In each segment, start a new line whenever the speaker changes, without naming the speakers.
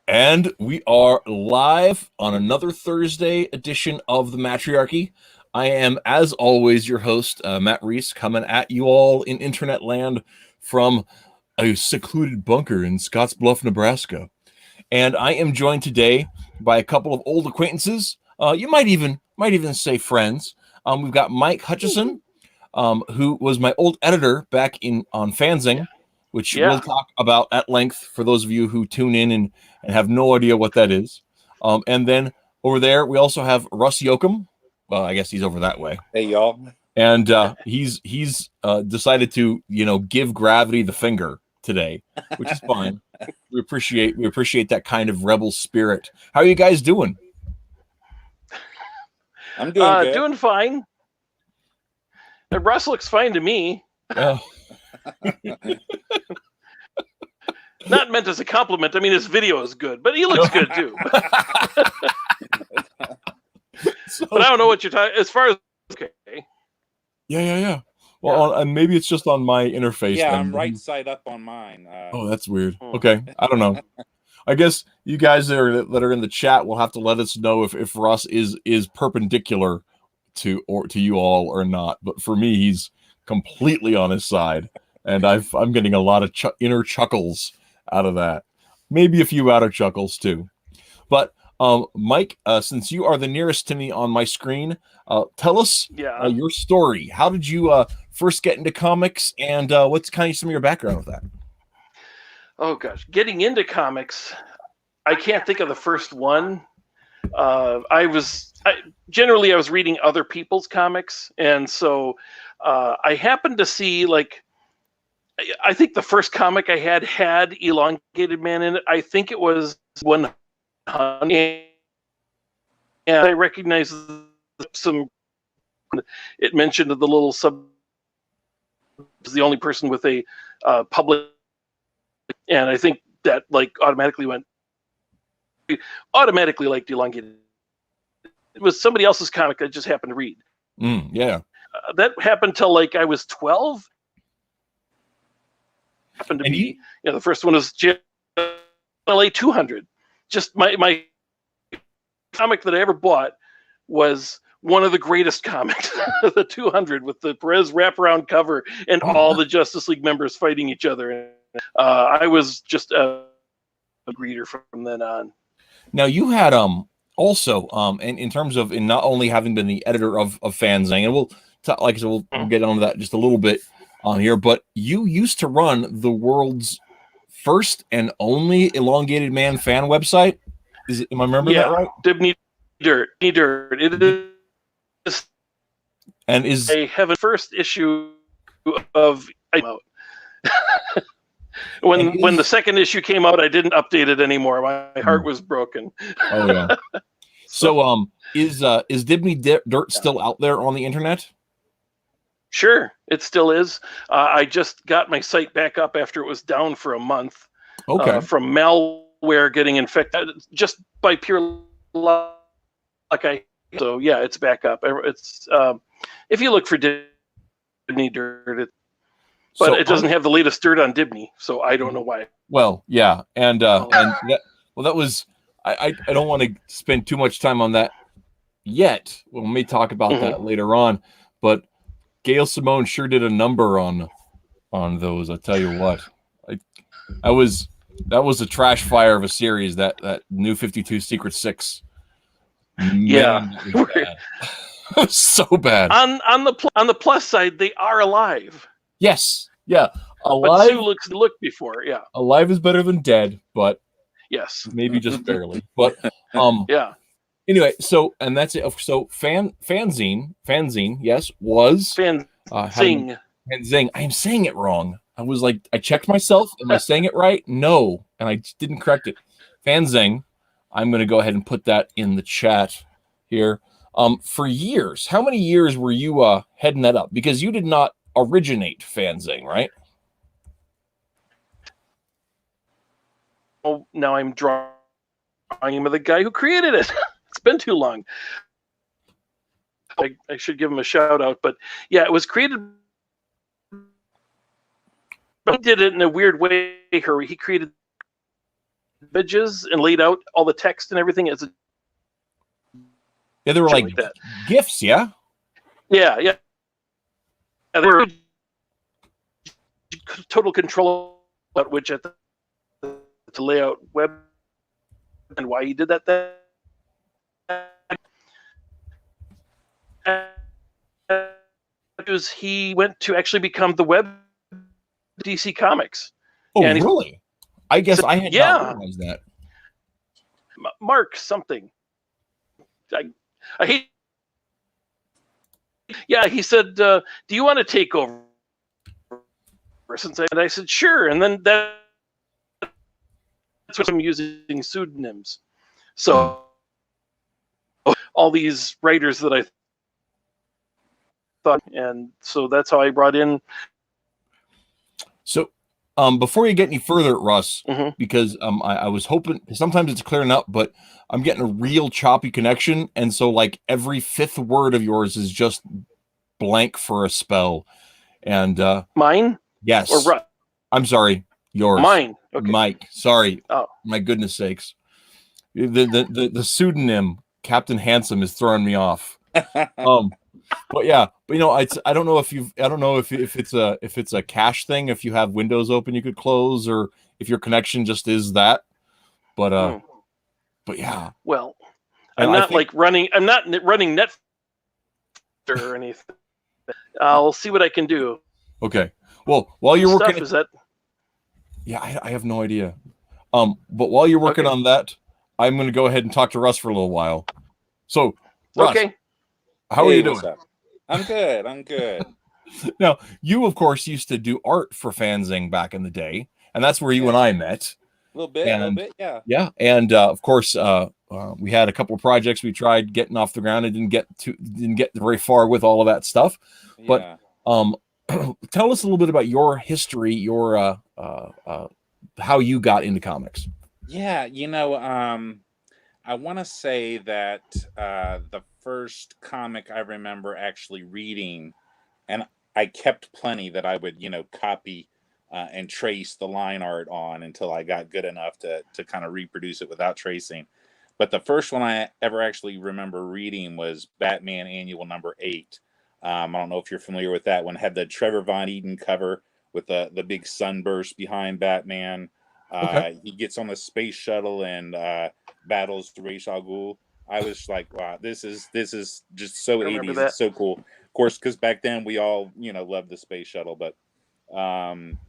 And we are live on another Thursday edition of the Mattriarchy. I am, as always, your host, Matt Rhys, coming at you all in internet land from a secluded bunker in Scottsbluff, Nebraska. And I am joined today by a couple of old acquaintances. You might even say friends. We've got Mike Hutchison, who was my old editor back on Fanzing, which we'll talk about at length for those of you who tune in and have no idea what that is. And then over there, we also have Russ Yocum. Well, I guess he's over that way.
Hey, y'all.
And he's decided to, give gravity the finger today, which is fine. We appreciate that kind of rebel spirit. How are you guys doing?
I'm doing good.
Doing fine. Russ looks fine to me. Not meant as a compliment. I mean, his video is good, but he looks good too. But I don't know what you're talking. As far as okay.
Yeah. Well, and maybe it's just on my interface.
Yeah,
then.
I'm right side up on mine.
Oh, that's weird. Okay, I don't know. I guess you guys that are in the chat will have to let us know if Russ is perpendicular to you all or not. But for me, he's completely on his side, and I'm getting a lot of inner chuckles out of that. Maybe a few outer chuckles too. But Mike, since you are the nearest to me on my screen, tell us your story. How did you first get into comics, and what's kind of some of your background with that?
Oh gosh, getting into comics, I can't think of the first one. I was reading other people's comics, and so I happened to see, like, I think the first comic I had Elongated Man in it. I think it was 100, and I recognized some. It mentioned the little sub was the only person with a public, and I think that automatically liked Elongated. It was somebody else's comic I just happened to read. That happened till I was 12. Happened to be the first one was LA 200. Just my comic that I ever bought was one of the greatest comics, the 200, with the Perez wraparound cover and all the Justice League members fighting each other. I was just a reader from then on.
Now you had also in terms of not only having been the editor of Fanzing, and we'll get on to that just a little bit on here, but you used to run the world's first and only Elongated Man fan website. Am I remembering that right?
Dibney Dirt. It is, and I have a first issue of when the second issue came out, I didn't update it anymore. My heart was broken.
Oh yeah. So is Dibney Dirt still out there on the internet?
Sure, it still is. I just got my site back up after it was down for a month.
Okay.
From malware getting infected, just by pure luck. So yeah, it's back up. It's if you look for Dibney Dirt, but it doesn't have the latest dirt on Dibney, so I don't know why.
Well, yeah, and that was I don't want to spend too much time on that yet. We may talk about that later on, but Gail Simone sure did a number on those. I tell you what, that was a trash fire of a series. That New 52 Secret Six. Man, it was bad. It was so bad.
On the plus side, they are alive.
Yes, yeah, alive.
But Sue looked before, yeah.
Alive is better than dead, but
yes,
maybe just barely. But
yeah.
Anyway, so and that's it. So fanzine, yes, was
Fanzing.
Fanzing. I am saying it wrong. I was like, I checked myself. Am I saying it right? No, and I didn't correct it. Fanzing. I'm going to go ahead and put that in the chat here. For years, how many years were you heading that up? Because you did not originate Fanzing, right?
Oh, now I'm drawing him with the guy who created it. It's been too long. I should give him a shout out, but yeah, it was created. But he did it in a weird way. He created images and laid out all the text and everything as a
Yeah, they were like
that.
GIFs, yeah?
Yeah. They were total control about which at to lay out web and why he did that. Because he went to actually become the web DC Comics.
Oh,
and
really? I guess I had not realized that.
Mark something. I hate. Yeah, he said, "Do you want to take over?" And I said, "Sure." And then that's what I'm using pseudonyms. So all these writers that I thought, and so that's how I brought in.
So, before you get any further, Russ, because I was hoping, sometimes it's clearing up, but I'm getting a real choppy connection, and so like every fifth word of yours is just blank for a spell. And
mine?
Yes.
Or Russ?
I'm sorry, yours.
Mine. Okay.
Mike. Sorry.
Oh,
my goodness sakes. The pseudonym Captain Handsome is throwing me off. But yeah, but you know, I don't know if it's a cache thing. If you have windows open, you could close, or if your connection just is that. But but yeah.
Well, I'm not running Netflix or anything. I'll see what I can do.
Okay. Well, while you're working,
is that?
Yeah, I have no idea. But while you're working on that, I'm going to go ahead and talk to Russ for a little while. So, Russ, how are you doing?
I'm good. I'm good.
Now, you of course used to do art for Fanzing back in the day, and that's where you and I met.
A little bit, yeah.
Yeah, and of course, we had a couple of projects we tried getting off the ground and didn't get very far with all of that stuff.
Yeah.
But tell us a little bit about your history, your how you got into comics.
Yeah, you know, I want to say that the first comic I remember actually reading, and I kept plenty that I would, copy and trace the line art on until I got good enough to kind of reproduce it without tracing. But the first one I ever actually remember reading was Batman Annual number 8. I don't know if you're familiar with that one. Had the Trevor Von Eaton cover with the big sunburst behind Batman. He gets on the space shuttle and battles Ra's al Ghul. I was like, wow, this is just so 80s. That. It's so cool. Of course, because back then we all, loved the space shuttle. But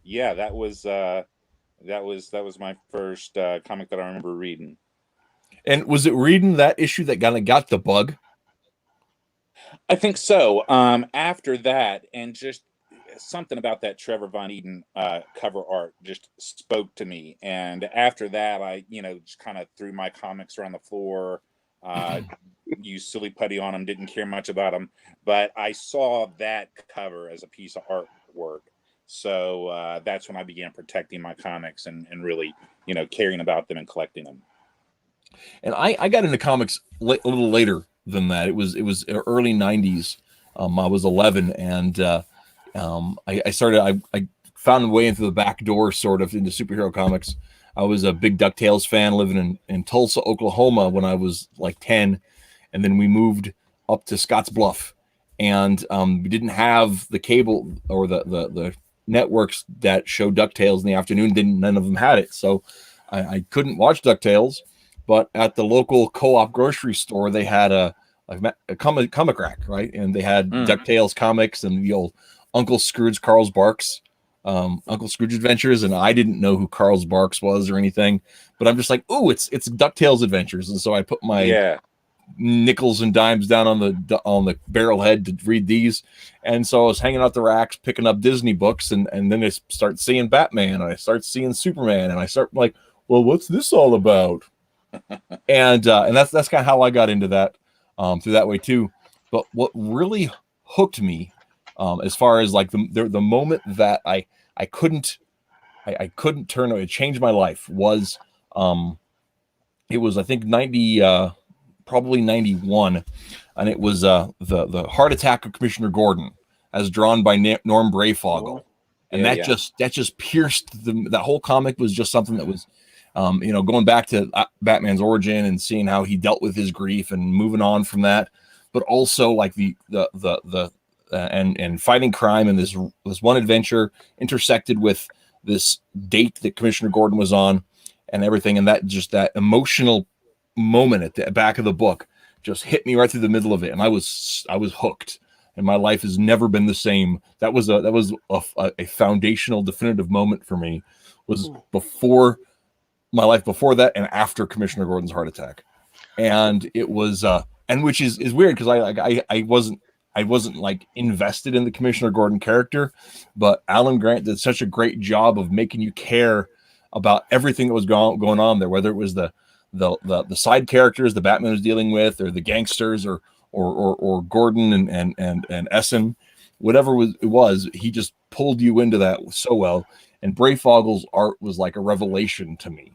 yeah, that was my first comic that I remember reading.
And was it reading that issue that kind of got the bug?
I think so. After that, and just something about that Trevor Von Eaton cover art just spoke to me. And after that, I, just kind of threw my comics around the floor, used silly putty on them, didn't care much about them. But I saw that cover as a piece of artwork. So that's when I began protecting my comics and really, caring about them and collecting them.
And I got into comics a little later than that. It was early 90s. I was 11, and I found a way into the back door, sort of, into superhero comics. I was a big DuckTales fan, living in Tulsa, Oklahoma when I was like 10, and then we moved up to Scottsbluff, and we didn't have the cable or the networks that show DuckTales in the afternoon. None of them had it, so I couldn't watch DuckTales. But at the local co-op grocery store, they had a comic rack, right? And they had DuckTales comics and the old Uncle Scrooge, Carl Barks, Uncle Scrooge Adventures. And I didn't know who Carl Barks was or anything, but I'm just like, oh, it's DuckTales Adventures. And so I put my nickels and dimes down on the barrel head to read these. And so I was hanging out the racks, picking up Disney books, and then I start seeing Batman, and I start seeing Superman, and I start like, well, what's this all about? and that's kind of how I got into that through that way too. But what really hooked me, as far as like the moment that I couldn't turn away, it changed my life, was it was I think 90 probably 91, and it was the Heart Attack of Commissioner Gordon, as drawn by Norm Brayfogle. And that just pierced that whole comic was just something that was, Going back to Batman's origin and seeing how he dealt with his grief and moving on from that, but also like and fighting crime, and this one adventure intersected with this date that Commissioner Gordon was on and everything, and that emotional moment at the back of the book just hit me right through the middle of it, and I was hooked, and my life has never been the same. That was a foundational, definitive moment for me. Was before my life, before that, and after Commissioner Gordon's heart attack, and it was and which is weird because I wasn't like invested in the Commissioner Gordon character, but Alan Grant did such a great job of making you care about everything that was going on there, whether it was the side characters the Batman was dealing with, or the gangsters, or Gordon and Essen, whatever it was, he just pulled you into that so well. And Breyfogle's art was like a revelation to me.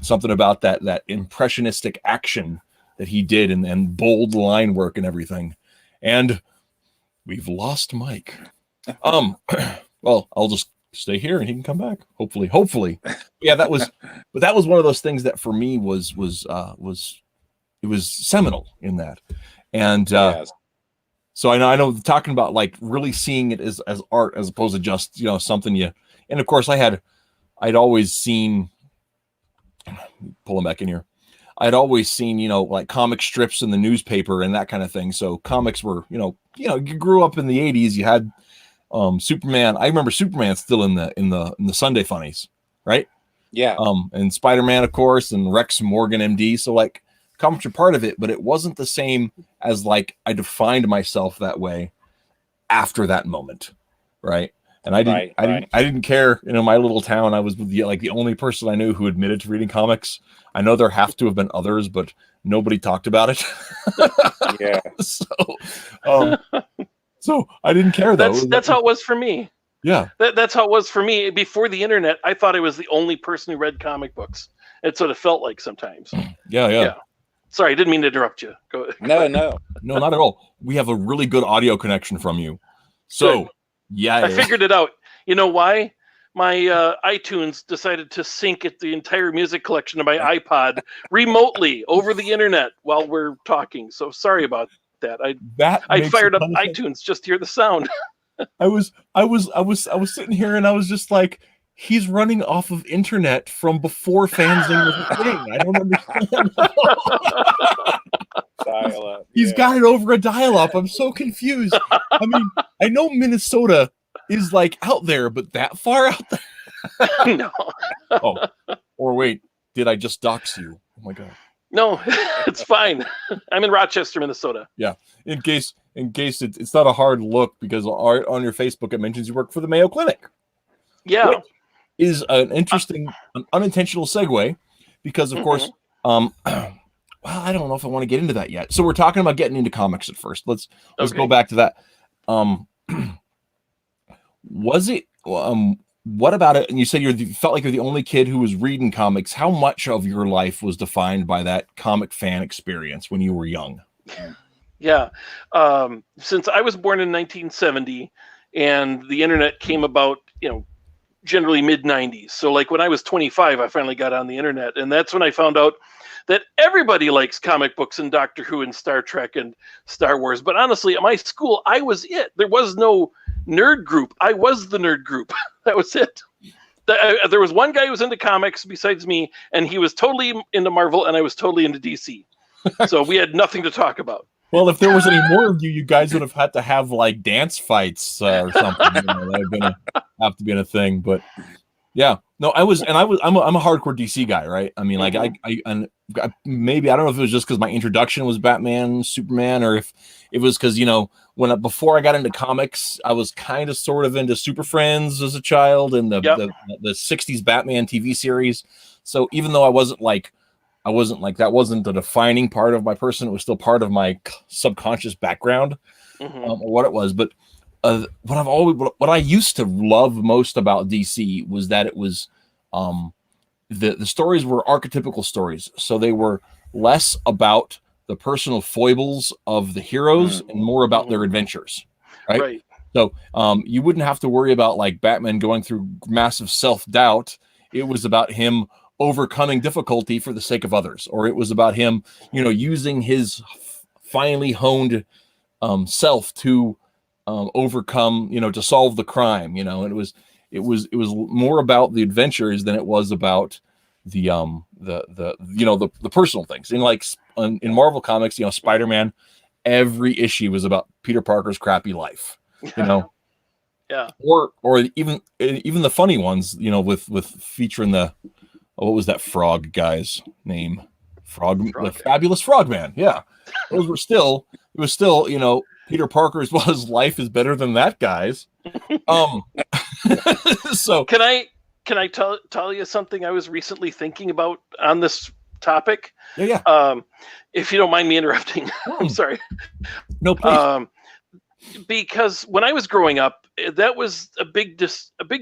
Something about that impressionistic action that he did, and bold line work and everything. And we've lost Mike. Well, I'll just stay here and he can come back. Hopefully. Yeah, that was one of those things that for me was seminal in that. And
Yes.
so I know talking about like really seeing it as art as opposed to just, something and of course I'd always seen, pull him back in here. I'd always seen, like comic strips in the newspaper and that kind of thing. So comics were, you grew up in the 80s. You had Superman. I remember Superman still in the Sunday funnies, right?
Yeah.
And Spider-Man, of course, and Rex Morgan, MD. So like comics are part of it, but it wasn't the same as like I defined myself that way after that moment, right? And I didn't care. My little town, I was the only person I knew who admitted to reading comics. I know there have to have been others, but nobody talked about it.
Yeah.
So I didn't care though.
That's how it was for me.
Yeah.
That's how it was for me. Before the internet, I thought I was the only person who read comic books. It's what it felt like sometimes.
Yeah.
Sorry, I didn't mean to interrupt you. Go ahead.
No,
not at all. We have a really good audio connection from you. So. Good. Yeah,
I figured it out. You know why? My iTunes decided to sync the entire music collection of my iPod remotely over the internet while we're talking. So sorry about that. I fired up iTunes just to hear the sound.
I was sitting here and I was just like, he's running off of internet from before Fanzing was a thing. I don't understand.
Dial-up.
He's got it over a dial-up. I'm so confused. I mean, I know Minnesota is like out there, but that far out there?
No.
Oh, or wait, did I just dox you? Oh my god.
No, it's fine. I'm in Rochester, Minnesota.
Yeah. In case it's not a hard look, because on your Facebook it mentions you work for the Mayo Clinic.
Yeah.
Which is an interesting, an unintentional segue, because of course, well, I don't know if I want to get into that yet. So we're talking about getting into comics at first. Let's go back to that. Was it? What about it? And you said you felt like you're the only kid who was reading comics. How much of your life was defined by that comic fan experience when you were young?
Yeah, since I was born in 1970, and the internet came about, generally mid 90s. So like when I was 25, I finally got on the internet, and that's when I found out that everybody likes comic books and Doctor Who and Star Trek and Star Wars. But honestly, at my school, I was it. There was no nerd group. I was the nerd group. That was it. There was one guy who was into comics besides me, and he was totally into Marvel, and I was totally into DC. So we had nothing to talk about.
Well, if there was any more of you guys would have had to have like dance fights or something. That would have to be a thing. But yeah, no, I'm a hardcore DC guy, right? I mean, like maybe I don't know if it was just because my introduction was Batman, Superman, or if it was because before I got into comics, I was kind of sort of into Super Friends as a child and the 60s Batman TV series. So even though I wasn't like that wasn't the defining part of my person, it was still part of my subconscious background, or what it was. But what I used to love most about DC was that it was the stories were archetypical stories, so they were less about the personal foibles of the heroes and more about their adventures, right? So you wouldn't have to worry about like Batman going through massive self-doubt. It was about him overcoming difficulty for the sake of others, or it was about him, using his finely honed self to overcome, to solve the crime, and it was more about the adventures than it was about the personal things. In Marvel Comics, Spider-Man, every issue was about Peter Parker's crappy life,
Yeah.
Or even the funny ones, with featuring what was that frog guy's name? The Fabulous Frogman. Yeah. It was still, Peter Parker's his life is better than that guy's. So
can I tell you something I was recently thinking about on this topic?
Yeah.
If you don't mind me interrupting. I'm sorry.
No, please.
Because when I was growing up, that was a big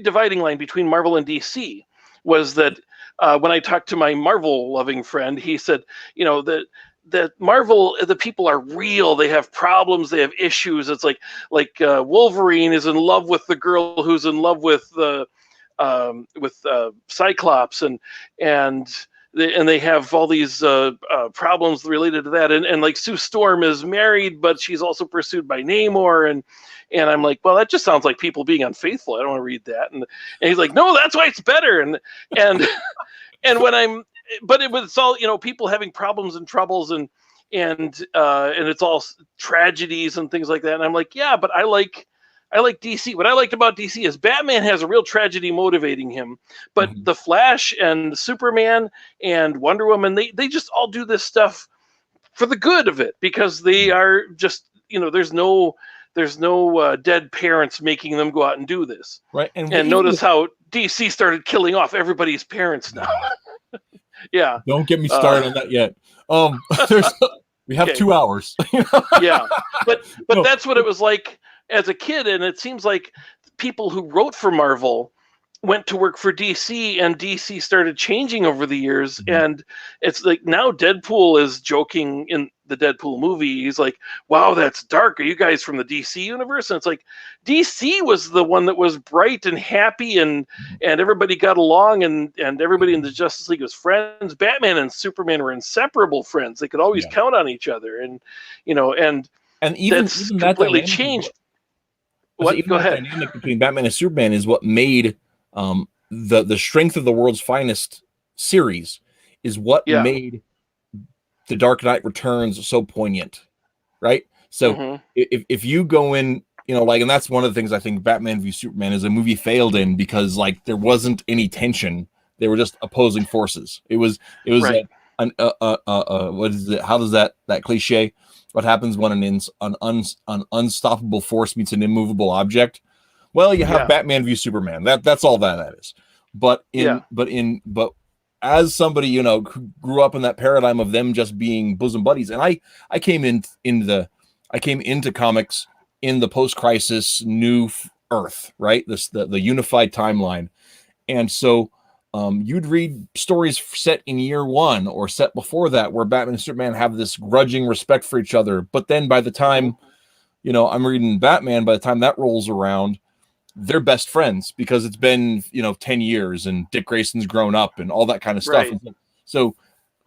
dividing line between Marvel and DC. Was that when I talked to my Marvel loving friend, he said, that Marvel, the people are real. They have problems. They have issues. It's like Wolverine is in love with the girl who's in love with Cyclops, and they have all these problems related to that. And like Sue Storm is married, but she's also pursued by Namor. And I'm like, well, that just sounds like people being unfaithful. I don't want to read that. And he's like, no, that's why it's better. And but it was all, people having problems and troubles and it's all tragedies and things like that. And I'm like, yeah, but I like DC. What I liked about DC is Batman has a real tragedy motivating him, but the Flash and Superman and Wonder Woman, they just all do this stuff for the good of it, because they are just, there's no dead parents making them go out and do this.
Right.
And notice how DC started killing off everybody's parents now. Yeah.
Don't get me started on that yet. We have 2 hours.
Yeah. But no. That's what it was like as a kid. And it seems like people who wrote for Marvel went to work for DC, and DC started changing over the years. Mm-hmm. And it's like now Deadpool is joking in the Deadpool movie. He's like, wow, that's dark. Are you guys from the DC universe? And it's like, DC was the one that was bright and happy, and everybody got along, and everybody in the Justice League was friends. Batman and Superman were inseparable friends. They could always count on each other. And even that's completely changed. What? Go ahead.
The dynamic between Batman and Superman is what made the Strength of the World's Finest series is what made The Dark Knight Returns so poignant, right? So if you go in, and that's one of the things I think Batman v Superman is a movie failed in, because there wasn't any tension. They were just opposing forces. It was right. What is it? How does that cliche? What happens when an unstoppable force meets an immovable object? Well, you have Batman v Superman. That's all that is. But as somebody who grew up in that paradigm of them just being bosom buddies, and I came into comics in the post-crisis New Earth, right? The unified timeline, and so you'd read stories set in year one or set before that where Batman and Superman have this grudging respect for each other. But then by the time I'm reading Batman, by the time that rolls around, they're best friends because it's been 10 years and Dick Grayson's grown up and all that kind of stuff. Right. So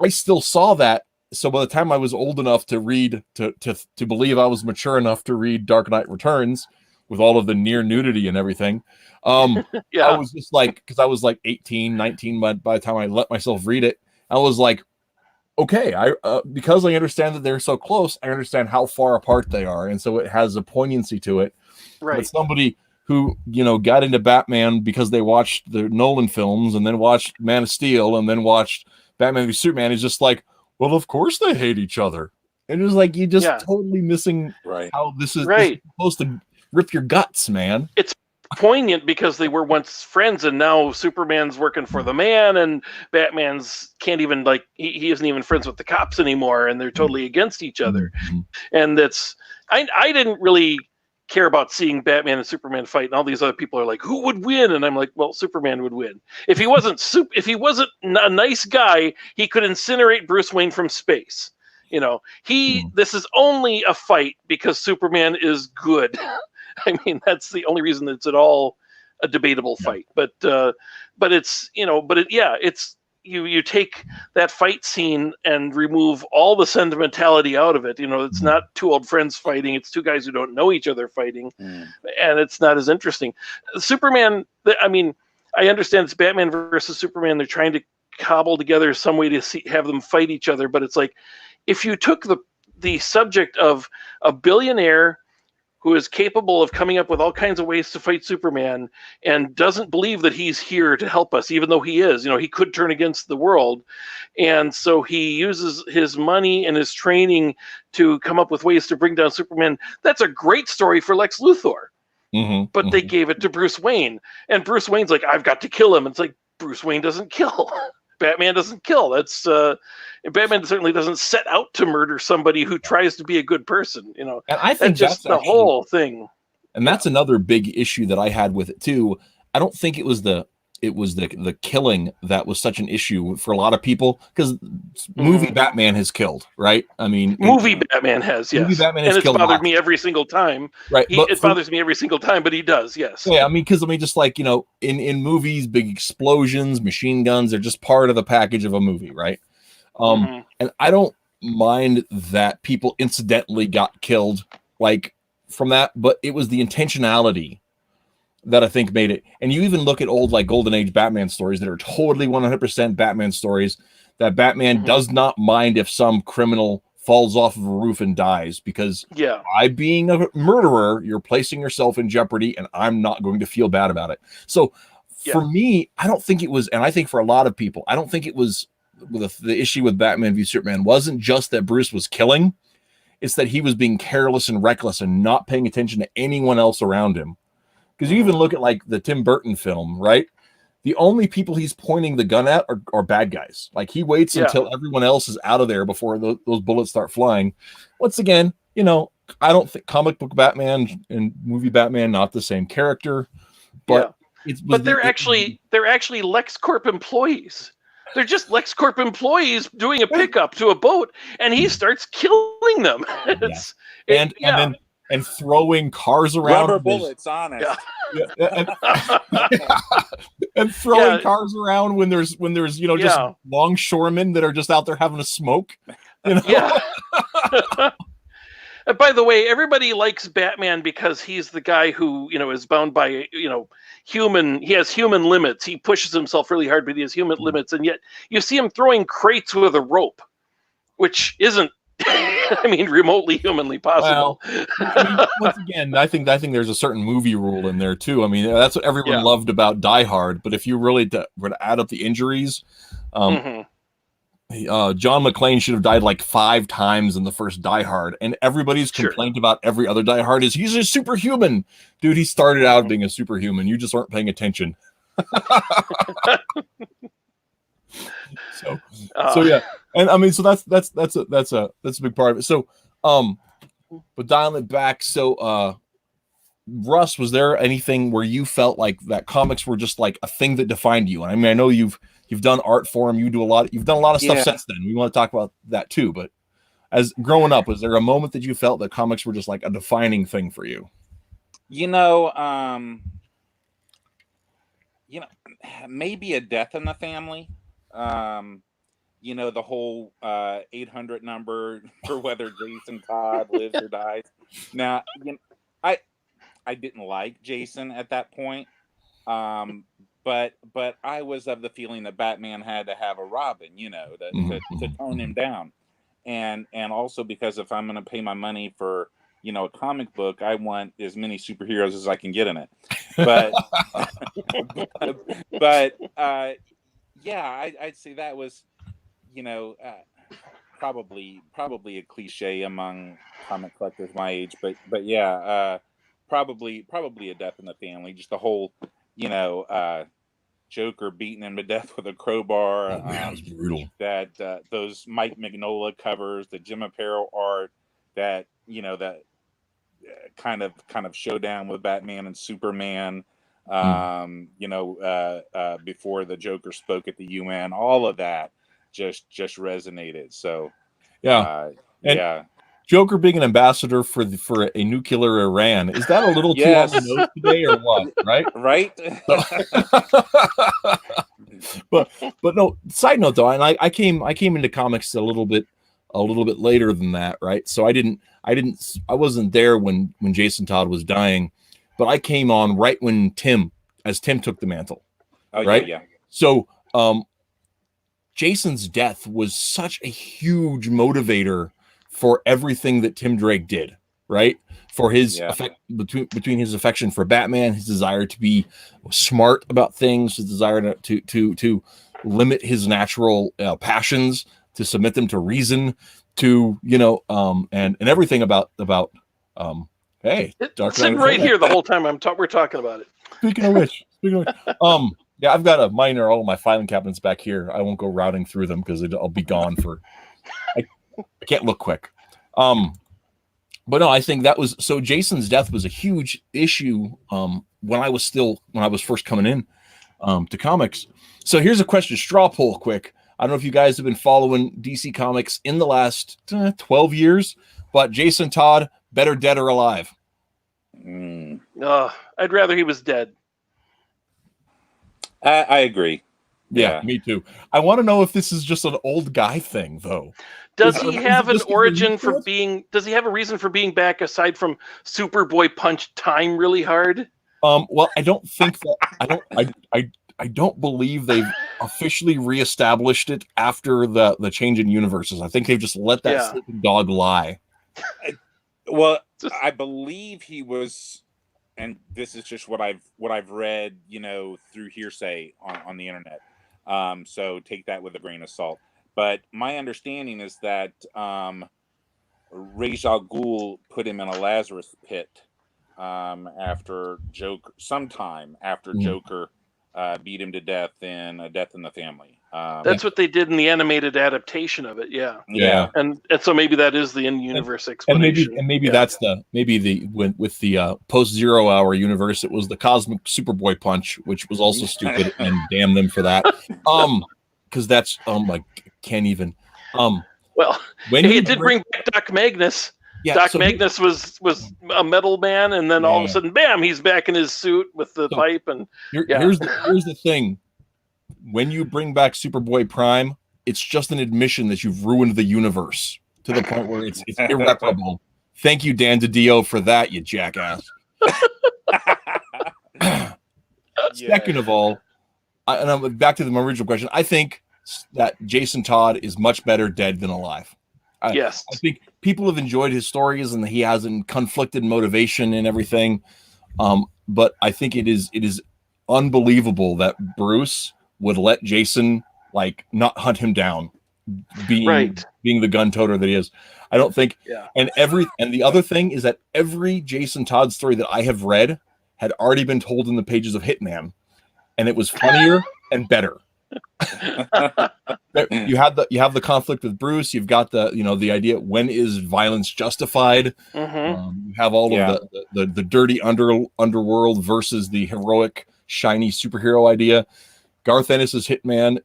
I still saw that. So by the time I was old enough to read, to believe I was mature enough to read Dark Knight Returns with all of the near nudity and everything, I was just like, because I was like 18, 19 by the time I let myself read it, I was like, okay, because I understand that they're so close, I understand how far apart they are, and so it has a poignancy to it.
Right.
But somebody who got into Batman because they watched the Nolan films and then watched Man of Steel and then watched Batman v Superman is just like, well, of course they hate each other. And it was like, you just totally missing how this is supposed to rip your guts, man.
It's poignant because they were once friends, and now Superman's working for the man, and Batman's can't even he isn't even friends with the cops anymore, and they're totally against each other. Mm-hmm. And that's I didn't really care about seeing Batman and Superman fight, and all these other people are like, who would win? And I'm like, well, Superman would win. If he wasn't a nice guy, he could incinerate Bruce Wayne from space. This is only a fight because Superman is good. I mean, that's the only reason it's at all a debatable fight. But it's it's you take that fight scene and remove all the sentimentality out of it. It's not two old friends fighting; it's two guys who don't know each other fighting, and it's not as interesting. Superman. I mean, I understand it's Batman versus Superman. They're trying to cobble together some way to have them fight each other, but it's like if you took the subject of a billionaire who is capable of coming up with all kinds of ways to fight Superman and doesn't believe that he's here to help us, even though he is. He could turn against the world. And so he uses his money and his training to come up with ways to bring down Superman. That's a great story for Lex Luthor. But they gave it to Bruce Wayne. And Bruce Wayne's like, I've got to kill him. It's like, Bruce Wayne doesn't kill. Batman doesn't kill. Batman certainly doesn't set out to murder somebody who tries to be a good person. And
I think
that's the whole thing.
And that's another big issue that I had with it too. I don't think it was the killing that was such an issue for a lot of people, because movie Batman has killed, right? I mean,
Batman has, yes.
Movie Batman has killed.
And it's bothered me every single time.
Right.
It bothers me every single time, but he does, yes.
Yeah, I mean, because just like, in movies, big explosions, machine guns, they're just part of the package of a movie, right? And I don't mind that people incidentally got killed, like, from that, but it was the intentionality that I think made it. And you even look at old, like, Golden Age Batman stories that are totally 100% Batman stories, that Batman does not mind if some criminal falls off of a roof and dies, because by being a murderer, you're placing yourself in jeopardy, and I'm not going to feel bad about it. So for me, I don't think it was, and I think for a lot of people, I don't think it was, the issue with Batman v Superman wasn't just that Bruce was killing, it's that he was being careless and reckless and not paying attention to anyone else around him. Because you even look at, like, the Tim Burton film, right? The only people he's pointing the gun at are bad guys. Like, he waits until everyone else is out of there before those bullets start flying. Once again, I don't think comic book Batman and movie Batman, not the same character, but
they're actually LexCorp employees. They're just LexCorp employees doing a pickup to a boat, and he starts killing them.
And throwing cars around.
Rubber bullets on it.
And throwing cars around when there's just longshoremen that are just out there having a smoke.
Yeah. And by the way, everybody likes Batman because he's the guy who, is bound by, he has human limits. He pushes himself really hard, but he has human limits. And yet you see him throwing crates with a rope, which isn't, remotely humanly possible.
Well, once again, I think there's a certain movie rule in there too. I mean, that's what everyone loved about Die Hard. But if you really were to add up the injuries, John McClane should have died like 5 times in the first Die Hard, and everybody's complaint about every other Die Hard is he's a superhuman. Dude, he started out being a superhuman. You just weren't paying attention. So yeah. And I mean, so that's a big part of it. So, but dialing it back. So, Russ, was there anything where you felt like that comics were just like a thing that defined you? And I mean, I know you've done art for them. You've done a lot of stuff since then. We want to talk about that too. But as growing up, was there a moment that you felt that comics were just like a defining thing for you?
Maybe a death in the family. The whole 800 number for whether Jason Todd lives or dies. Now, I didn't like Jason at that point, but I was of the feeling that Batman had to have a Robin, to tone him down, and also because if I'm going to pay my money for a comic book, I want as many superheroes as I can get in it. But I'd say that was. Probably a cliche among comic collectors my age, but probably a death in the family. Just the whole, Joker beating him to death with a crowbar.
That was brutal.
That those Mike Mignola covers, the Jim Aparo art, that kind of showdown with Batman and Superman. Before the Joker spoke at the UN, all of that just resonated. So
Joker being an ambassador for a nuclear Iran, is that a little too on the nose today or what? Right?
Right.
But no. Side note though, and I came into comics a little bit later than that, right? So I wasn't there when Jason Todd was dying, but I came on right when Tim took the mantle.
Oh,
right?
Yeah.
So Jason's death was such a huge motivator for everything that Tim Drake did, right? For his effect between his affection for Batman, his desire to be smart about things, his desire to limit his natural passions, to submit them to reason, to and everything about hey,
it's sitting right here the whole time we're talking about it.
Speaking of which, yeah, I've got all of my filing cabinets back here. I won't go routing through them because I'll be gone for. I can't look quick. But no, I think that was so. Jason's death was a huge issue when I was first coming in to comics. So here's a question: straw poll, quick. I don't know if you guys have been following DC Comics in the last 12 years, but Jason Todd, better dead or alive?
I'd rather he was dead.
I agree.
Yeah, me too. I want to know if this is just an old guy thing, though.
Does he have an origin for being? Does he have a reason for being back aside from Superboy punched time really hard?
Well, I don't think that. I don't believe they've officially reestablished it after the change in universes. I think they've just let that sleeping dog lie.
Well, I believe he was, and this is just what I've read, through hearsay on the internet. So take that with a grain of salt. But my understanding is that Ra's al Ghul put him in a Lazarus pit after Joker, Joker beat him to death in A Death in the Family.
That's what they did in the animated adaptation of it. Yeah. And so maybe that is the in-universe explanation.
And maybe that's with the post-Zero Hour universe, it was the Cosmic Superboy punch, which was also stupid, and damn them for that. Because that's can't even.
Well, it did bring back Doc Magnus. Yeah, Doc Magnus was a metal man, and then all of a sudden, bam, he's back in his suit with the pipe. And
here's the thing: when you bring back Superboy Prime, it's just an admission that you've ruined the universe to the point where it's irreparable. Thank you, Dan DiDio, for that, you jackass. Second of all, and I'm back to my original question. I think that Jason Todd is much better dead than alive.
Yes,
I think people have enjoyed his stories, and he has a conflicted motivation and everything. But I think it is unbelievable that Bruce would let Jason not hunt him down, being the gun toter that he is. I don't think.
Yeah.
And the other thing is that every Jason Todd story that I have read had already been told in the pages of Hitman, and it was funnier and better. You have the conflict with Bruce. You've got the idea, when is violence justified?
Mm-hmm.
You have all of the dirty underworld versus the heroic shiny superhero idea. Garth Ennis's Hitman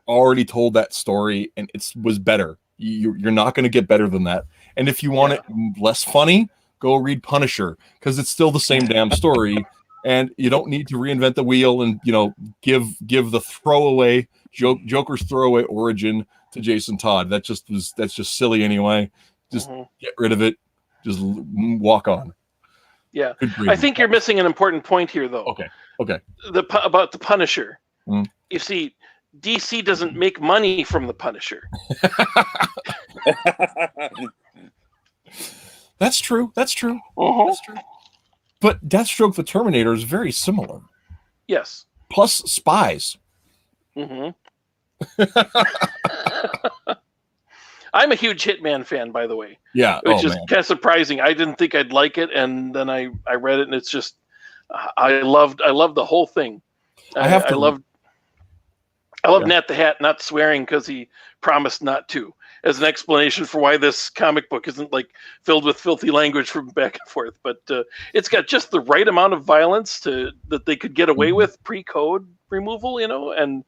already told that story, and it was better. You're not going to get better than that. And if you want it less funny, go read Punisher, because it's still the same damn story. And you don't need to reinvent the wheel and give the throwaway Joker's throwaway origin to Jason Todd. That's just silly anyway. Just get rid of it. Just walk on.
Yeah, I think you're missing an important point here, though.
Okay.
About the Punisher. You see, DC doesn't make money from the Punisher.
That's true. That's true. But Deathstroke the Terminator is very similar.
Yes.
Plus spies.
I'm a huge Hitman fan, by the way.
Yeah.
Which is kind of surprising. I didn't think I'd like it, and then I read it, and it's just I loved the whole thing. I loved Nat the Hat not swearing because he promised not to, as an explanation for why this comic book isn't filled with filthy language from back and forth. But it's got just the right amount of violence that they could get away with pre-code removal, and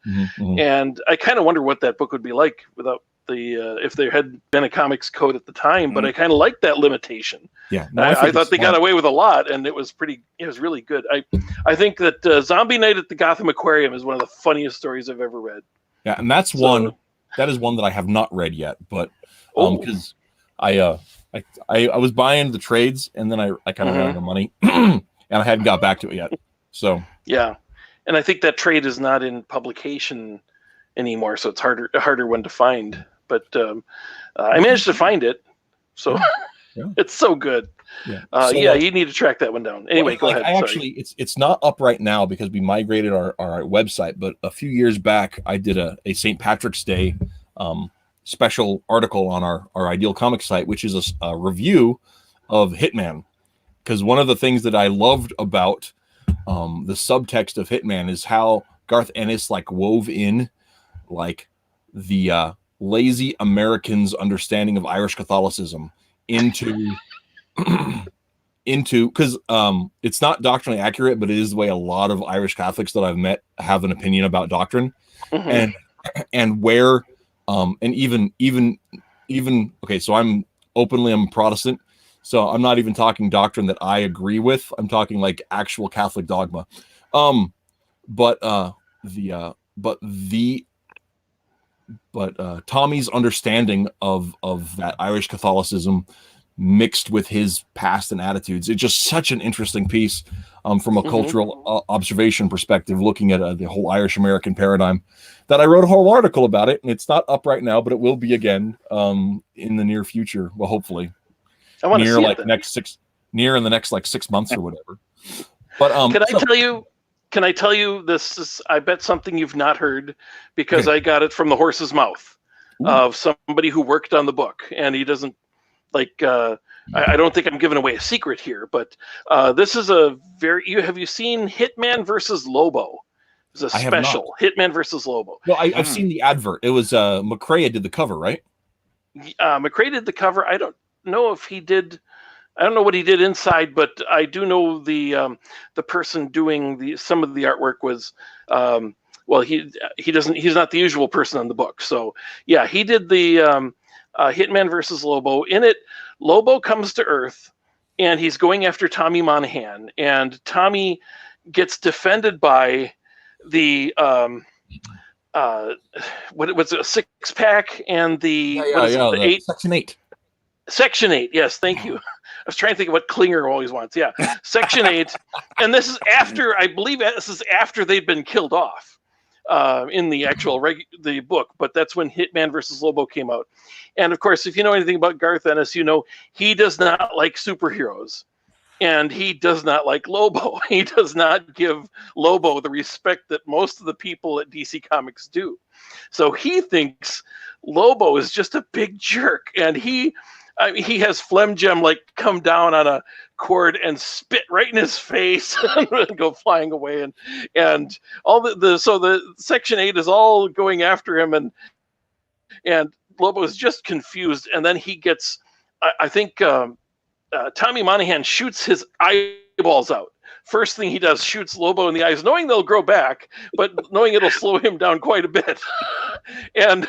I kind of wonder what that book would be like without if there had been a comics code at the time, but I kind of liked that limitation.
Yeah, no,
I thought they got away with a lot, and it was really good. I think that Zombie Night at the Gotham Aquarium is one of the funniest stories I've ever read.
Yeah, and that is one that I have not read yet, but because I was buying the trades, and then I kind of ran out of money, and I hadn't got back to it yet. So
yeah, and I think that trade is not in publication anymore, so it's a harder one to find. But I managed to find it, so it's so good. Yeah, you need to track that one down. Anyway, go ahead.
It's not up right now because we migrated our website, but a few years back I did a St. Patrick's Day special article on our Ideal Comics site, which is a review of Hitman. Because one of the things that I loved about the subtext of Hitman is how Garth Ennis wove in the lazy Americans' understanding of Irish Catholicism into because it's not doctrinally accurate, but it is the way a lot of Irish Catholics that I've met have an opinion about doctrine, and where and even okay, so I'm a Protestant, so I'm not even talking doctrine that I agree with. I'm talking actual Catholic dogma. But Tommy's understanding of that Irish Catholicism mixed with his past and attitudes, it's just such an interesting piece from a cultural observation perspective, looking at the whole Irish American paradigm, that I wrote a whole article about it, and it's not up right now, but it will be again in the near future. Well, hopefully
I want to see it
in the next 6 months or whatever. But
can I tell you this is, I bet, something you've not heard, because I got it from the horse's mouth of somebody who worked on the book, and he doesn't I don't think I'm giving away a secret here, but this is have you seen Hitman versus Lobo? It's a special Hitman versus Lobo.
Well, I've seen the advert. It was McCrea did the cover, right?
McCrea did the cover. I don't know if he did. I don't know what he did inside, but I do know the person doing some of the artwork was he's not the usual person on the book. So yeah, he did the Hitman versus Lobo. In it, Lobo comes to Earth, and he's going after Tommy Monahan, and Tommy gets defended by the what's it, a 6-pack and the the 8
Section 8.
Section 8, yes, thank you. I was trying to think of what Klinger always wants. Yeah, Section 8, and this is after, I believe this is after they've been killed off in the actual the book, but that's when Hitman versus Lobo came out. And of course, if you know anything about Garth Ennis, you know he does not like superheroes, and he does not like Lobo. He does not give Lobo the respect that most of the people at DC Comics do. So he thinks Lobo is just a big jerk, and he has Phlegm Gem come down on a cord and spit right in his face and go flying away, and all so the Section 8 is all going after him, and Lobo is just confused, and then he gets I think Tommy Monahan shoots his eyeballs out. First thing he does, shoots Lobo in the eyes, knowing they'll grow back, but knowing it'll slow him down quite a bit. And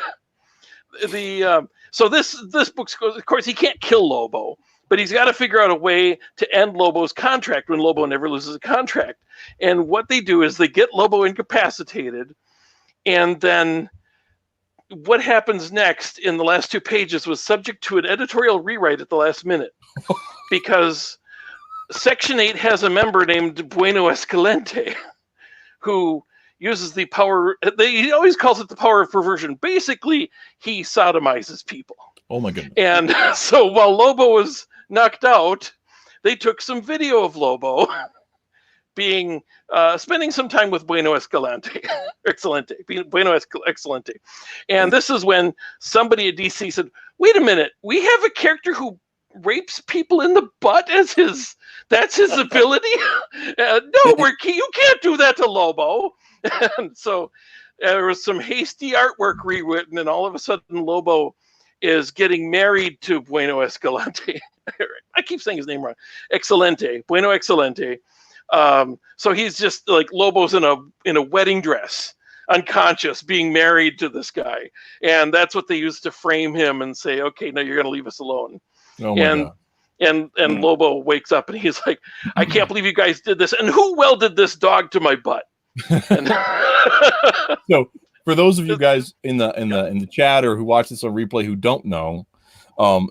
so this book, of course, he can't kill Lobo, but he's got to figure out a way to end Lobo's contract when Lobo never loses a contract. And what they do is they get Lobo incapacitated, and then what happens next in the last 2 pages was subject to an editorial rewrite at the last minute, because Section 8 has a member named Bueno Escalante who uses the power. He always calls it the power of perversion. Basically, he sodomizes people.
Oh my goodness.
And so while Lobo was knocked out, they took some video of Lobo spending some time with Bueno Escalante. Bueno Escalante. And this is when somebody at DC said, wait a minute, we have a character who rapes people in the butt that's his ability? No, you can't do that to Lobo. And so there was some hasty artwork rewritten, and all of a sudden Lobo is getting married to Bueno Escalante. I keep saying his name wrong. Bueno Excelente. So he's just Lobo's in a wedding dress, unconscious, being married to this guy, and that's what they used to frame him and say, "Okay, now you're going to leave us alone."
Oh my God.
And Lobo wakes up and he's like, "I can't believe you guys did this. And who welded this dog to my butt?" And
So, for those of you guys in the chat or who watch this on replay who don't know,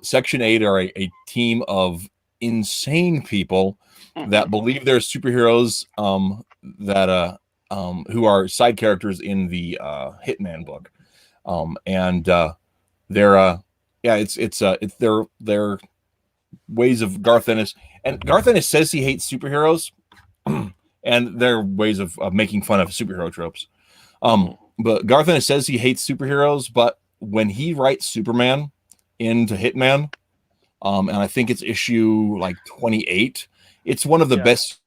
Section 8 are a team of insane people that believe they're superheroes who are side characters in the Hitman book. It's their ways of Garth Ennis. And Garth Ennis says he hates superheroes, and their ways of making fun of superhero tropes. But Garth Ennis says he hates superheroes, but when he writes Superman into Hitman, and I think it's issue like 28, it's one of the best.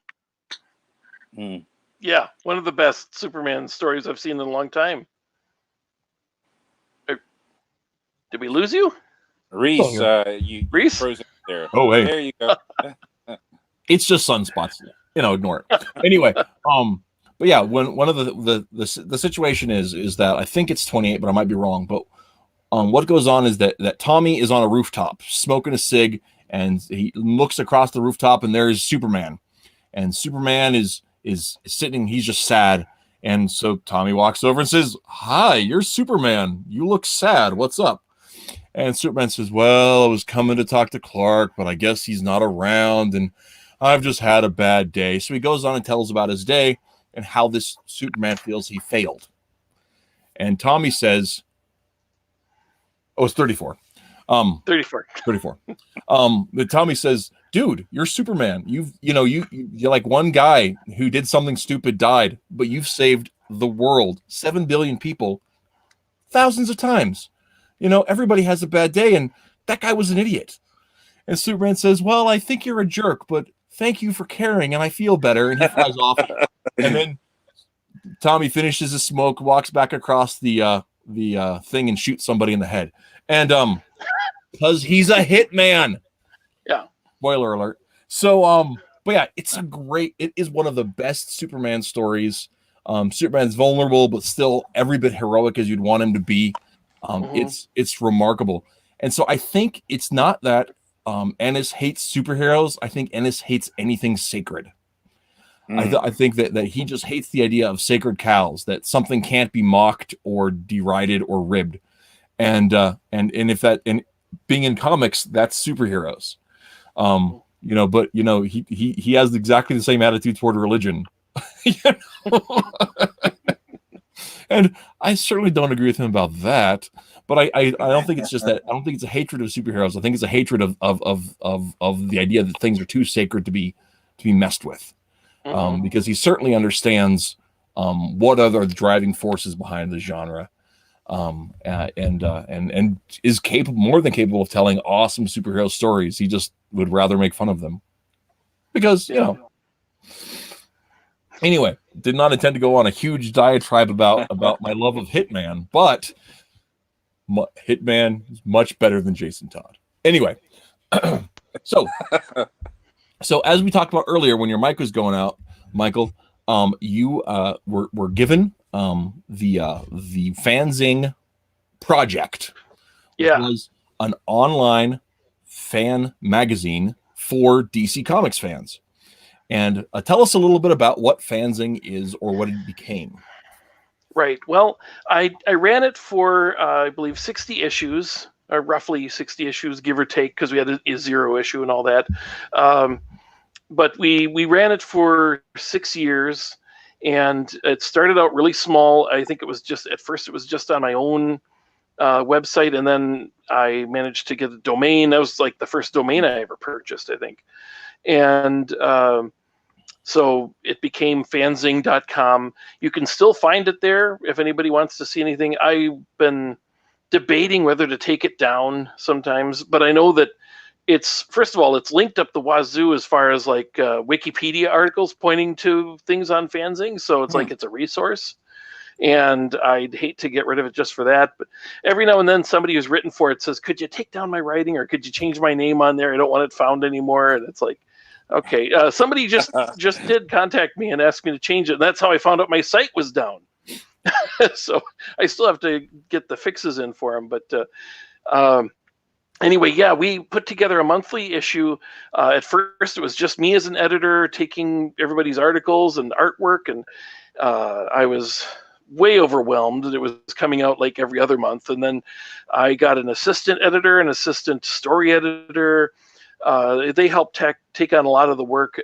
Yeah, one of the best Superman stories I've seen in a long time. Did we lose you?
Rhys, you
Rhys?
frozen there.
Oh, hey.
There you go.
It's just sunspots. Ignore it. Anyway, but yeah, when one of the situation is that I think it's 28, but I might be wrong. But what goes on is that Tommy is on a rooftop smoking a cig, and he looks across the rooftop, and there's Superman, and Superman is sitting. He's just sad, and so Tommy walks over and says, "Hi, you're Superman. You look sad. What's up?" And Superman says, "Well, I was coming to talk to Clark, but I guess he's not around, and I've just had a bad day." So he goes on and tells about his day and how this Superman feels he failed. And Tommy says, "Oh, it's 34."
34.
But Tommy says, "Dude, you're Superman. You're like one guy who did something stupid died, but you've saved the world, 7 billion people, thousands of times. Everybody has a bad day, and that guy was an idiot." And Superman says, "Well, I think you're a jerk, but thank you for caring, and I feel better." And he flies off. And then Tommy finishes his smoke, walks back across the thing, and shoots somebody in the head. And because he's a hitman.
Yeah.
Spoiler alert. So but yeah, it is one of the best Superman stories. Superman's vulnerable, but still every bit heroic as you'd want him to be. It's remarkable. And so I think it's not that Ennis hates superheroes. I think Ennis hates anything sacred. I think that he just hates the idea of sacred cows, that something can't be mocked or derided or ribbed. And if that, and being in comics, that's superheroes. But he has exactly the same attitude toward religion. And I certainly don't agree with him about that. But I don't think it's just that. I don't think it's a hatred of superheroes. I think it's a hatred of the idea that things are too sacred to be messed with. Because he certainly understands what are the driving forces behind the genre, and is more than capable of telling awesome superhero stories. He just would rather make fun of them because Anyway, did not intend to go on a huge diatribe about my love of Hitman, but Hitman is much better than Jason Todd. Anyway, so as we talked about earlier, when your mic was going out, Michael, you were given the Fanzing project, which was an online fan magazine for DC Comics fans. And tell us a little bit about what Fanzing is or what it became.
Right. Well, I ran it for, I believe, 60 issues, or roughly 60 issues, give or take, because we had a 0 issue and all that. But we ran it for 6 years, and it started out really small. I think at first it was just on my own website, and then I managed to get a domain. That was like the first domain I ever purchased, I think. And so it became fanzing.com. You can still find it there if anybody wants to see anything. I've been debating whether to take it down sometimes, but I know that first of all, it's linked up the wazoo as far as like Wikipedia articles pointing to things on Fanzing. So it's like it's a resource. And I'd hate to get rid of it just for that. But every now and then somebody who's written for it says, "Could you take down my writing, or could you change my name on there? I don't want it found anymore." And it's like, okay, somebody just did contact me and asked me to change it. And that's how I found out my site was down. So I still have to get the fixes in for him. But anyway, yeah, we put together a monthly issue. At first, it was just me as an editor taking everybody's articles and artwork, and I was way overwhelmed that it was coming out like every other month. And then I got an assistant editor, an assistant story editor. They helped take on a lot of the work.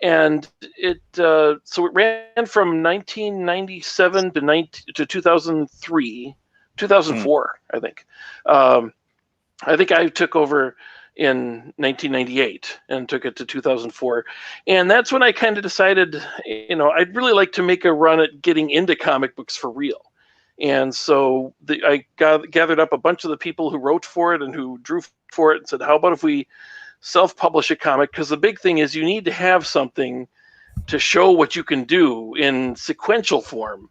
And it so it ran from 1997 to 2004, I think. I think I took over in 1998 and took it to 2004. And that's when I kind of decided, I'd really like to make a run at getting into comic books for real. And so I gathered up a bunch of the people who wrote for it and who drew for it and said, how about if we self-publish a comic? Because the big thing is you need to have something to show what you can do in sequential form.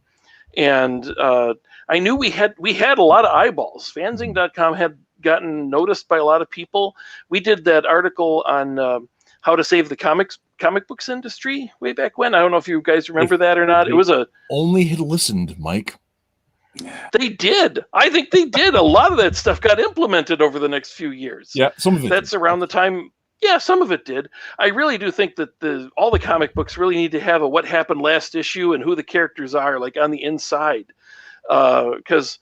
And I knew we had a lot of eyeballs. Fanzing.com had gotten noticed by a lot of people. We did that article on how to save the comic books industry way back when. I don't know if you guys remember that or not. It was
only had listened, Mike.
They did. I think they did. A lot of that stuff got implemented over the next few years.
Yeah, some of it.
That's around the time. Yeah, some of it did. I really do think that all the comic books really need to have a what happened last issue and who the characters are, like on the inside, because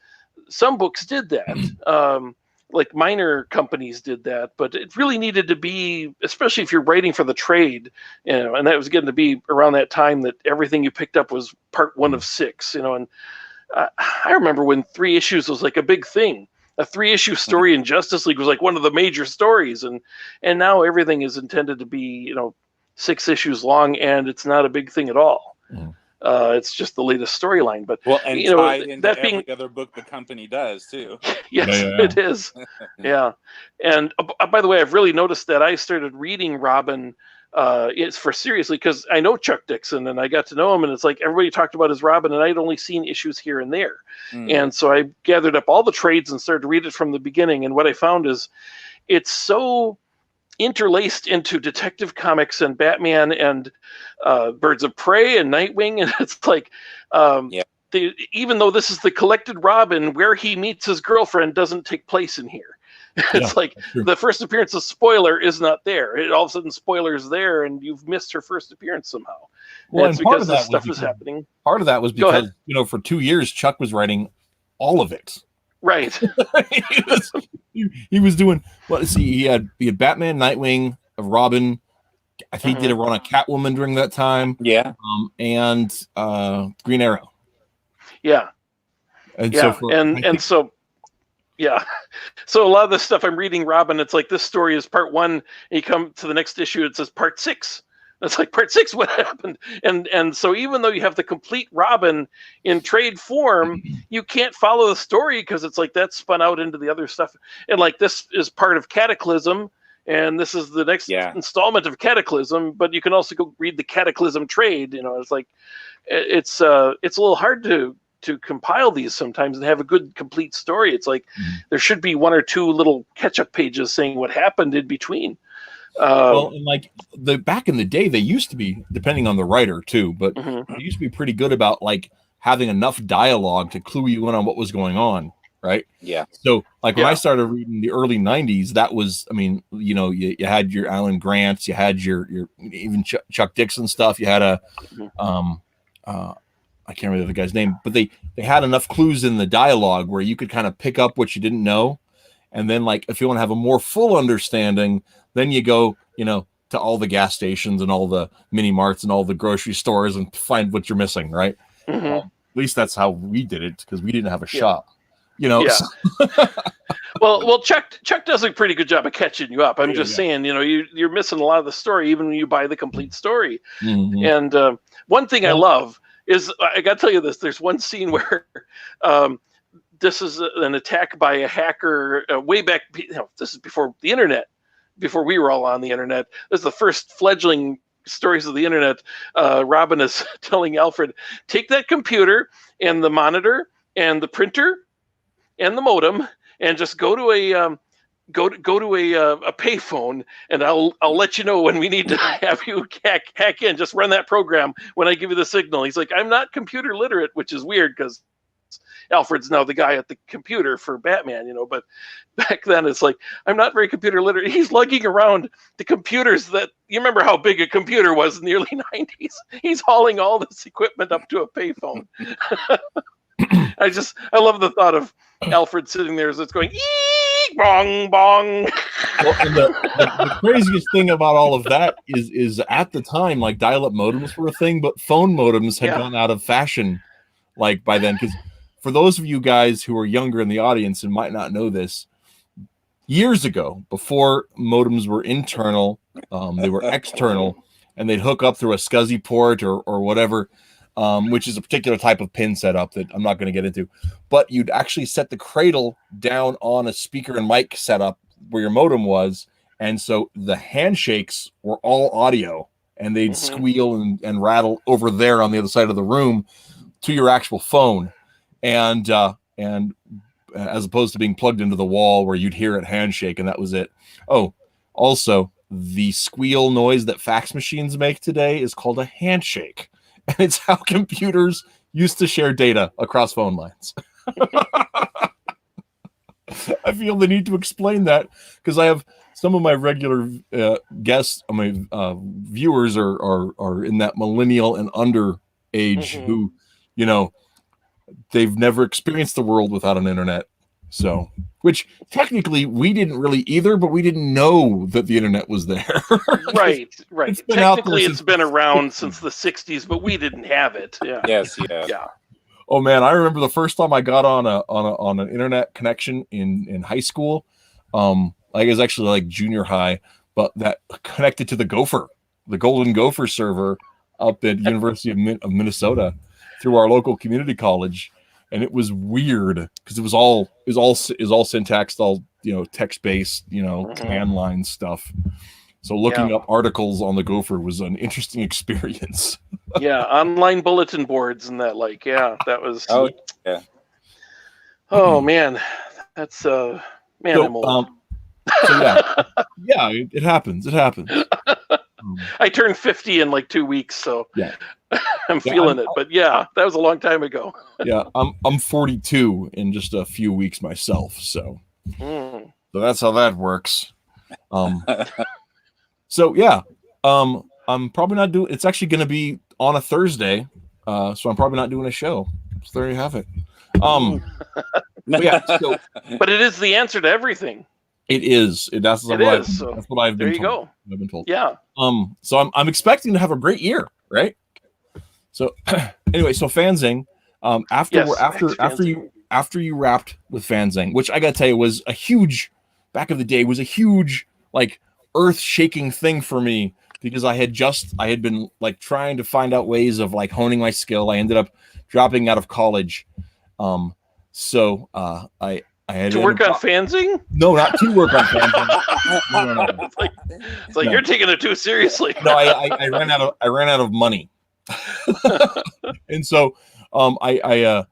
some books did that. Like minor companies did that, but it really needed to be, especially if you're writing for the trade, and that was getting to be around that time that everything you picked up was part 1 of 6, and I remember when 3 issues was like a big thing. A 3-issue story in Justice League was like one of the major stories, and now everything is intended to be 6 issues long, and it's not a big thing at all. It's just the latest storyline. But
and tied into every other book the company does too.
Yes, it is. Yeah, and by the way, I've really noticed that I started reading Robin. It's for seriously, because I know Chuck Dixon and I got to know him, and it's like everybody talked about his Robin, and I'd only seen issues here and there. And so I gathered up all the trades and started to read it from the beginning. And what I found is it's so interlaced into Detective Comics and Batman and Birds of Prey and Nightwing, and it's like even though this is the collected Robin, where he meets his girlfriend doesn't take place in here. It's like the first appearance of Spoiler is not there. All of a sudden, Spoiler's there, and you've missed her first appearance somehow.
Well,
and it's because this stuff is happening.
Part of that was because for 2 years Chuck was writing all of it.
Right.
he was doing he had Batman, Nightwing, Robin. I think he did a run on Catwoman during that time.
Yeah.
And Green Arrow.
Yeah.
And
so yeah. So a lot of the stuff I'm reading, Robin, it's like this story is part 1, and you come to the next issue, it says part 6. It's like part 6, what happened? And so even though you have the complete Robin in trade form, you can't follow the story because it's like that's spun out into the other stuff. And like this is part of Cataclysm, and this is the next installment of Cataclysm, but you can also go read the Cataclysm trade. It's like it's a little hard to compile these sometimes and have a good complete story. It's like there should be 1 or 2 little catch-up pages saying what happened in between.
And like back in the day, they used to be, depending on the writer too, but they used to be pretty good about like having enough dialogue to clue you in on what was going on, right?
Yeah.
So like when I started reading the early 90s, that was, you had your Alan Grants, you had your even Chuck Dixon stuff, you had I can't remember the guy's name, but they had enough clues in the dialogue where you could kind of pick up what you didn't know. And then like, if you want to have a more full understanding, then you go, to all the gas stations and all the mini marts and all the grocery stores and find what you're missing. Right. At least that's how we did it, because we didn't have a shop, So.
Well, Chuck does a pretty good job of catching you up. I'm just saying, you're missing a lot of the story, even when you buy the complete story. And one thing I love is, I got to tell you this, there's one scene where this is an attack by a hacker way back. This is before the internet, before we were all on the internet. This is the first fledgling stories of the internet. Robin is telling Alfred, take that computer and the monitor and the printer and the modem and just go to go to a payphone, and I'll let you know when we need to have you hack in. Just run that program when I give you the signal. He's like, I'm not computer literate, which is weird because Alfred's now the guy at the computer for Batman, but back then it's like, I'm not very computer literate. He's lugging around the computers that, you remember how big a computer was in the early 90s? He's hauling all this equipment up to a payphone. I love the thought of Alfred sitting there as it's going, eek, bong, bong.
Well, and the craziest thing about all of that is at the time, like dial-up modems were a thing, but phone modems had gone out of fashion, like by then. Because for those of you guys who are younger in the audience and might not know this, years ago, before modems were internal, they were external, and they'd hook up through a SCSI port or whatever. Which is a particular type of pin setup that I'm not going to get into, but you'd actually set the cradle down on a speaker and mic setup where your modem was, and so the handshakes were all audio, and they'd squeal and rattle over there on the other side of the room to your actual phone, and as opposed to being plugged into the wall where you'd hear it handshake and that was it. Oh, also the squeal noise that fax machines make today is called a handshake. And it's how computers used to share data across phone lines. I feel the need to explain that because I have some of my regular guests, my viewers are in that millennial and under age who, they've never experienced the world without an internet. So, which technically we didn't really either, but we didn't know that the internet was there.
Right. Technically, it's been around since the 60s, but we didn't have it. Yeah.
Yes. Yeah.
Yeah.
Oh man, I remember the first time I got on an internet connection in high school. I was actually like junior high, but that connected to the Gopher, the Golden Gopher server up at University of Minnesota through our local community college. And it was weird because it was all syntax, all text based, command line stuff. So looking up articles on the Gopher was an interesting experience.
Yeah, online bulletin boards and that, that was.
Oh yeah.
Oh man, that's I'm old.
So yeah, it happens. It happens.
I turned 50 in like 2 weeks, so
yeah.
I'm feeling it. But yeah, that was a long time ago.
Yeah, I'm 42 in just a few weeks myself, so that's how that works. So yeah, I'm probably not doing. It's actually going to be on a Thursday, so I'm probably not doing a show. So there you have it. But yeah,
but it is the answer to everything.
It is. That's what I've been.
There you go.
I've been told.
Yeah.
So I'm expecting to have a great year, right? So anyway, so Fanzing. After you wrapped with Fanzing, which I gotta tell you was a huge like earth-shaking thing for me because I had been like trying to find out ways of like honing my skill. I ended up dropping out of college. I had
to work on Fanzing?
No, not to work on Fanzing. No.
It's like you're taking it too seriously.
No, I ran out of money, and so I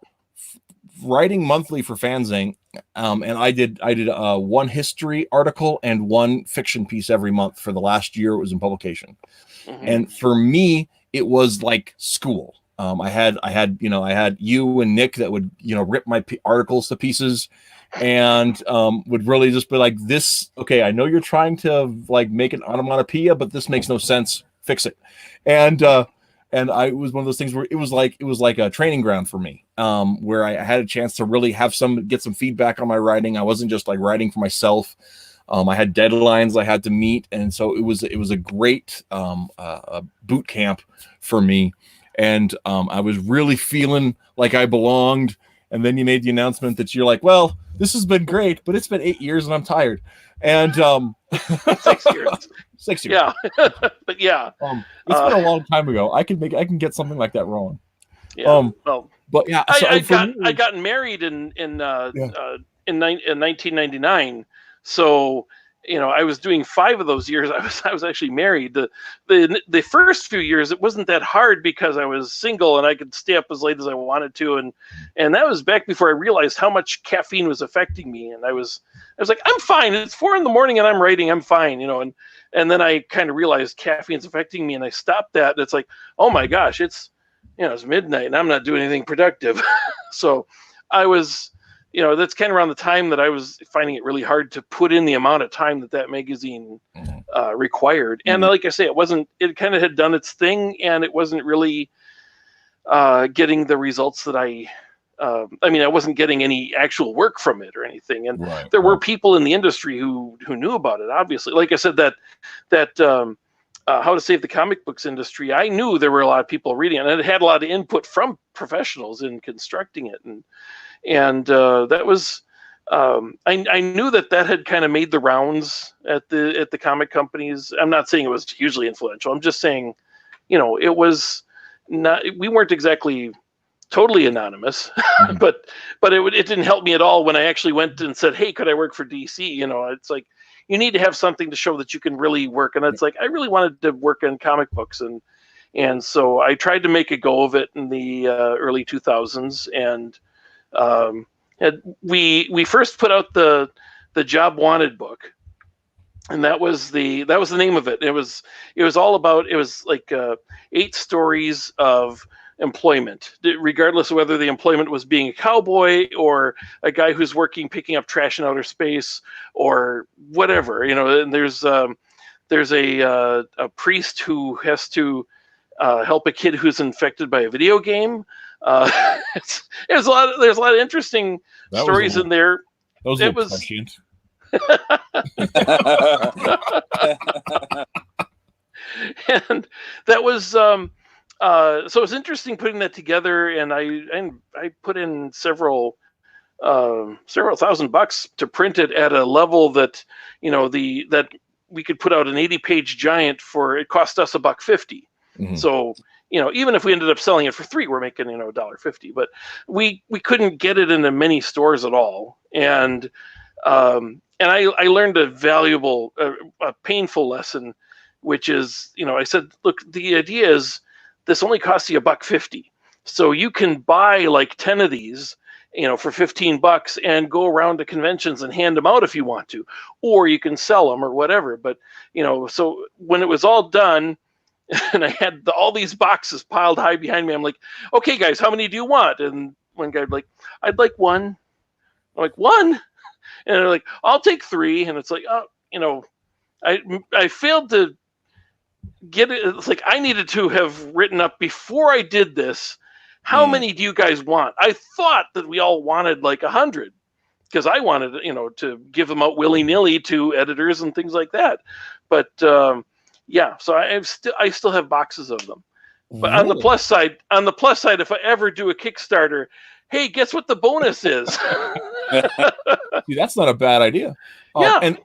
writing monthly for Fanzing, and I did one history article and one fiction piece every month for the last year it was in publication, and for me it was like school. I had you and Nick that would rip my articles to pieces. And would really just be like, this, okay, I know you're trying to like make an onomatopoeia, but this makes no sense. Fix it. And I was one of those things where it was like a training ground for me, where I had a chance to really get some feedback on my writing. I wasn't just like writing for myself. I had deadlines I had to meet, and so it was a great boot camp for me. And I was really feeling like I belonged. And then you made the announcement that you're like, well, this has been great, but it's been 8 years and I'm tired. And
6 years.
6 years.
Yeah. But yeah.
It's been a long time ago. I can get something like that wrong.
Yeah.
But yeah, so
I got married in 1999. So I was doing 5 of those years. I was actually married. The first few years, it wasn't that hard because I was single and I could stay up as late as I wanted to, and that was back before I realized how much caffeine was affecting me. And I was like, I'm fine. It's 4 a.m. and I'm writing. I'm fine, And then I kind of realized caffeine's affecting me, and I stopped that. And it's like, oh my gosh, it's midnight and I'm not doing anything productive. So I was. That's kind of around the time that I was finding it really hard to put in the amount of time that magazine required. And like I say, it kind of had done its thing, and it wasn't really getting the results that I wasn't getting any actual work from it or anything. And there were people in the industry who knew about it, obviously. Like I said, that How to Save the Comic Books Industry, I knew there were a lot of people reading it, and it had a lot of input from professionals in constructing it. And that was, I knew that had kind of made the rounds at the comic companies. I'm not saying it was hugely influential. I'm just saying, it was not. We weren't exactly totally anonymous, but it didn't help me at all when I actually went and said, "Hey, could I work for DC?" It's like you need to have something to show that you can really work. And it's like I really wanted to work in comic books, and so I tried to make a go of it in the early 2000s, and we first put out the Job Wanted book, and that was the name of it. It was all about, it was like 8 stories of employment, regardless of whether the employment was being a cowboy or a guy who's working picking up trash in outer space or whatever. And there's a priest who has to help a kid who's infected by a video game. There's a lot of interesting stories in there.
That was prescient.
And that was so it was interesting putting that together, and I put in several $1,000 to print it at a level that that we could put out an 80-page giant for. It cost us $1.50. So even if we ended up selling it for $3, we're making $1.50. But we couldn't get it into many stores at all, and I learned a valuable, a painful lesson, which is I said, look, the idea is this only costs you $1.50, so you can buy like 10 of these for $15 and go around to conventions and hand them out if you want to, or you can sell them or whatever. But so when it was all done, and I had all these boxes piled high behind me, I'm like, okay, guys, how many do you want? And one guy like, I'd like 1. I'm like, 1? And they're like, I'll take 3. And it's like, I failed to get it. It's like I needed to have written up before I did this. How many do you guys want? I thought that we all wanted like 100, because I wanted, to give them out willy-nilly to editors and things like that. But yeah, so I still have boxes of them. But on the plus side, if I ever do a Kickstarter, hey, guess what the bonus is?
See, that's not a bad idea. And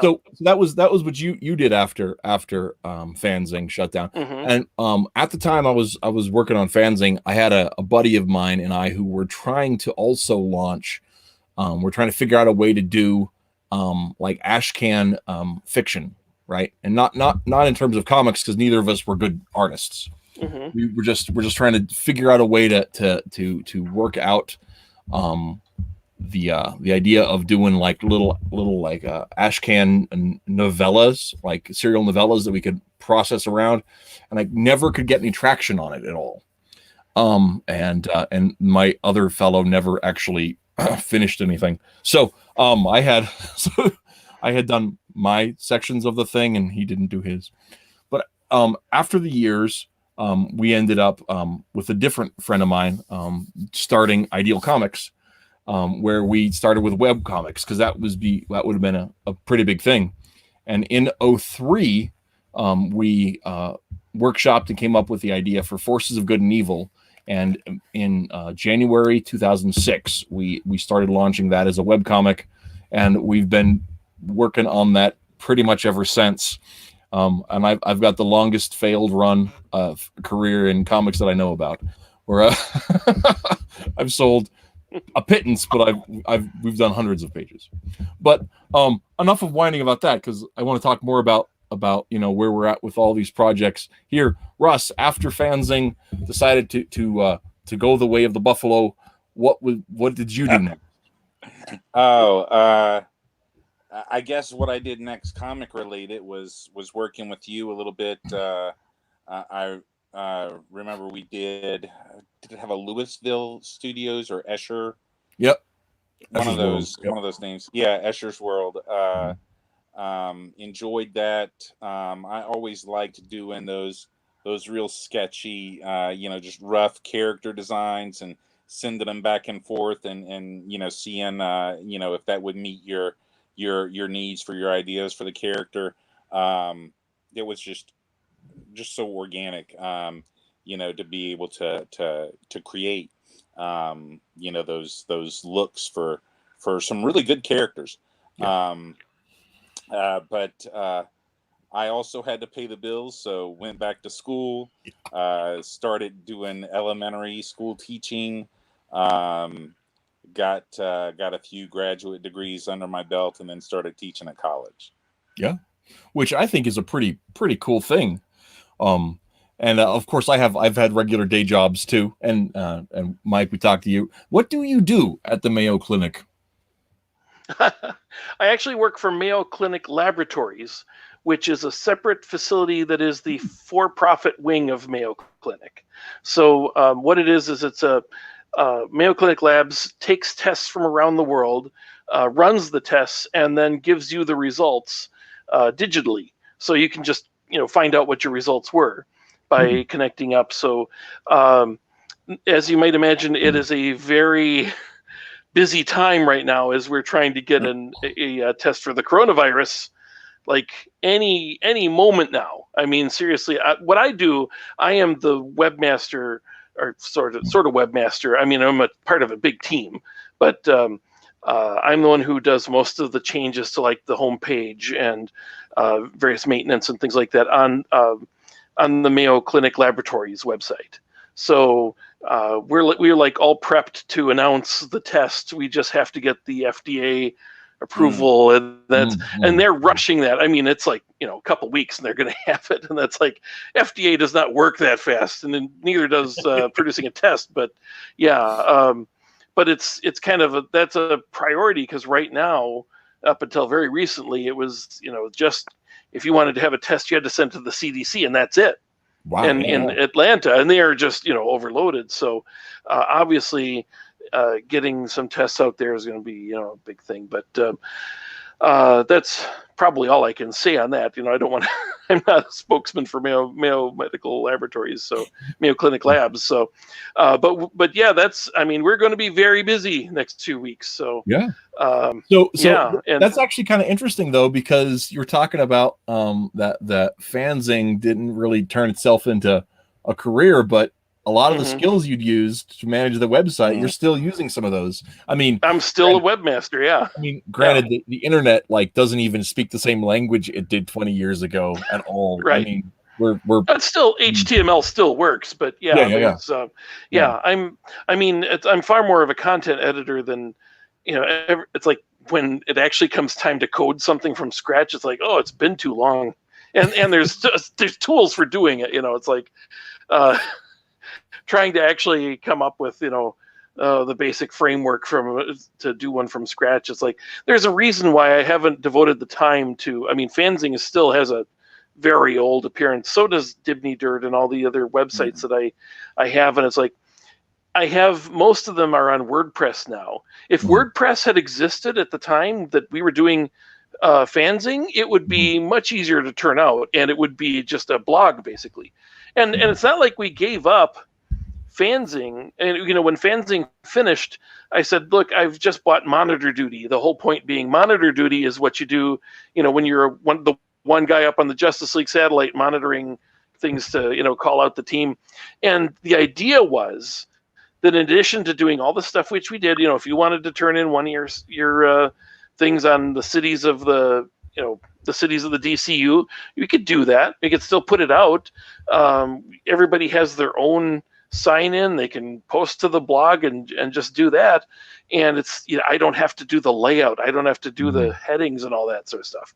so that was what you did after Fanzing shut down. And at the time I was working on Fanzing, I had a buddy of mine and I who were trying to also launch. We're trying to figure out a way to do like ashcan fiction. Right, and not in terms of comics, because neither of us were good artists. We're just trying to figure out a way to work out the idea of doing like little like ashcan novellas, like serial novellas that we could process around, and I never could get any traction on it at all. And my other fellow never actually finished anything. So I had done my sections of the thing and he didn't do his. But after the years, we ended up with a different friend of mine starting Ideal Comics, where we started with web comics, because that would have been a pretty big thing. And in 2003, we workshopped and came up with the idea for Forces of Good and Evil. And in January 2006, we started launching that as a webcomic, and we've been working on that pretty much ever since. And I've got the longest failed run career in comics that I know about, where I've sold a pittance, but we've done hundreds of pages. But enough of whining about that, because I want to talk more about where we're at with all these projects here. Russ, after Fanzing decided to go the way of the buffalo, what did you do next?
I guess what I did next, comic related, was working with you a little bit. I remember we did it have a Louisville Studios or Escher?
Yep.
One
Escher's
of those
World. Yep.
one of those names. Yeah, Escher's World. Enjoyed that. I always liked doing those real sketchy, just rough character designs and sending them back and forth and seeing if that would meet your needs for your ideas for the character. It was just so organic, to be able to create those looks for some really good characters.
Yeah.
But I also had to pay the bills, so went back to school, started doing elementary school teaching, got a few graduate degrees under my belt, and then started teaching at college.
Yeah, which I think is a pretty cool thing. And of course, I've had regular day jobs too. And Mike, we talked to you. What do you do at the Mayo Clinic?
I actually work for Mayo Clinic Laboratories, which is a separate facility that is the for-profit wing of Mayo Clinic. So what it is it's a Mayo Clinic Labs takes tests from around the world, runs the tests, and then gives you the results digitally. So you can just find out what your results were by connecting up. So as you might imagine, it is a very busy time right now as we're trying to get a test for the coronavirus, like any moment now. I mean, seriously, what I do, I am the webmaster, or sort of webmaster. I mean, I'm a part of a big team, but I'm the one who does most of the changes to like the homepage and various maintenance and things like that on the Mayo Clinic Laboratories website. So we're like all prepped to announce the test. We just have to get the FDA approval, and and they're rushing that. I mean, it's like a couple weeks, and they're going to have it, and that's like FDA does not work that fast, and then neither does producing a test. But yeah, but it's kind of that's a priority, because right now, up until very recently, it was just if you wanted to have a test, you had to send to the CDC, and that's it.
Wow.
And in Atlanta, and they are just overloaded. So obviously, getting some tests out there is going to be a big thing. But that's probably all I can say on that. I don't want to. I'm not a spokesman for Mayo Medical Laboratories, so Mayo Clinic Labs. So, but yeah, that's. I mean, we're going to be very busy next 2 weeks. So
yeah.
So
yeah, and that's actually kind of interesting though, because you're talking about that Fanzing didn't really turn itself into a career, but a lot of the skills you'd used to manage the website, you're still using some of those. I mean,
I'm still a webmaster. Yeah.
I mean, granted, the internet doesn't even speak the same language it did 20 years ago at all.
Right.
I mean, we're
but still HTML still works, but I'm far more of a content editor than it's like when it actually comes time to code something from scratch, it's like, oh, it's been too long, and there's tools for doing it. It's like trying to actually come up with the basic framework to do one from scratch. It's like there's a reason why I haven't devoted the time to. I mean, Fanzing still has a very old appearance. So does Dibney Dirt and all the other websites that I have, and it's like I have most of them are on WordPress now. If WordPress had existed at the time that we were doing Fanzing, it would be much easier to turn out, and it would be just a blog basically. And it's not like we gave up Fanzing. And when Fanzing finished, I said, look, I've just bought Monitor Duty. The whole point being Monitor Duty is what you do, when you're the one guy up on the Justice League satellite monitoring things to call out the team. And the idea was that in addition to doing all the stuff which we did, if you wanted to turn in one of your things on the cities of the cities of the DCU, you could do that. You could still put it out. Everybody has their own sign in, they can post to the blog and just do that. And it's, I don't have to do the layout. I don't have to do the headings and all that sort of stuff.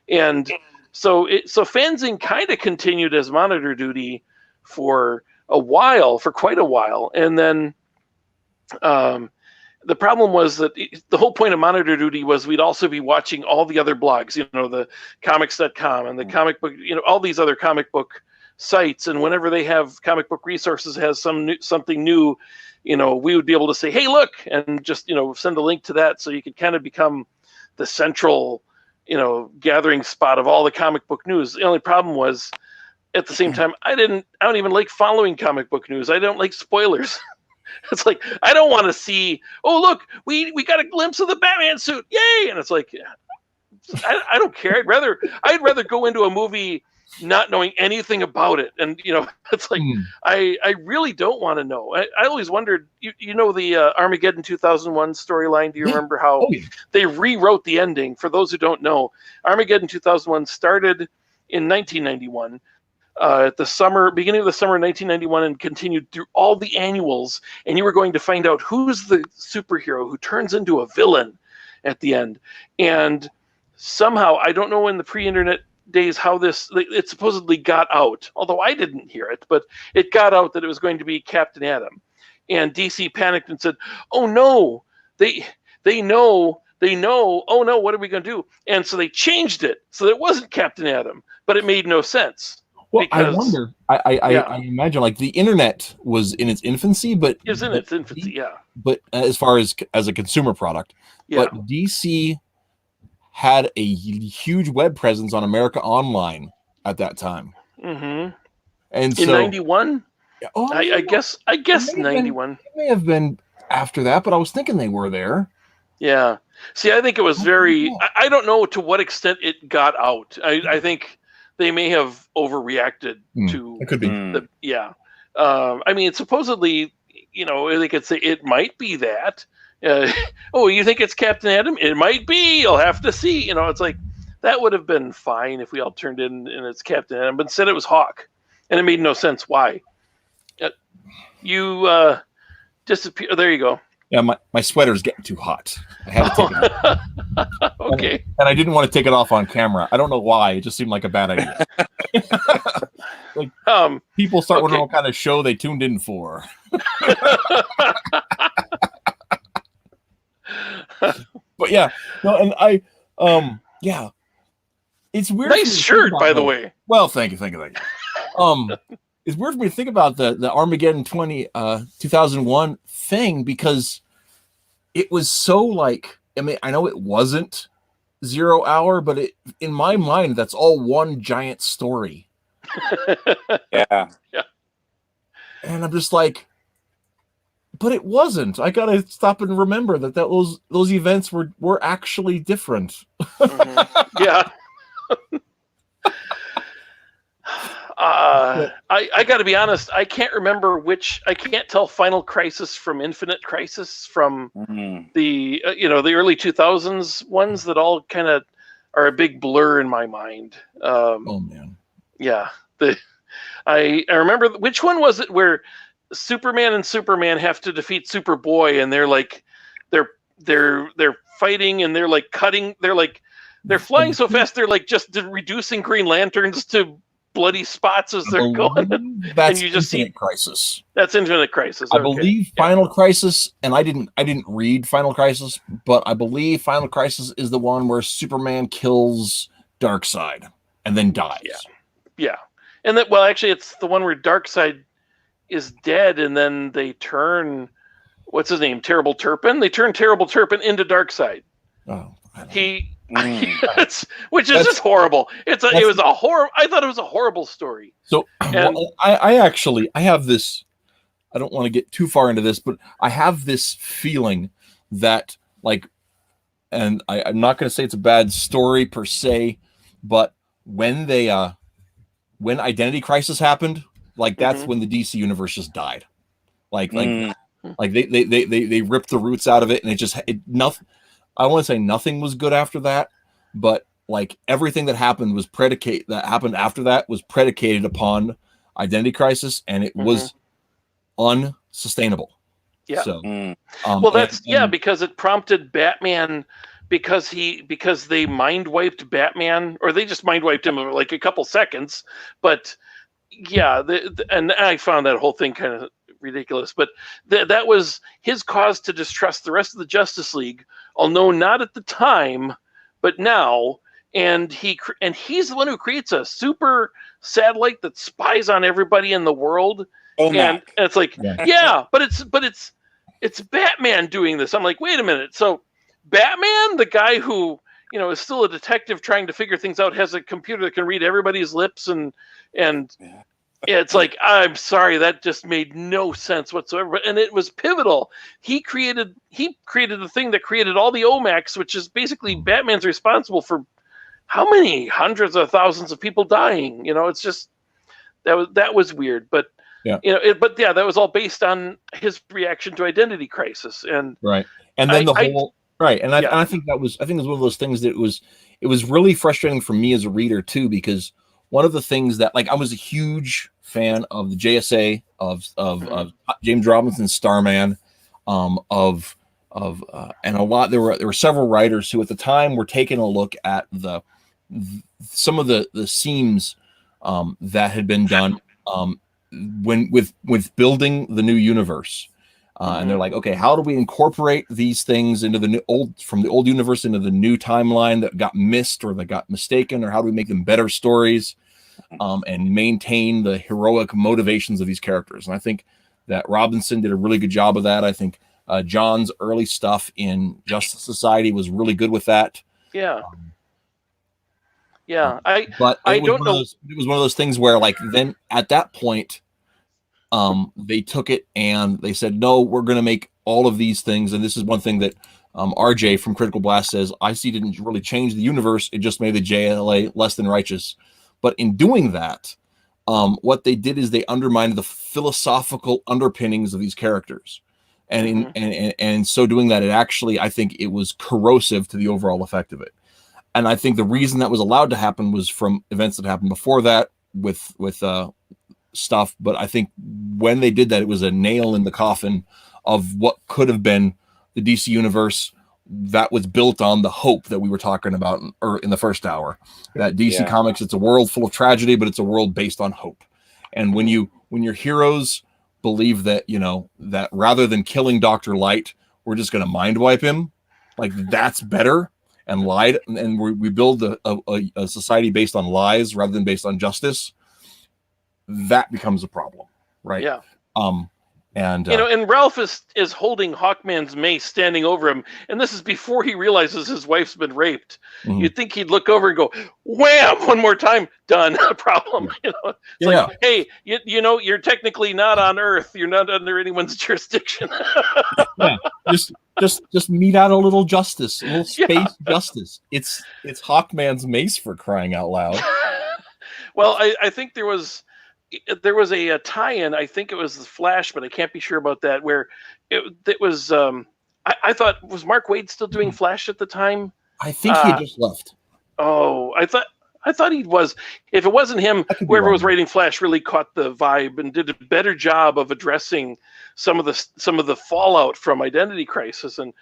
And so Fanzing kind of continued as Monitor Duty for quite a while. And then the problem was that the whole point of Monitor Duty was we'd also be watching all the other blogs, the comics.com and the comic book, all these other comic book sites. And whenever they have comic book resources has something new, we would be able to say, hey, look, and just, send a link to that. So you could kind of become the central, gathering spot of all the comic book news. The only problem was at the same time, I don't even like following comic book news. I don't like spoilers. It's like, I don't want to see, oh, look, we got a glimpse of the Batman suit. Yay. And it's like, I don't care. I'd rather go into a movie not knowing anything about it. And, it's like, I really don't want to know. I always wondered, the Armageddon 2001 storyline. Do you remember how they rewrote the ending? For those who don't know, Armageddon 2001 started in 1991. At the beginning of the summer of 1991, and continued through all the annuals, and you were going to find out who's the superhero who turns into a villain at the end. And somehow, I don't know in the pre-internet days how it supposedly got out, although I didn't hear it, but it got out that it was going to be Captain Atom. And DC panicked and said, oh no, they know, oh no, what are we going to do? And so they changed it so that it wasn't Captain Atom, but it made no sense.
Well, I wonder. I imagine like the internet was in its infancy, but
it was in its infancy, yeah.
But as far as a consumer product, but DC had a huge web presence on America Online at that time.
Mm-hmm.
And
in
so,
91, I guess 91.
It may have been after that, but I was thinking they were there.
Yeah. See, I think it was very. I don't know to what extent it got out. I think they may have overreacted to.
It could be.
I mean, supposedly, they could say it might be that. Oh, you think it's Captain Atom? It might be. You'll have to see. It's like that would have been fine if we all turned in and it's Captain Atom, but instead it was Hawk, and it made no sense why. You disappear. There you go.
Yeah, my sweater's getting too hot. I had to take it off.
Okay.
And I didn't want to take it off on camera. I don't know why. It just seemed like a bad idea. People start wondering what kind of show they tuned in for. But yeah, no, and it's weird.
Nice shirt, by the way.
Well, thank you. It's weird for me to think about the Armageddon 2001 thing, because it was so like, I mean, I know it wasn't 0 hour, but in my mind, that's all one giant story.
Yeah.
And I'm just like, but it wasn't. I gotta stop and remember that those events were actually different.
Mm-hmm. Yeah. I got to be honest. I can't remember I can't tell Final Crisis from Infinite Crisis from the the early 2000s ones that all kind of are a big blur in my mind.
Oh man.
Yeah. I remember, which one was it where Superman and Superman have to defeat Superboy, and they're like they're fighting, and they're like cutting, they're flying so fast they're like just reducing Green Lanterns to bloody spots as they're going.
That's
and you just
Infinite Crisis.
That's Infinite Crisis.
I believe Final Crisis, and I didn't read Final Crisis, but I believe Final Crisis is the one where Superman kills Darkseid and then dies.
Yeah. And that, well, actually, it's the one where Darkseid is dead, and then they turn, what's his name, Terrible Turpin. They turn Terrible Turpin into Darkseid.
Oh,
which is just horrible. I thought it was a horrible story.
So I have this. I don't want to get too far into this, but I have this feeling that and I'm not going to say it's a bad story per se, but when Identity Crisis happened, that's when the DC universe just died. They ripped the roots out of it, and nothing. I want to say nothing was good after that, but everything that happened after that was predicated upon Identity Crisis, and it was unsustainable.
Yeah.
So,
well, that's because it prompted Batman, because they mind wiped Batman, or they just mind wiped him in like a couple seconds. But yeah, and I found that whole thing kind of ridiculous. But that was his cause to distrust the rest of the Justice League, although not at the time, but now. And he's the one who creates a super satellite that spies on everybody in the world. And it's like, yeah, but it's Batman doing this. I'm like, wait a minute. So Batman, the guy who, is still a detective trying to figure things out, has a computer that can read everybody's lips, and it's like, I'm sorry, that just made no sense whatsoever. And it was pivotal. He created the thing that created all the OMACs, which is basically Batman's responsible for how many hundreds of thousands of people dying. It's just that was weird. But that was all based on his reaction to Identity Crisis, and
right. And then I think it was one of those things that it was really frustrating for me as a reader too, because one of the things that, like, I was a huge fan of the JSA of James Robinson's Starman, and a lot there were several writers who at the time were taking a look at some of the seams that had been done when with building the new universe, and they're like, okay, how do we incorporate these things into from the old universe into the new timeline that got missed or that got mistaken, or how do we make them better stories, and maintain the heroic motivations of these characters? And I think that Robinson did a really good job of that. I think John's early stuff in Justice Society was really good with that.
Yeah.
But I don't know. It was one of those things where, like, then at that point, they took it and they said, no, we're going to make all of these things. And this is one thing that RJ from Critical Blast says, IC didn't really change the universe. It just made the JLA less than righteous. But in doing that, what they did is they undermined the philosophical underpinnings of these characters. And in so doing that, it actually, I think it was corrosive to the overall effect of it. And I think the reason that was allowed to happen was from events that happened before that with stuff. But I think when they did that, it was a nail in the coffin of what could have been the DC universe that was built on the hope that we were talking about in the first hour. That DC Comics, it's a world full of tragedy, but it's a world based on hope. And when your heroes believe that, that rather than killing Dr. Light, we're just going to mind wipe him, like, that's better. And lied, and we build a society based on lies rather than based on justice. That becomes a problem, right?
Yeah.
And
Ralph is holding Hawkman's mace, standing over him, and this is before he realizes his wife's been raped. You'd think he'd look over and go, wham, one more time, done, problem. Like, hey, you're technically not on Earth. You're not under anyone's jurisdiction.
Just mete out a little justice, a little space justice. It's Hawkman's mace, for crying out loud.
Well, I think there was a tie-in. I think it was the Flash, but I can't be sure about that. Where it was, I thought, was Mark Waid still doing Flash at the time?
I think he just left.
Oh, I thought he was. If it wasn't him, whoever was writing Flash really caught the vibe and did a better job of addressing some of the fallout from Identity Crisis, and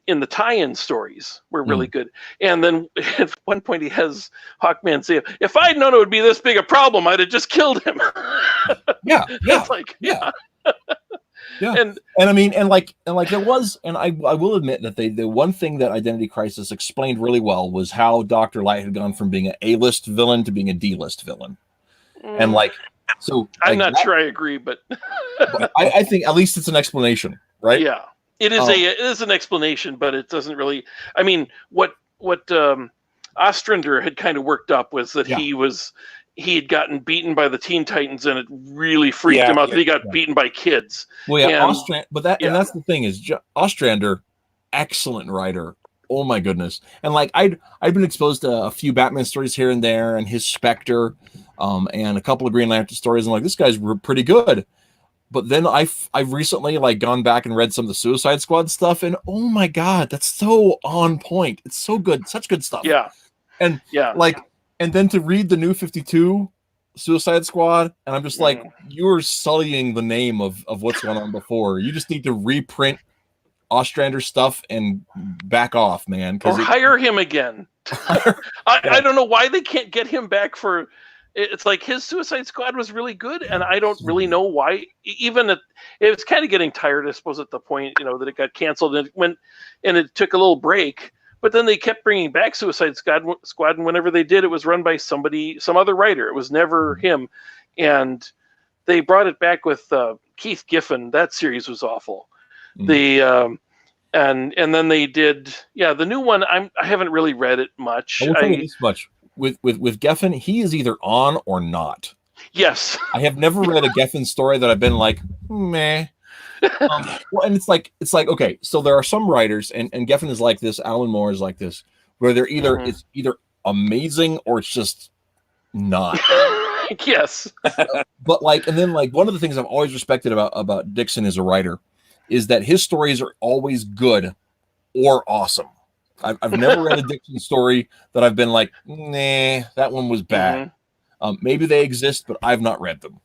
in the tie-in stories were really good. And then at one point he has Hawkman say, "If I'd known it would be this big a problem, I'd have just killed him." It's like, And
I mean, and there was, and I will admit that the one thing that Identity Crisis explained really well was how Dr. Light had gone from being an A-list villain to being a D-list villain. And so
I'm not sure I agree, but
I think at least it's an explanation, right?
Yeah, it is an explanation, but it doesn't really. I mean, what Ostrander had kind of worked up was that he had gotten beaten by the Teen Titans, and it really freaked him out that he got beaten by kids.
Well, yeah, and that's the thing is Ostrander, excellent writer. Oh my goodness! And I'd been exposed to a few Batman stories here and there, and his Spectre, and a couple of Green Lantern stories. And this guy's pretty good. But then I've recently gone back and read some of the Suicide Squad stuff, and oh my god, that's so on point. It's so good, such good stuff.
Yeah,
and then to read the New 52, Suicide Squad, and I'm just like,
Mm.
you're sullying the name of what's gone on before. You just need to reprint Ostrander stuff and back off, man.
Or hire him again. I don't know why they can't get him back for. It's like his Suicide Squad was really good, and I don't really know why. Even it was kind of getting tired, I suppose, at the point that it got canceled and it took a little break. But then they kept bringing back Suicide Squad, and whenever they did, it was run by some other writer. It was never him, and they brought it back with Keith Giffen. That series was awful. And then they did the new one. I haven't really read it much.
I will tell you this much with Geffen, he is either on or not.
Yes,
I have never read a Geffen story that I've been like meh. Well, and it's like okay, so there are some writers, and Geffen is like this. Alan Moore is like this, where they're it's either amazing or it's just not.
Yes,
but and then one of the things I've always respected about Dixon as a writer is that his stories are always good or awesome. I've never read a Dixon story that I've been like, nah, that one was bad. Maybe they exist, but I've not read them.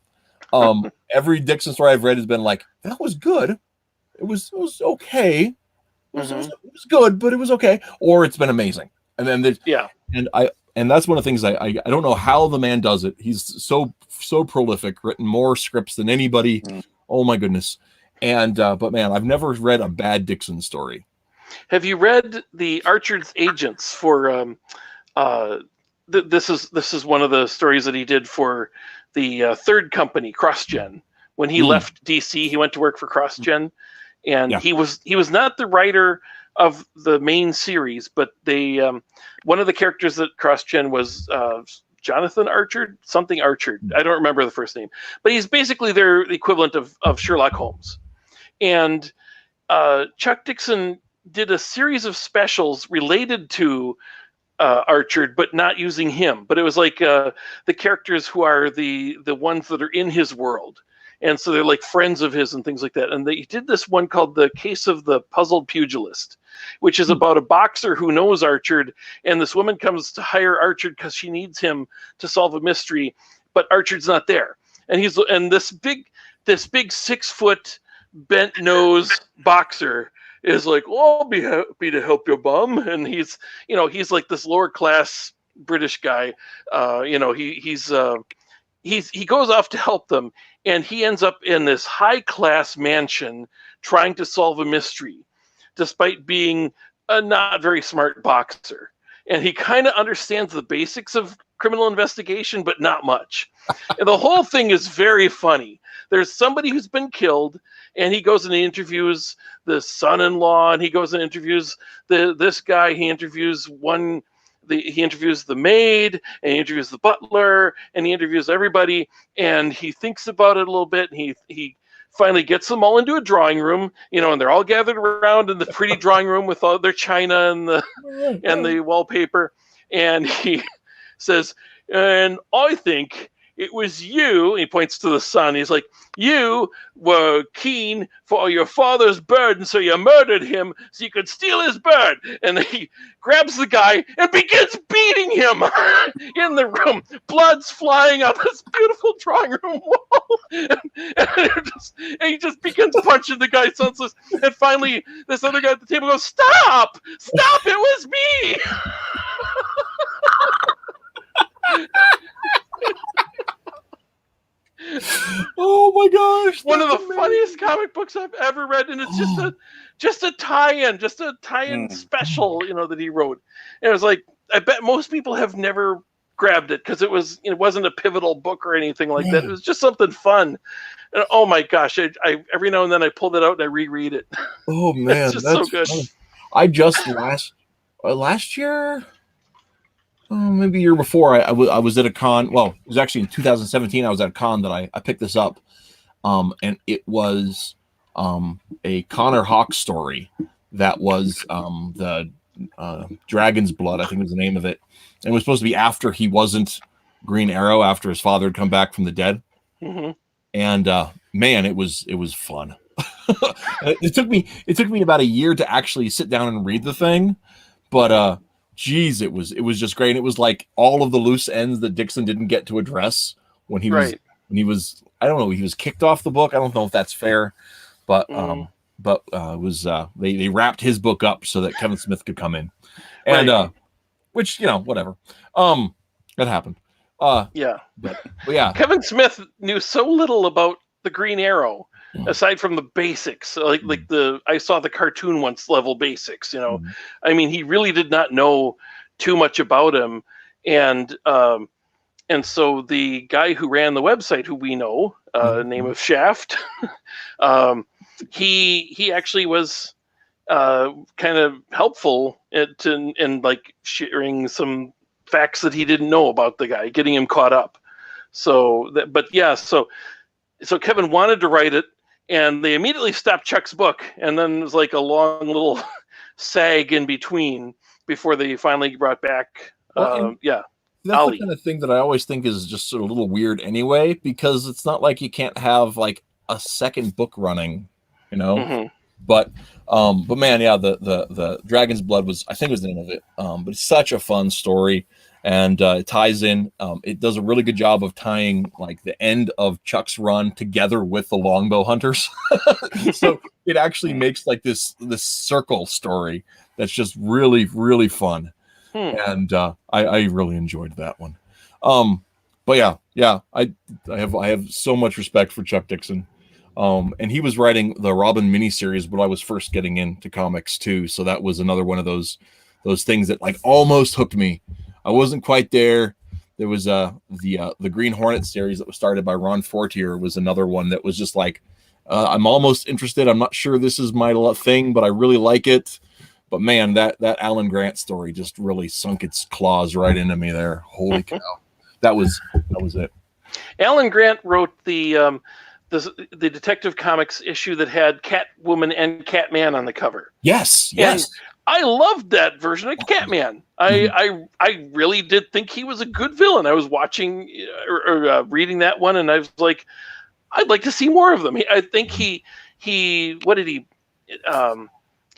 Every Dixon story I've read has been like, that was good. It was okay. It was good, but it was okay. Or it's been amazing. And then and that's one of the things I don't know how the man does it. He's so prolific, written more scripts than anybody. Oh my goodness. And but man, I've never read a bad Dixon story.
Have you read the Archer's Agents for this is one of the stories that he did for the third company, CrossGen. When he left DC, he went to work for CrossGen, and he was not the writer of the main series, but they one of the characters at CrossGen was Jonathan Archer, something Archer. I don't remember the first name, but he's basically their equivalent of Sherlock Holmes. And Chuck Dixon did a series of specials related to Archer, but not using him. But it was like the characters who are the ones that are in his world. And so they're like friends of his and things like that. And he did this one called The Case of the Puzzled Pugilist, which is about a boxer who knows Archer. And this woman comes to hire Archer because she needs him to solve a mystery, but Archer's not there. And this big 6 foot bent nose boxer is like, oh, I'll be happy to help you, bum. And he's like this lower class British guy. He goes off to help them, and he ends up in this high class mansion trying to solve a mystery, despite being a not very smart boxer. And he kind of understands the basics of criminal investigation, but not much. And the whole thing is very funny. There's somebody who's been killed, and he goes and he interviews the son-in-law, and he goes and interviews this guy. He interviews he interviews the maid, and he interviews the butler, and he interviews everybody. And he thinks about it a little bit, and he finally gets them all into a drawing room, and they're all gathered around in the pretty drawing room with all their china and the wallpaper. And he says, and I think it was you, he points to the son. He's like, you were keen for your father's bird, and so you murdered him so you could steal his bird. And he grabs the guy and begins beating him in the room. Blood's flying out this beautiful drawing room wall. And he just begins punching the guy senseless. And finally, this other guy at the table goes, Stop! Stop! It was me!
Oh my gosh!
One of the funniest comic books I've ever read, and it's just a tie-in special, that he wrote. And it was like, I bet most people have never grabbed it because it wasn't a pivotal book or anything like that. It was just something fun. And oh my gosh, I every now and then I pull it out and I reread it.
Oh man,
it's just so good.
Fun. I just last year. Maybe a year before, I was at a con. Well, it was actually in 2017. I was at a con that I picked this up, and it was a Connor Hawke story that was the Dragon's Blood, I think was the name of it. And it was supposed to be after he wasn't Green Arrow, after his father had come back from the dead.
Mm-hmm.
And man, it was fun. It took me about a year to actually sit down and read the thing, but geez, it was just great. And it was like all of the loose ends that Dixon didn't get to address when he was I don't know, he was kicked off the book. I don't know if that's fair, but it was they wrapped his book up so that Kevin Smith could come in, and which whatever, that happened. But yeah,
Kevin Smith knew so little about the Green Arrow, aside from the basics, like I saw the cartoon once level basics. I mean, he really did not know too much about him, and so the guy who ran the website, who we know, name of Shaft, he actually was kind of helpful in like sharing some facts that he didn't know about the guy, getting him caught up. So Kevin wanted to write it, and they immediately stopped Chuck's book, and then it was like a long little sag in between before they finally brought back.
That's
Ollie.
the kind of thing that I always think is just sort of a little weird anyway, because it's not like you can't have like a second book running, But man, yeah, the Dragon's Blood was the name of it. But it's such a fun story, and it ties in. It does a really good job of tying like the end of Chuck's run together with the Longbow Hunters. So it actually makes like this circle story that's just really, really fun. And I really enjoyed that one. But yeah, I have so much respect for Chuck Dixon. And he was writing the Robin miniseries when I was first getting into comics too. So that was another one of those things that like almost hooked me. I wasn't quite there. There was the Green Hornet series that was started by Ron Fortier was another one that was just like, I'm almost interested. I'm not sure this is my thing, but I really like it. But man, that Alan Grant story just really sunk its claws right into me there. Holy cow. That was it.
Alan Grant wrote the Detective Comics issue that had Catwoman and Catman on the cover.
Yes.
And I loved that version of Catman. I really did think he was a good villain. I was watching or reading that one, and I was like, I'd like to see more of them. I think he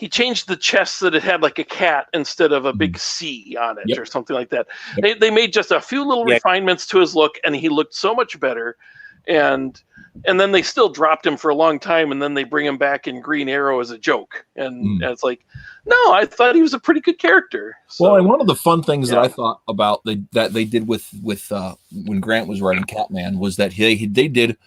changed the chest so that it had like a cat instead of a big C on it or something like that. They made just a few little refinements to his look, and he looked so much better. And then they still dropped him for a long time, and then they bring him back in Green Arrow as a joke. And it's like, no, I thought he was a pretty good character. So,
well, and one of the fun things that I thought about that they did with when Grant was writing Catman was that they did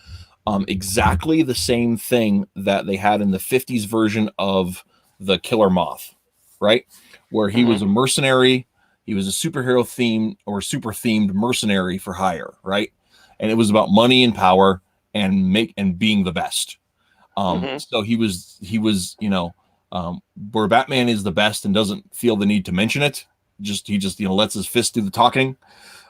exactly the same thing that they had in the 50s version of the Killer Moth, right? Where he was a mercenary, he was a superhero themed or super themed mercenary for hire, right? And it was about money and power and being the best. So he was where Batman is the best and doesn't feel the need to mention it. He just lets his fist do the talking.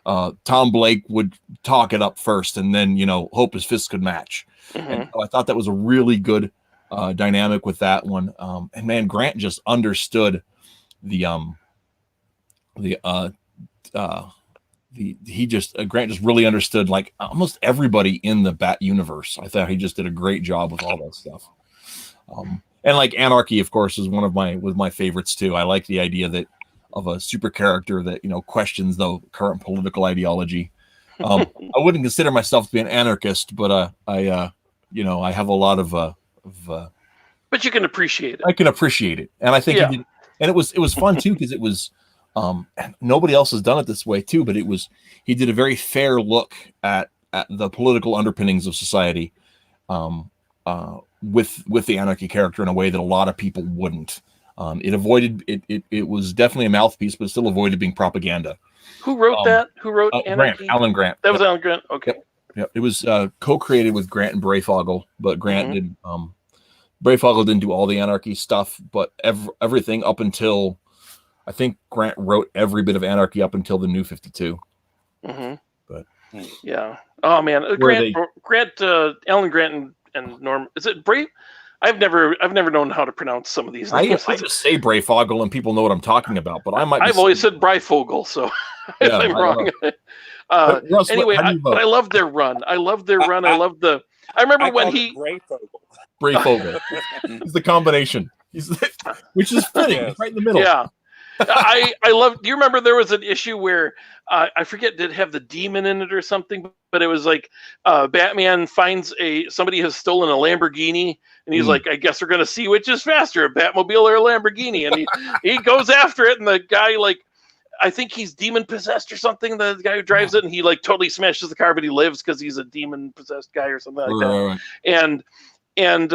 Tom Blake would talk it up first and then hope his fists could match. And so I thought that was a really good dynamic with that one. And man, Grant just understood Grant just really understood like almost everybody in the Bat universe. I thought he just did a great job with all that stuff. And like Anarchy, of course, is one of my favorites too. I like the idea that of a super character that questions the current political ideology. I wouldn't consider myself to be an anarchist, but I have a lot of
but you can appreciate it.
I can appreciate it, and I think he did, and it was fun too because it was nobody else has done it this way too. But he did a very fair look at the political underpinnings of society with the anarchy character in a way that a lot of people wouldn't. It was definitely a mouthpiece, but it still avoided being propaganda.
Who wrote that? Who wrote Anarchy?
Alan Grant.
That was Alan Grant. Okay.
Yep. It was co-created with Grant and Breyfogle, but Grant did. Breyfogle didn't do all the Anarchy stuff, but everything up until I think Grant wrote every bit of Anarchy up until the New 52. But
yeah. Oh man, Alan Grant and Norm. Is it Brave? I've never known how to pronounce some of these names.
I just say Breyfogle and people know what I'm talking about, but I've
always said Breyfogle, so if I'm wrong.
Russ,
anyway, but I love their run. I remember when
Breyfogle. He's the combination. Which is fitting. He's right in the middle.
Yeah. I love. Do you remember there was an issue where I forget, did it have the demon in it or something? But it was like Batman finds somebody has stolen a Lamborghini, and he's like, I guess we're gonna see which is faster, a Batmobile or a Lamborghini, and he goes after it, and the guy like, I think he's demon possessed or something. The guy who drives it, and he like totally smashes the car, but he lives because he's a demon possessed guy or something like that. And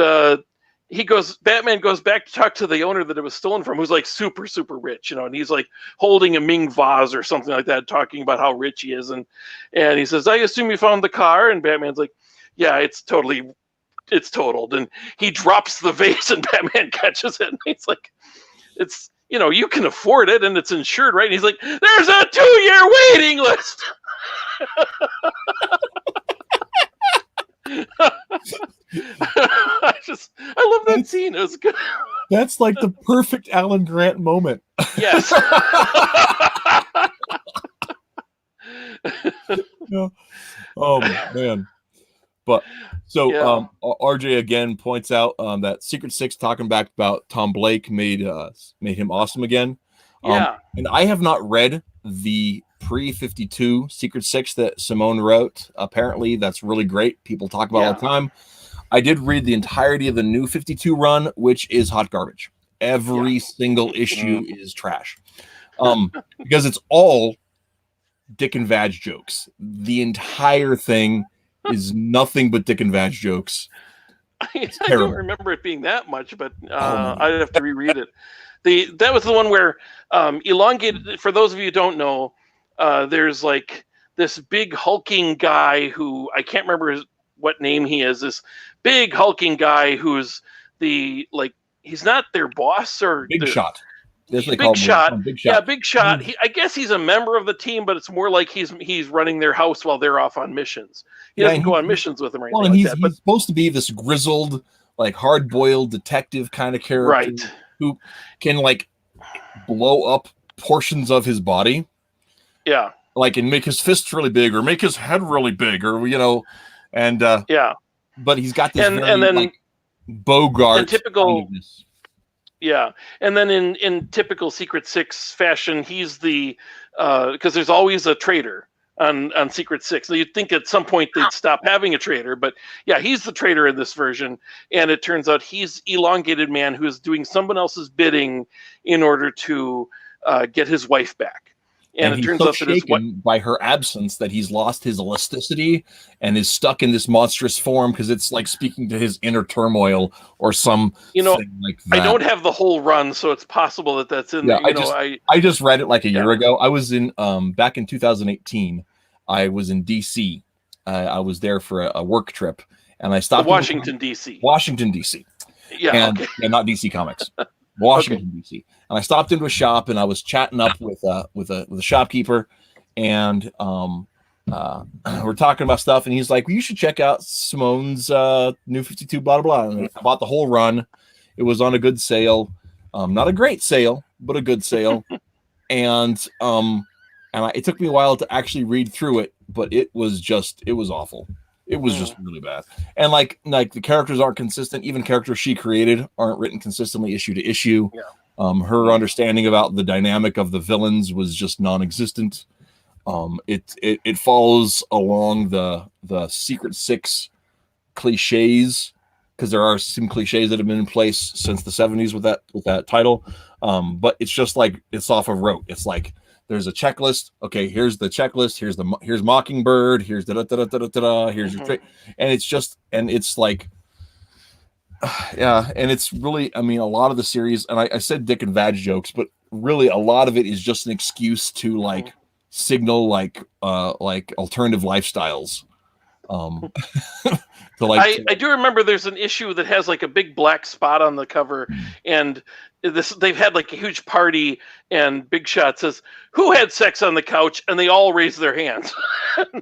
Batman goes back to talk to the owner that it was stolen from, who's like super, super rich, and he's like holding a Ming vase or something like that, talking about how rich he is. And he says, I assume you found the car? And Batman's like, yeah, it's totaled. And he drops the vase, and Batman catches it. And he's like, it's, you can afford it and it's insured, right? And he's like, there's a 2-year waiting list. I love that scene. It was good.
That's like the perfect Alan Grant moment.
Yes.
Oh man. But so RJ again points out that Secret Six, talking back about Tom Blake, made him awesome again. And I have not read the pre-52 Secret Six that Simone wrote. Apparently that's really great. People talk about it all the time. I did read the entirety of the new 52 run, which is hot garbage. Every single issue is trash. Because it's all dick and vag jokes. The entire thing is nothing but dick and vag jokes.
I don't remember it being that much, but I'd have to reread it. That was the one where elongated. For those of you who don't know, there's like this big hulking guy who I can't remember what name he is. This big hulking guy who's he's not their boss or
Big Shot.
Big Shot. Yeah, Big Shot. I guess he's a member of the team, but it's more like he's running their house while they're off on missions. He doesn't go on missions with them or anything like that.
He's supposed to be this grizzled, like hard-boiled detective kind of character,
right?
Who can like blow up portions of his body, and make his fists really big or make his head really big, or But he's got this and then Bogart
typical. Yeah, and then in typical Secret Six fashion, he's the because there's always a traitor on Secret Six. So you'd think at some point they'd stop having a traitor, but he's the traitor in this version, and it turns out he's Elongated Man who is doing someone else's bidding in order to get his wife back. And it turns out that his wife,
by her absence, that he's lost his elasticity and is stuck in this monstrous form because it's like speaking to his inner turmoil or some thing like that.
I don't have the whole run, so it's possible that that's in there.
I just read it like a year ago. I was in back in 2018. I was in DC. I was there for a work trip, and I stopped
Washington DC.
And not DC Comics. Washington D.C. And I stopped into a shop and I was chatting up with a shopkeeper, and we're talking about stuff, and he's like, well, you should check out Simone's new 52 blah blah blah. And I bought the whole run. It was on a good sale, not a great sale, but a good sale. and it took me a while to actually read through it, but it was awful. It was just really bad. And like the characters aren't consistent. Even characters she created aren't written consistently issue to issue. Her understanding about the dynamic of the villains was just non-existent. It follows along the Secret Six cliches, because there are some cliches that have been in place since the 70s with that title. But it's just like it's off of rote. It's like there's a checklist. Okay, here's the checklist. Here's Mockingbird. Here's here's your trick. And it's like, and it's really, I mean, a lot of the series, and I said dick and vag jokes, but really a lot of it is just an excuse to like signal like alternative lifestyles.
I do remember there's an issue that has like a big black spot on the cover, and they've had like a huge party, and Big Shot says, "Who had sex on the couch?" and they all raise their hands. And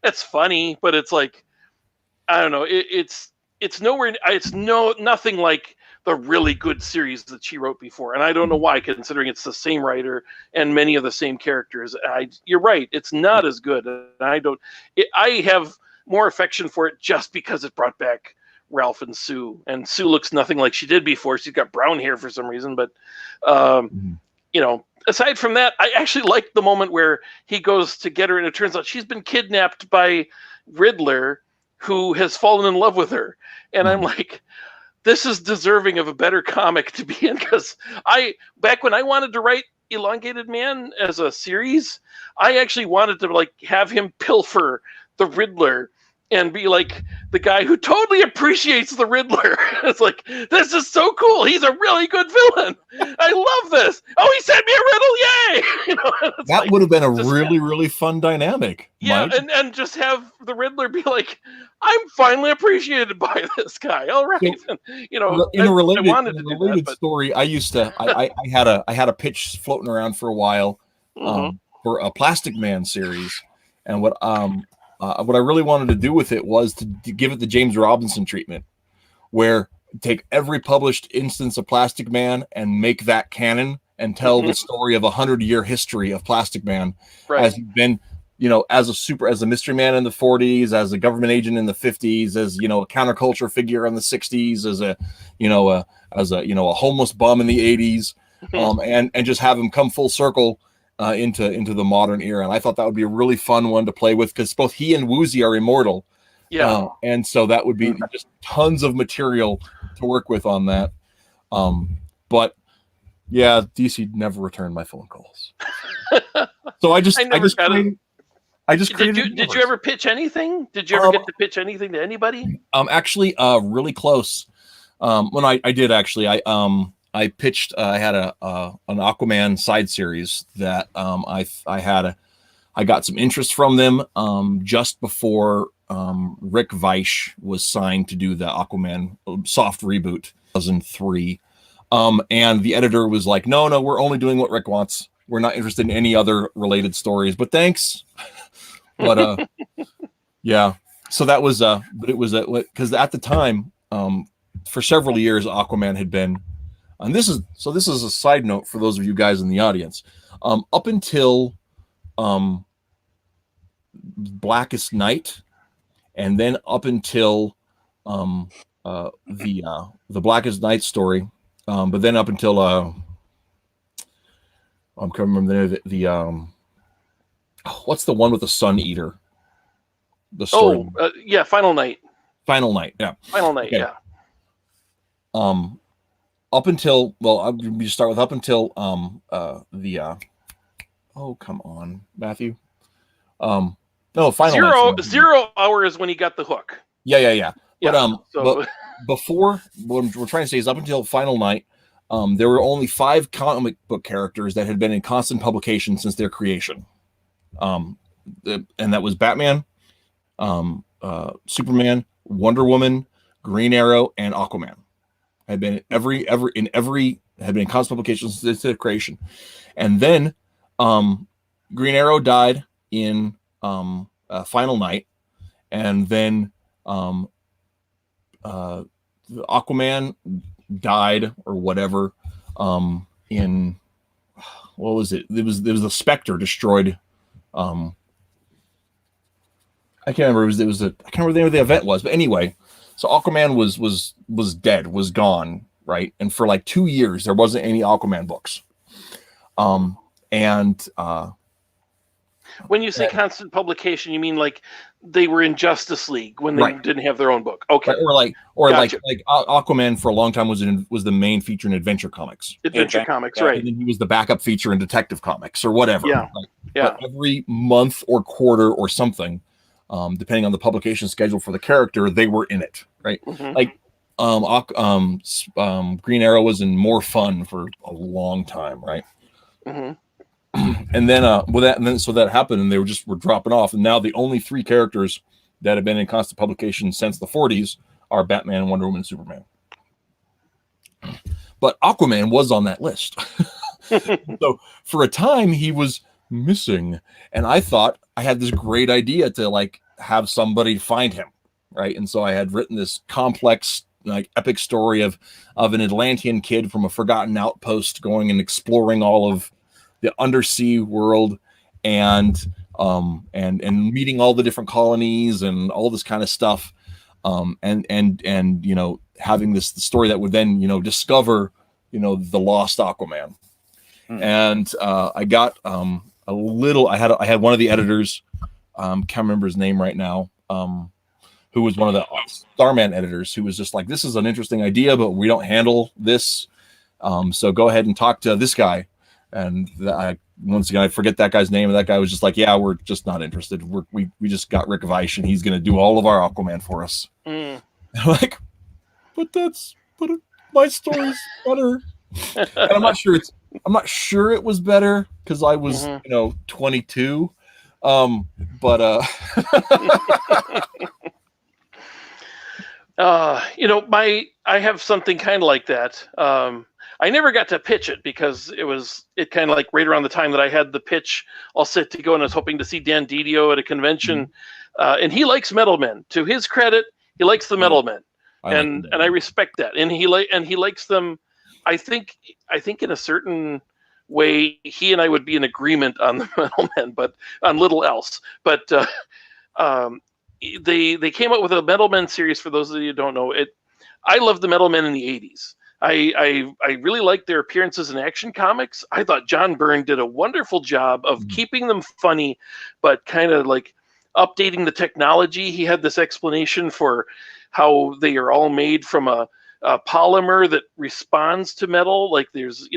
it's funny, but it's like, I don't know, it's nothing like the really good series that she wrote before, and I don't know why, considering it's the same writer and many of the same characters. You're right, it's not as good. I have more affection for it just because it brought back Ralph and Sue. And Sue looks nothing like she did before. She's got brown hair for some reason. But, you know, aside from that, I actually liked the moment where he goes to get her, and it turns out she's been kidnapped by Riddler, who has fallen in love with her. And I'm like, this is deserving of a better comic to be in, because back when I wanted to write Elongated Man as a series, I actually wanted to like have him pilfer the Riddler and be like the guy who totally appreciates the Riddler. It's like, this is so cool. He's a really good villain. I love this. Oh, he sent me a riddle. Yay. You know,
that
like,
would have been a really fun dynamic.
Yeah,
Mike.
and just have the Riddler be like, I'm finally appreciated by this guy. All right.
So,
and, you know,
in a related,
I wanted to do that, but...
story, I used to I had a pitch floating around for a while for a Plastic Man series, and what I really wanted to do with it was to give it the James Robinson treatment, where take every published instance of Plastic Man and make that canon and tell the story of 100-year history of Plastic Man, as he's been, you know, as a mystery man in the 40s, as a government agent in the 50s, as, you know, a counterculture figure in the 60s, as a homeless bum in the 80s, and just have him come full circle into the modern era. And I thought that would be a really fun one to play with, because both he and Woozy are immortal. Yeah. And so that would be just tons of material to work with on that. But yeah, DC never returned my phone calls. So I just created.
Did you ever pitch anything? Did you ever get to pitch anything to anybody?
Actually, really close. When I did actually, I pitched. I had an Aquaman side series that I got some interest from them just before Rick Veitch was signed to do the Aquaman soft reboot, 2003. And the editor was like, no, we're only doing what Rick wants. We're not interested in any other related stories, but thanks. But yeah, so that was but it was because at the time, for several years, Aquaman had been, and this is a side note for those of you guys in the audience, up until Blackest Night, and then up until the Blackest Night story, but then up until I'm trying to remember the what's the one with the Sun Eater? The story.
Yeah, Final Night.
Final Night, yeah.
Final Night,
okay.
Yeah.
Up until, well, I'm going to start with up until oh, come on, Matthew. No, Final Night.
0 hour is when he got the hook.
Yeah. But before, what we're trying to say is up until Final Night, there were only 5 comic book characters that had been in constant publication since their creation. And that was Batman, Superman, Wonder Woman, Green Arrow, and Aquaman. Had been had been in constant publication since their creation. And then Green Arrow died in Final Night, and then Aquaman died or whatever in, what was it? There was the Spectre destroyed. I can't remember. I can't remember the name of the event was, but anyway, so Aquaman was dead, was gone, right? And for like 2 years there wasn't any Aquaman books.
When you say constant publication, you mean like they were in Justice League when they didn't have their own book. Okay.
Like Aquaman for a long time was the main feature in Adventure Comics.
Comics, right.
And then he was the backup feature in Detective Comics or whatever.
Yeah.
But every month or quarter or something, depending on the publication schedule for the character, they were in it, right?
Mm-hmm.
Like Green Arrow was in More Fun for a long time, right?
Mm-hmm.
And then so that happened, and they were dropping off, and now the only 3 characters that have been in constant publication since the 40s are Batman, Wonder Woman, and Superman. But Aquaman was on that list. So for a time he was missing, and I thought I had this great idea to like have somebody find him, right? And so I had written this complex, like, epic story of an Atlantean kid from a forgotten outpost going and exploring all of the undersea world and meeting all the different colonies and all this kind of stuff. and having this story that would then discover the lost Aquaman. And I got a little. I had one of the editors, can't remember his name right now, who was one of the Starman editors, who was just like, this is an interesting idea, but we don't handle this. So go ahead and talk to this guy. And once again, I forget that guy's name. And that guy was just like, yeah, we're just not interested. We just got Rick Weish, and he's going to do all of our Aquaman for us. And I'm like, but my story's better. And I'm not sure it was better because I was, 22.
I have something kind of like that. I never got to pitch it because it kind of like right around the time that I had the pitch all set to go, and I was hoping to see Dan Didio at a convention. And he likes metal men. To his credit, he likes the metal men. And I respect that. And he likes them. I think in a certain way, he and I would be in agreement on the metal men, but on little else. But they came up with a Metal Men series. For those of you who don't know it, I love the Metal Men in the 80s. I really liked their appearances in Action Comics. I thought John Byrne did a wonderful job of keeping them funny, but kind of like updating the technology. He had this explanation for how they are all made from a polymer that responds to metal. Like there's,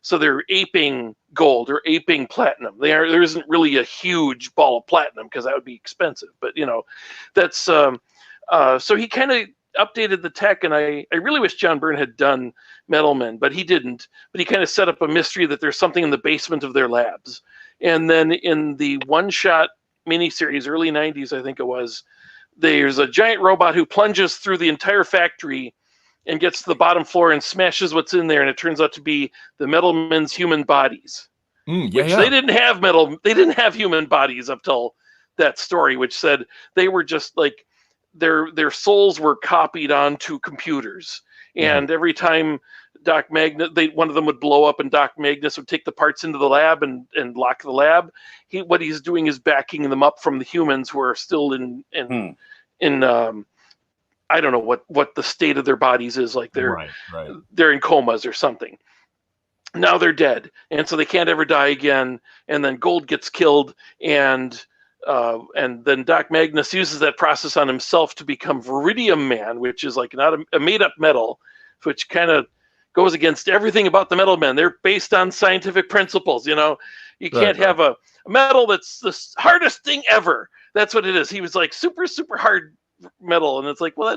so they're aping gold or aping platinum. There isn't really a huge ball of platinum because that would be expensive. But that's so he kind of updated the tech, and I really wish John Byrne had done Metal Men, but he didn't. But he kind of set up a mystery that there's something in the basement of their labs. And then in the one-shot miniseries, early 90s, I think it was, there's a giant robot who plunges through the entire factory and gets to the bottom floor and smashes what's in there, and it turns out to be the Metal Men's human bodies. They didn't have human bodies up till that story, which said they were just like their souls were copied onto computers. And every time Doc Magnus, one of them would blow up, and Doc Magnus would take the parts into the lab and lock the lab. What he's doing is backing them up from the humans who are still in I don't know what the state of their bodies is, like they're in comas or something. Now they're dead, and so they can't ever die again. And then Gold gets killed, and then Doc Magnus uses that process on himself to become Viridium Man, which is like not a made-up metal, which kind of goes against everything about the Metal Men. They're based on scientific principles. You can't have a metal that's the hardest thing ever. That's what it is. He was like super, super hard metal, and it's like, well,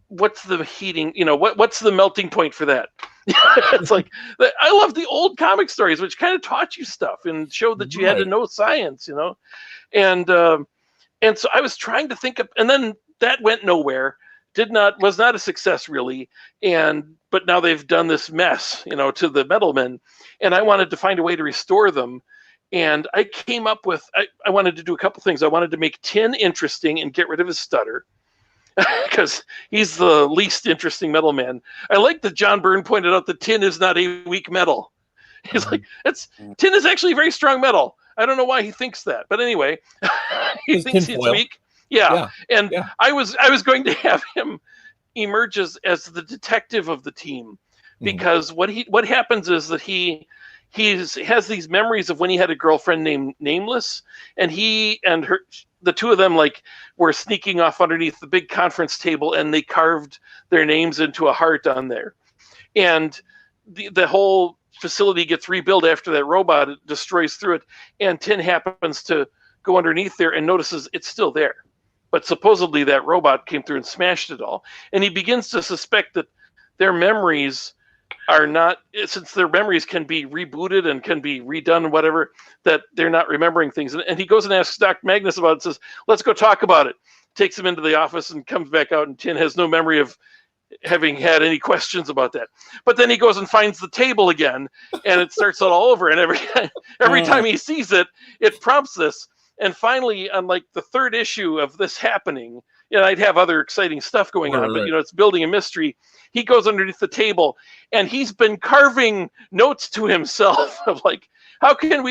what's the heating? What's the melting point for that? It's like, I love the old comic stories, which kind of taught you stuff and showed that you had to know science, and so I was trying to think of, and then that went nowhere. Was not a success really, but now they've done this mess, to the Metal Men, and I wanted to find a way to restore them. And I came up with, I wanted to do a couple things. I wanted to make Tin interesting and get rid of his stutter, because he's the least interesting Metal Man. I like that John Byrne pointed out that Tin is not a weak metal. He's like, Tin is actually very strong metal. I don't know why he thinks that, but anyway, he thinks he's weak. Yeah. I was going to have him emerge as the detective of the team, because what happens is that he has these memories of when he had a girlfriend named Nameless, and he and her, the two of them, like, were sneaking off underneath the big conference table, and they carved their names into a heart on there. And the whole facility gets rebuilt after that robot destroys through it, and Tin happens to go underneath there and notices it's still there. But supposedly that robot came through and smashed it all. And he begins to suspect that their memories are not, since their memories can be rebooted and can be redone, whatever, that they're not remembering things. And he goes and asks Doc Magnus about it, says, let's go talk about it. Takes him into the office and comes back out, and Tin has no memory of having had any questions about that. But then he goes and finds the table again, and it starts all over. And every time he sees it, it prompts this. And finally, on like the third issue of this happening, I'd have other exciting stuff going on, but it's building a mystery. He goes underneath the table, and he's been carving notes to himself of like, how can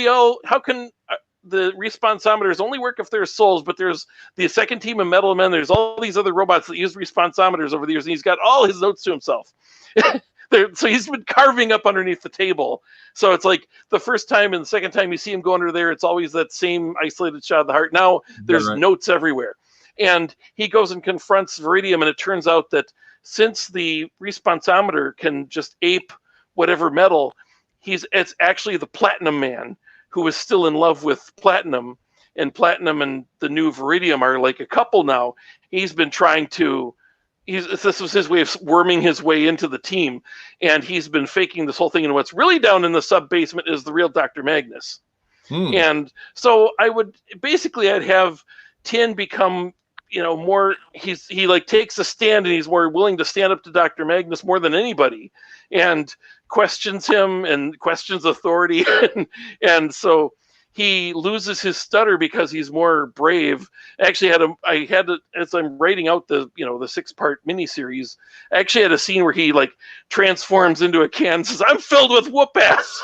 the responsometers only work if there's souls, but there's the second team of metal men. There's all these other robots that use responsometers over the years, and he's got all his notes to himself. So he's been carving up underneath the table. So it's like the first time and the second time you see him go under there, it's always that same isolated shot of the heart. Now there's notes everywhere. And he goes and confronts Viridium, and it turns out that since the responsometer can just ape whatever metal, it's actually the Platinum Man who is still in love with Platinum, and Platinum and the new Viridium are like a couple now. He's been trying to, this was his way of worming his way into the team, and he's been faking this whole thing. And what's really down in the sub basement is the real Dr. Magnus. And so I'd have Tin become, more, he like takes a stand, and he's more willing to stand up to Dr. Magnus more than anybody, and questions him and questions authority. and so he loses his stutter because he's more brave. Actually, I had to, as I'm writing out the 6-part miniseries, I actually had a scene where he like transforms into a can and says, "I'm filled with whoop ass."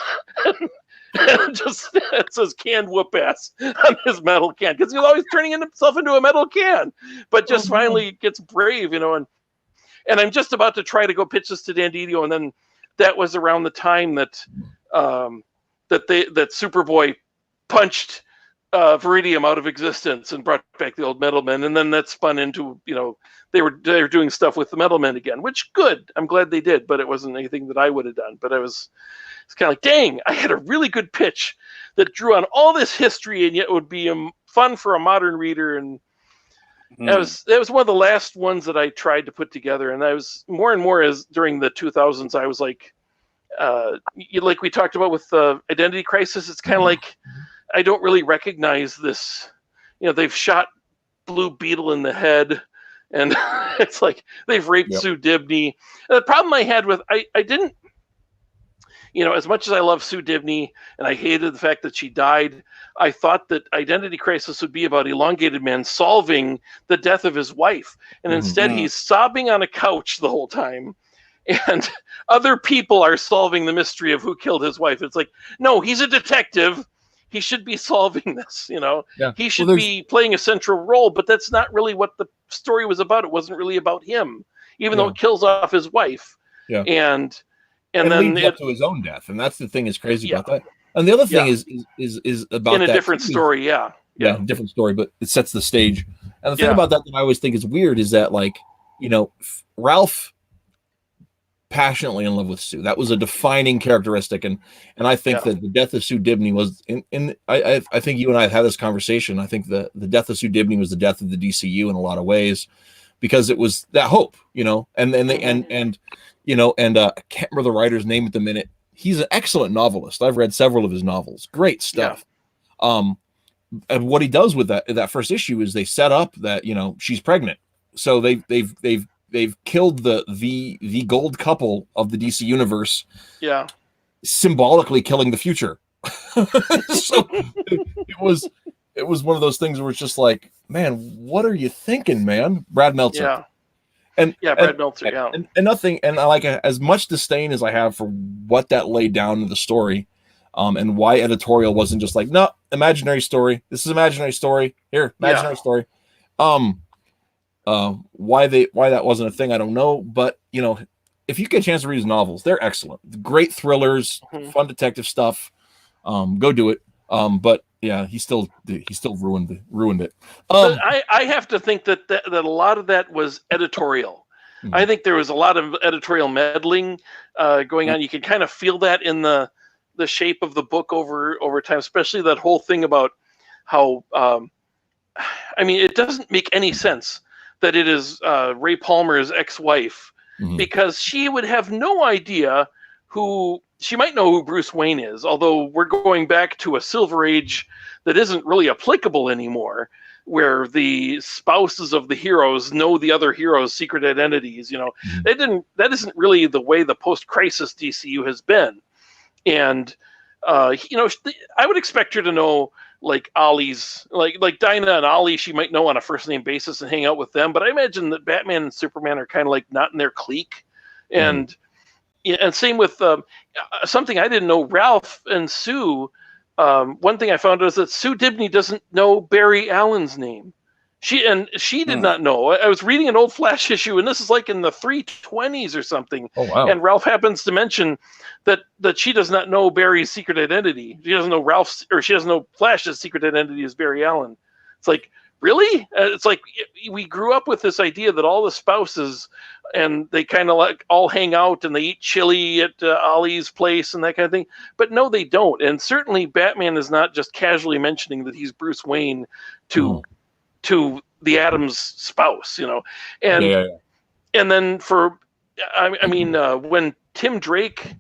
And just it says "canned whoop ass" on his metal can, because he's always turning himself into a metal can, but just finally gets brave, and I'm just about to try to go pitch this to Dan Didio, and then that was around the time that that Superboy punched Viridium out of existence and brought back the old Metal Men, and then that spun into they were doing stuff with the Metal Men again, which good. I'm glad they did, but it wasn't anything that I would have done. But it's kind of like, dang, I had a really good pitch that drew on all this history, and yet would be fun for a modern reader. And that was one of the last ones that I tried to put together. And I was more and more, as during the 2000s, I was like, like we talked about with Identity Crisis, it's kind of like I don't really recognize this. They've shot Blue Beetle in the head, and it's like they've raped Sue Dibney. And the problem I had with I didn't, as much as I love Sue Dibney and I hated the fact that she died, I thought that Identity Crisis would be about Elongated Man solving the death of his wife, and instead he's sobbing on a couch the whole time. And other people are solving the mystery of who killed his wife. It's like, no, he's a detective. He should be solving this, Yeah. He should be playing a central role, but that's not really what the story was about. It wasn't really about him, even though it kills off his wife. Yeah. And then
leads up to his own death. And that's the thing is crazy about that. And the other thing is about
in a different story. Yeah,
different story, but it sets the stage. And the thing about that I always think is weird is that, like, Ralph passionately in love with Sue. That was a defining characteristic, and I think that the death of Sue Dibney was I think you and I have had this conversation. I think the death of Sue Dibney was the death of the DCU in a lot of ways, because it was that hope, and I can't remember the writer's name at the minute. He's an excellent novelist. I've read several of his novels. Great stuff. And what he does with that first issue is they set up that she's pregnant, so they've killed the gold couple of the DC universe. Yeah. Symbolically killing the future. So it was one of those things where it's just like, man, what are you thinking, man? Brad Meltzer.
Yeah.
Brad
Meltzer, yeah.
And nothing, and I like as much disdain as I have for what that laid down in the story, and why editorial wasn't just like, no, imaginary story. This is imaginary story. Here, imaginary story. Why that wasn't a thing, I don't know. But if you get a chance to read his novels, they're excellent. Great thrillers, fun detective stuff. Go do it. But yeah, he still ruined it.
I have to think that a lot of that was editorial. I think there was a lot of editorial meddling going on. You can kind of feel that in the shape of the book over time, especially that whole thing about how it doesn't make any sense that it is Ray Palmer's ex-wife, because she would have no idea she might know who Bruce Wayne is, although we're going back to a Silver Age that isn't really applicable anymore, where the spouses of the heroes know the other heroes' secret identities. That isn't really the way the post-crisis DCU has been. And I would expect her to know, like, Ollie's, like Dinah and Ollie, she might know on a first name basis and hang out with them. But I imagine that Batman and Superman are kind of like not in their clique. And same with something I didn't know, Ralph and Sue, one thing I found is that Sue Dibney doesn't know Barry Allen's name. She did not know. I was reading an old Flash issue, and this is like in the 320s or something.
Oh, wow.
And Ralph happens to mention that she does not know Barry's secret identity. She doesn't know she doesn't know Flash's secret identity is Barry Allen. It's like, really? It's like we grew up with this idea that all the spouses and they kind of like all hang out and they eat chili at Ollie's place and that kind of thing. But no, they don't. And certainly Batman is not just casually mentioning that he's Bruce Wayne to the Adams spouse, and and then when Tim Drake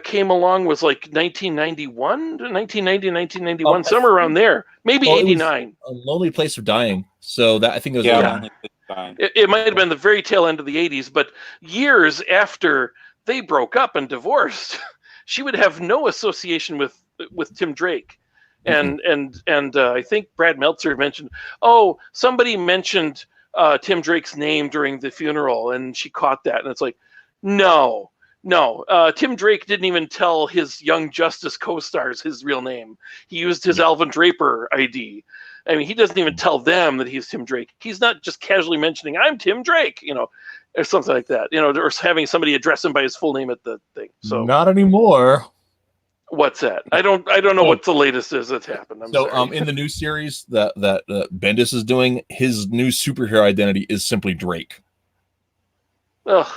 came along was like 1991, somewhere around there, maybe 89.
A Lonely Place for Dying. So that I think it was
It might have been the very tail end of the 80s, but years after they broke up and divorced, she would have no association with Tim Drake. And I think Brad Meltzer mentioned, somebody mentioned Tim Drake's name during the funeral, and she caught that. And it's like, no. Tim Drake didn't even tell his Young Justice co-stars his real name. He used his Alvin Draper ID. I mean, he doesn't even tell them that he's Tim Drake. He's not just casually mentioning, I'm Tim Drake, or something like that, or having somebody address him by his full name at the thing. So
not anymore.
What's that? I don't know what the latest is that's happened. I'm sorry.
In the new series that Bendis is doing, his new superhero identity is simply Drake.
Ugh.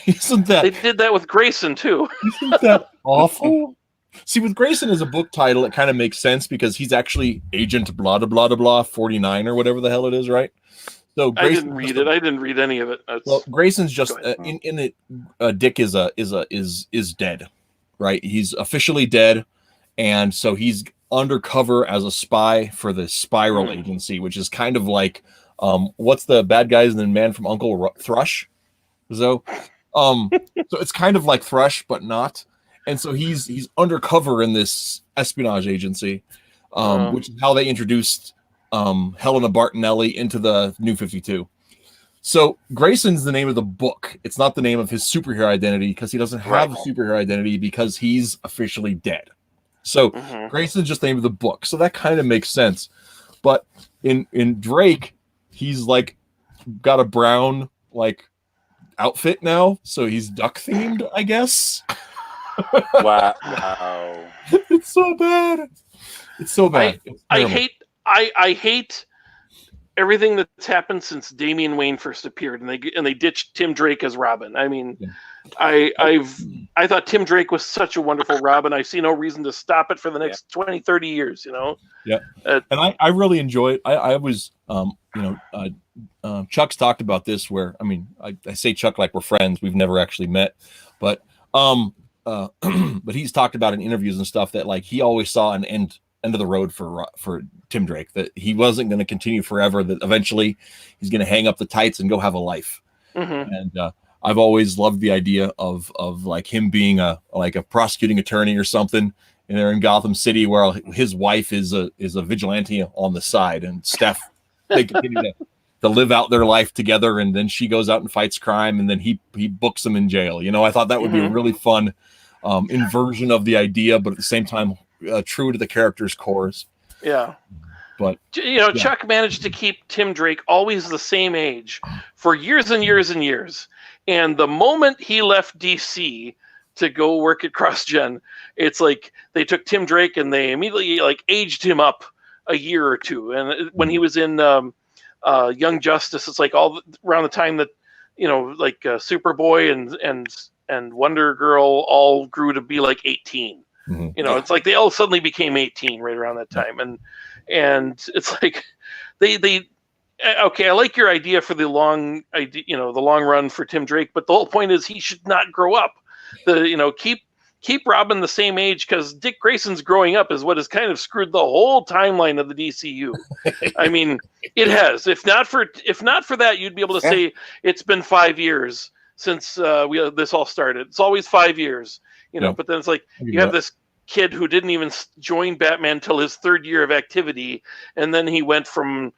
Isn't that?
They did that with Grayson too.
Isn't that awful? See, with Grayson as a book title, it kind of makes sense because he's actually Agent blah blah blah blah 49 or whatever the hell it is, right? So
Grayson, I didn't read it. I didn't read any of it.
Well, Grayson's just in it. Dick is dead. Right, he's officially dead, and so he's undercover as a spy for the Spiral Agency, which is kind of like, what's the bad guys in Man from Uncle Thrush? So it's kind of like Thrush, but not. And so he's undercover in this espionage agency, which is how they introduced Helena Bartonelli into the New 52. So Grayson's the name of the book. It's not the name of his superhero identity because he doesn't have a superhero identity because he's officially dead. So Grayson's just the name of the book. So that kind of makes sense. But in Drake, he's like got a brown like outfit now. So he's duck themed, I guess.
Wow.
It's so bad. It's so bad.
I hate everything that's happened since Damian Wayne first appeared, and they ditched Tim Drake as Robin. I mean, I thought Tim Drake was such a wonderful Robin. I see no reason to stop it for the next 20, 30 years,
Yeah. And I really enjoy it. I was, Chuck's talked about this where, I mean, I say Chuck like we're friends. We've never actually met, but he's talked about in interviews and stuff that like he always saw an end of the road for Tim Drake, that he wasn't going to continue forever, that eventually he's going to hang up the tights and go have a life. And I've always loved the idea of like him being a prosecuting attorney or something, and they're in Gotham City where his wife is a vigilante on the side, and Steph, they continue to live out their life together, and then she goes out and fights crime, and then he books them in jail. I thought that would be a really fun inversion of the idea, but at the same time true to the character's cores.
Yeah.
But
Chuck managed to keep Tim Drake always the same age for years and years and years. And the moment he left DC to go work at CrossGen, it's like they took Tim Drake and they immediately like aged him up a year or two. And when he was in Young Justice, it's like all around the time that Superboy and Wonder Girl all grew to be like 18. It's like they all suddenly became 18 right around that time, and it's like they I like your idea for the long run for Tim Drake, but the whole point is he should not grow up. Keep Robin the same age, because Dick Grayson's growing up is what has kind of screwed the whole timeline of the DCU. I mean, it has. If not for that, you'd be able to say it's been 5 years since this all started. It's always 5 years. But then it's like you have this kid who didn't even join Batman till his third year of activity, and then he went from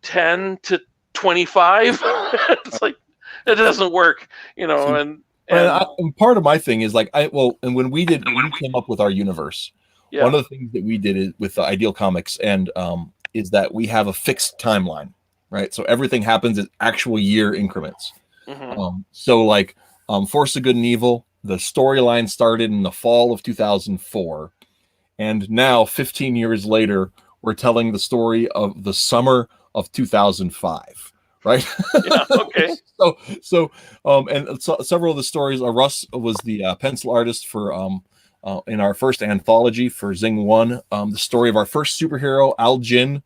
10 to 25. It's like it doesn't work, and
And part of my thing is like and when we came up with our universe, one of the things that we did with the Ideal Comics and is that we have a fixed timeline, right? So everything happens in actual year increments. So like Force of Good and Evil, the storyline started in the fall of 2004, and now 15 years later, we're telling the story of the summer of 2005. Right.
Yeah. Okay.
Several of the stories. Russ was the pencil artist for in our first anthology for Zing 1, the story of our first superhero, Al Jin,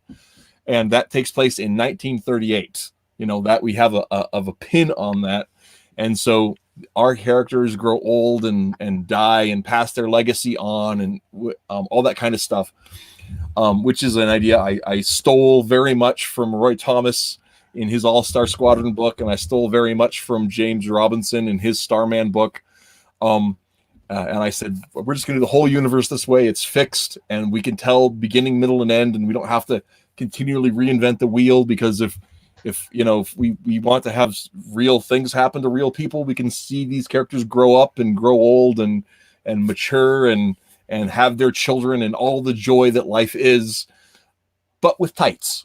and that takes place in 1938. You know that we have a pin on that, and so our characters grow old and die and pass their legacy on, and all that kind of stuff, which is an idea I stole very much from Roy Thomas in his All-Star Squadron book, and I stole very much from James Robinson in his Starman book. And I said, we're just going to do the whole universe this way. It's fixed, and we can tell beginning, middle, and end, and we don't have to continually reinvent the wheel, because if we want to have real things happen to real people, we can see these characters grow up and grow old and mature and have their children and all the joy that life is, but with tights.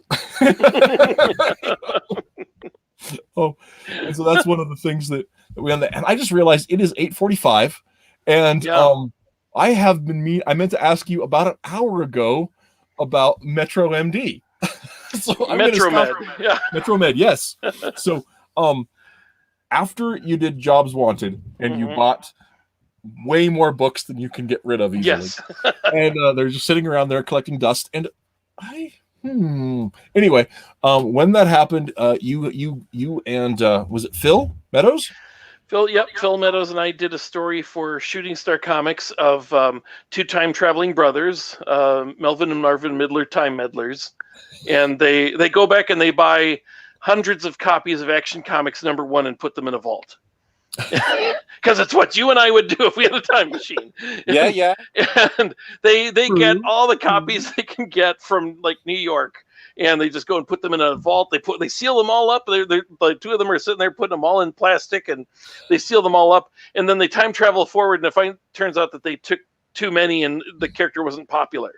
And so that's one of the things that we on the, and I just realized it is 8:45, and I meant to ask you about an hour ago about Metro MD. So Metro Med, yes. So after you did Jobs Wanted and you bought way more books than you can get rid of easily,
yes.
And they're just sitting around there collecting dust, and anyway, when that happened, you and was it Phil Meadows?
Phil Meadows and I did a story for Shooting Star Comics of two time traveling brothers, Melvin and Marvin Midler, time meddlers, and they go back and they buy hundreds of copies of Action Comics #1 and put them in a vault. Because it's what you and I would do if we had a time machine.
Yeah.
And they get all the copies they can get from like New York, and they just go and put them in a vault. They seal them all up. They're like, two of them are sitting there putting them all in plastic, and they seal them all up. And then they time travel forward, and it turns out that they took too many, and the character wasn't popular.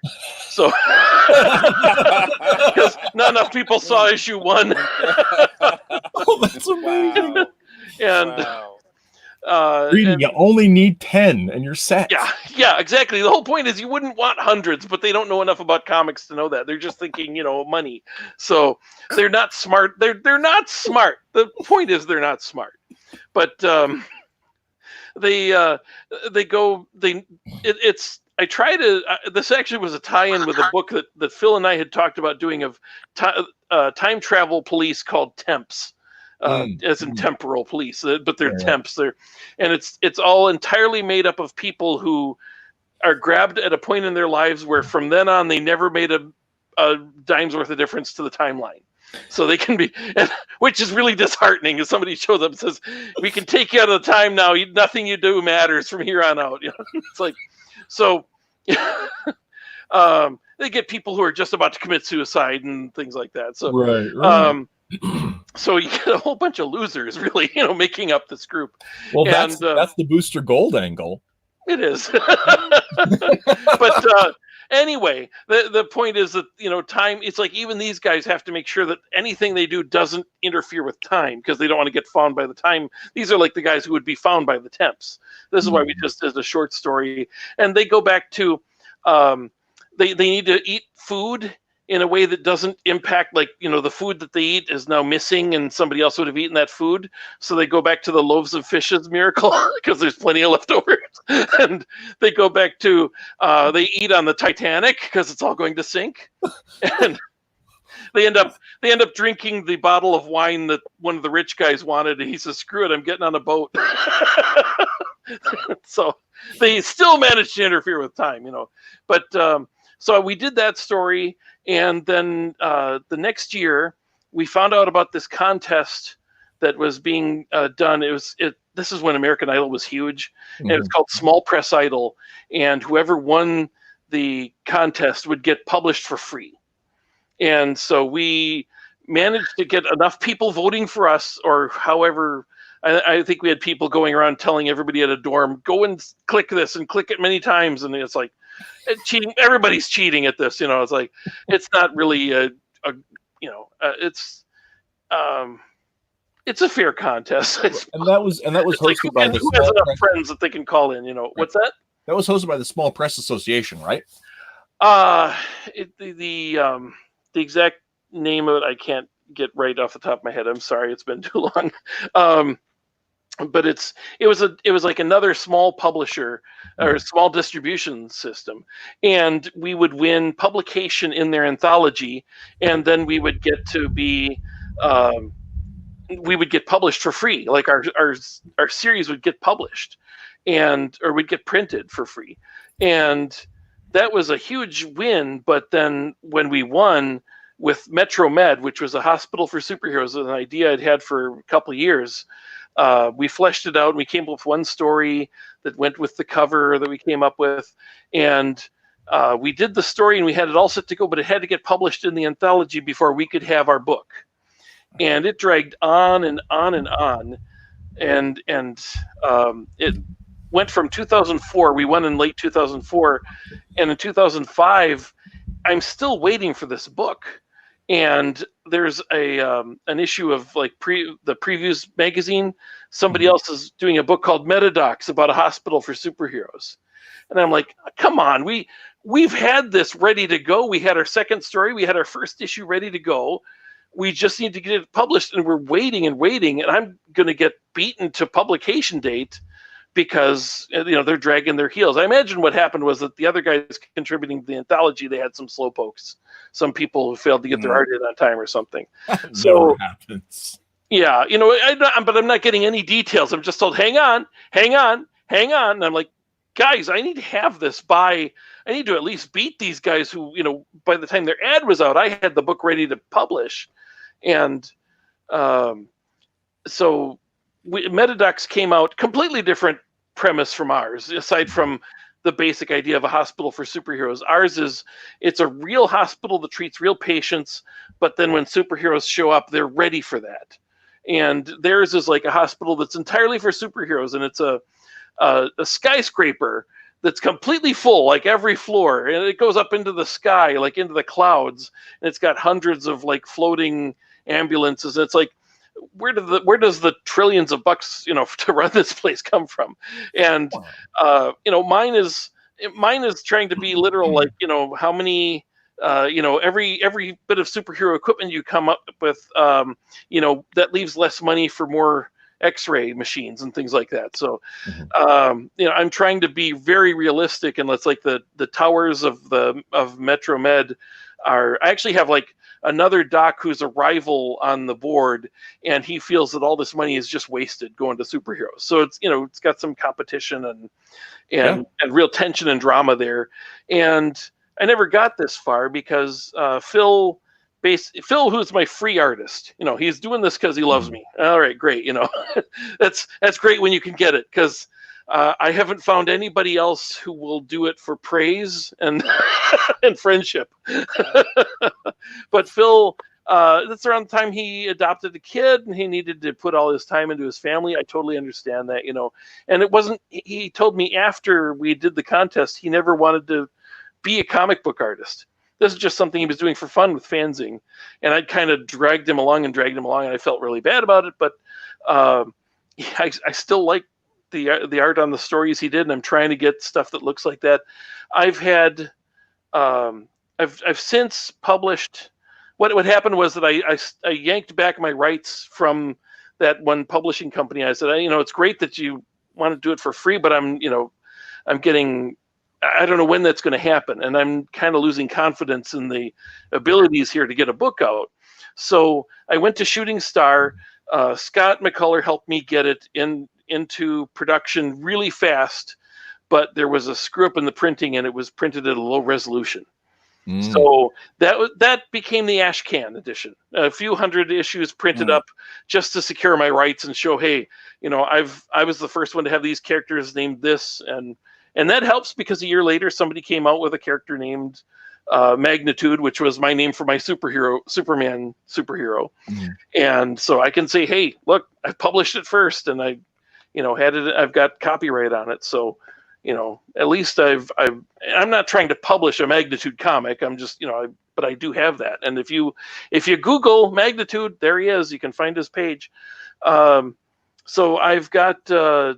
So because not enough people saw issue 1.
Oh, that's amazing!
Wow.
And.
Wow.
You only need 10 and you're set.
Yeah, exactly. The whole point is you wouldn't want hundreds, but they don't know enough about comics to know that. They're just thinking, money. So they're not smart. They're not smart. The point is they're not smart. But I try to. This actually was a tie-in with a book that Phil and I had talked about doing of time travel police called Temps. As in temporal police, but they're temps. And it's all entirely made up of people who are grabbed at a point in their lives where from then on they never made a dime's worth of difference to the timeline. So they can be, which is really disheartening. If somebody shows up and says, "We can take you out of the time now. Nothing you do matters from here on out." It's like, so they get people who are just about to commit suicide and things like that. So
right.
So you get a whole bunch of losers, really, making up this group.
Well, that's the Booster Gold angle.
It is. But anyway, the point is that, time, it's like even these guys have to make sure that anything they do doesn't interfere with time, because they don't want to get found by the time. These are like the guys who would be found by the temps. This is why we just did a short story. And they go back to, they need to eat food in a way that doesn't impact, like, the food that they eat is now missing and somebody else would have eaten that food. So they go back to the loaves of fishes miracle because there's plenty of leftovers. And they go back to, they eat on the Titanic because it's all going to sink. And they end up drinking the bottle of wine that one of the rich guys wanted. And he says, "Screw it, I'm getting on a boat." So they still managed to interfere with time, But so we did that story. And then the next year, we found out about this contest that was being done. This is when American Idol was huge, and it's called Small Press Idol. And whoever won the contest would get published for free. And so we managed to get enough people voting for us, or however I think we had people going around telling everybody at a dorm, go and click this and click it many times. And it's like cheating. Everybody's cheating at this. It's like, it's not really it's a fair contest.
And that was hosted by the
who has enough friends that they can call in,
Right.
What's that?
That was hosted by the Small Press Association, right?
The exact name of it I can't get right off the top of my head. I'm sorry, it's been too long. But it was like another small publisher or small distribution system, and we would win publication in their anthology, and then we would get to be we would get published for free. Like our series would get published, or we'd get printed for free, and that was a huge win. But then when we won with Metro Med, which was a hospital for superheroes, an idea I'd had for a couple of years, we fleshed it out and we came up with one story that went with the cover that we came up with, and we did the story and we had it all set to go, but it had to get published in the anthology before we could have our book. And it dragged on and on and on, and it went from 2004. We won in late 2004, and in 2005, I'm still waiting for this book. And there's an issue of like the Previews magazine. Somebody else is doing a book called Metadocs about a hospital for superheroes, and I'm like, come on, we've had this ready to go. We had our second story. We had our first issue ready to go. We just need to get it published, and we're waiting and waiting, and I'm going to get beaten to publication date because they're dragging their heels. I imagine what happened was that the other guys contributing to the anthology, they had some slowpokes, some people who failed to get their art in on time or something. So
happens.
Yeah, but I'm not getting any details. I'm just told, hang on. And I'm like, guys, I need to have this I need to at least beat these guys who, by the time their ad was out, I had the book ready to publish. And so Metadocs came out, completely different premise from ours, aside from the basic idea of a hospital for superheroes. Ours it's a real hospital that treats real patients, but then when superheroes show up, they're ready for that. And theirs is like a hospital that's entirely for superheroes, and it's a skyscraper that's completely full, like every floor, and it goes up into the sky, like into the clouds, and it's got hundreds of like floating ambulances. It's like, where does the trillions of bucks to run this place come from? And mine is trying to be literal, like how many every bit of superhero equipment you come up with, that leaves less money for more X-ray machines and things like that. So, I'm trying to be very realistic, and it's like the towers of Metro Med I actually have like another doc who's a rival on the board, and he feels that all this money is just wasted going to superheroes. So it's got some competition and real tension and drama there. And I never got this far because Phil, who's my free artist, he's doing this because he loves me. All right, great. That's great when you can get it, because I haven't found anybody else who will do it for praise and and friendship. But Phil, that's around the time he adopted a kid, and he needed to put all his time into his family. I totally understand that, And it wasn't. He told me after we did the contest, he never wanted to be a comic book artist. This is just something he was doing for fun with Fanzing, and I'd kind of dragged him along, and I felt really bad about it. But I still like the art on the stories he did, and I'm trying to get stuff that looks like that. I've since published. What happened was that I yanked back my rights from that one publishing company. I said, it's great that you want to do it for free, but I'm getting. I don't know when that's going to happen, and I'm kind of losing confidence in the abilities here to get a book out. So I went to Shooting Star. Scott McCullough helped me get it into production really fast, but there was a screw up in the printing, and it was printed at a low resolution. So that became the Ash Can edition. A few hundred issues printed up just to secure my rights and show, hey, I was the first one to have these characters named this, and that helps because a year later somebody came out with a character named Magnitude, which was my name for my Superman superhero. And so I can say, hey, look, I published it first, and I, had it. I've got copyright on it. So, at least I'm not trying to publish a Magnitude comic. I'm just, but I do have that. And if you Google Magnitude, there he is. You can find his page. So I've got, I've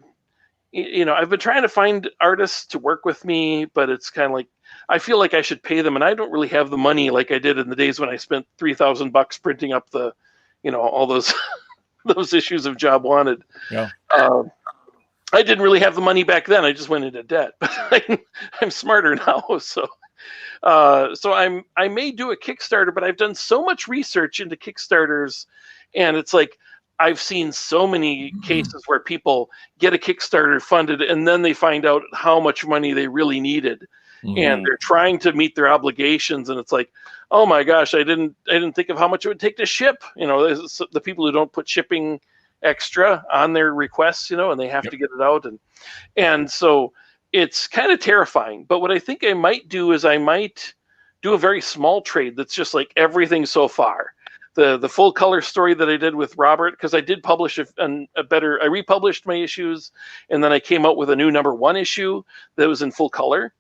been trying to find artists to work with me, but it's kind of like, I feel like I should pay them, and I don't really have the money like I did in the days when I spent $3,000 printing up the, all those those issues of Job Wanted.
Yeah.
I didn't really have the money back then. I just went into debt, but I'm smarter now. So, I may do a Kickstarter, but I've done so much research into Kickstarters, and it's like, I've seen so many cases where people get a Kickstarter funded and then they find out how much money they really needed. And they're trying to meet their obligations, and it's like, oh my gosh, I didn't think of how much it would take to ship. The people who don't put shipping extra on their requests, and they have to get it out, and so it's kind of terrifying. But what I think I might do is I might do a very small trade that's just like everything so far. The full color story that I did with Robert, because I did publish I republished my issues, and then I came out with a new #1 issue that was in full color.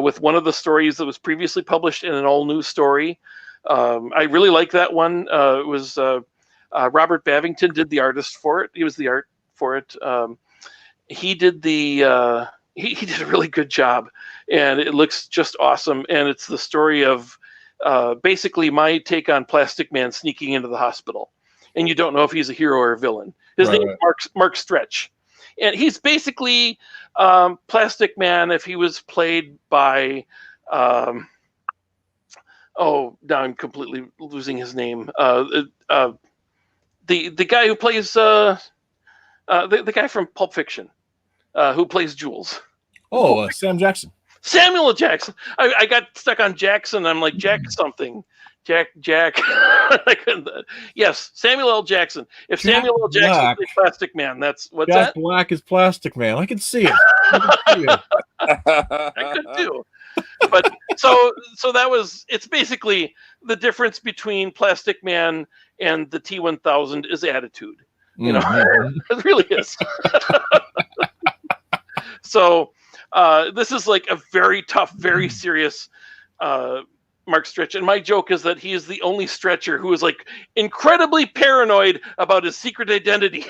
With one of the stories that was previously published in an all-new story. I really like that one. It was Robert Bavington did the artist for it. He was the art for it. He did he did a really good job, and it looks just awesome. And it's the story of basically my take on Plastic Man sneaking into the hospital, and you don't know if he's a hero or a villain. His name is Mark Stretch. And he's basically Plastic Man if he was played by, now I'm completely losing his name. The guy who plays the guy from Pulp Fiction, who plays Jules.
Oh, Sam Jackson.
Samuel Jackson. I got stuck on Jackson. I'm like, Jack something. Jack. Yes, Samuel L. Jackson. If
Jack
Samuel L. Jackson is Plastic Man, that's what's
Jack
that?
Black is Plastic Man. I can see it.
I could do. But so it's basically the difference between Plastic Man and the T-1000 is attitude. It really is. So this is like a very tough, very serious Mark Stretch. And my joke is that he is the only Stretcher who is like incredibly paranoid about his secret identity.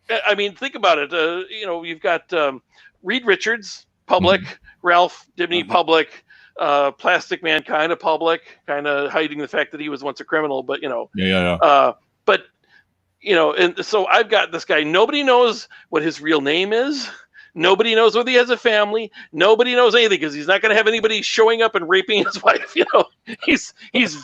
I mean, think about it. You've got Reed Richards, public, Ralph Dibny, public, Plastic Man, kind of public, kind of hiding the fact that he was once a criminal, but but and so I've got this guy. Nobody knows what his real name is. Nobody knows whether he has a family. Nobody knows anything because he's not going to have anybody showing up and raping his wife. He's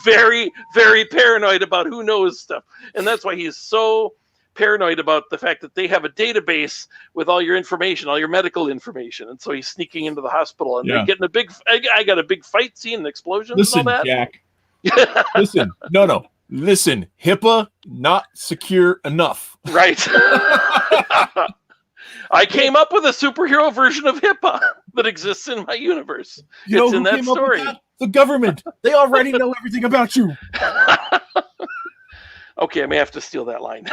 very, very paranoid about who knows stuff, and that's why he's so paranoid about the fact that they have a database with all your information, all your medical information, and so he's sneaking into the hospital, and they're getting a big. I got a big fight scene and explosions.
Listen,
and all that.
Jack. Listen, no. Listen, HIPAA not secure enough.
Right. I came up with a superhero version of HIPAA that exists in my universe. It's in that story.
The government. They already know everything about you.
Okay, I may have to steal that line.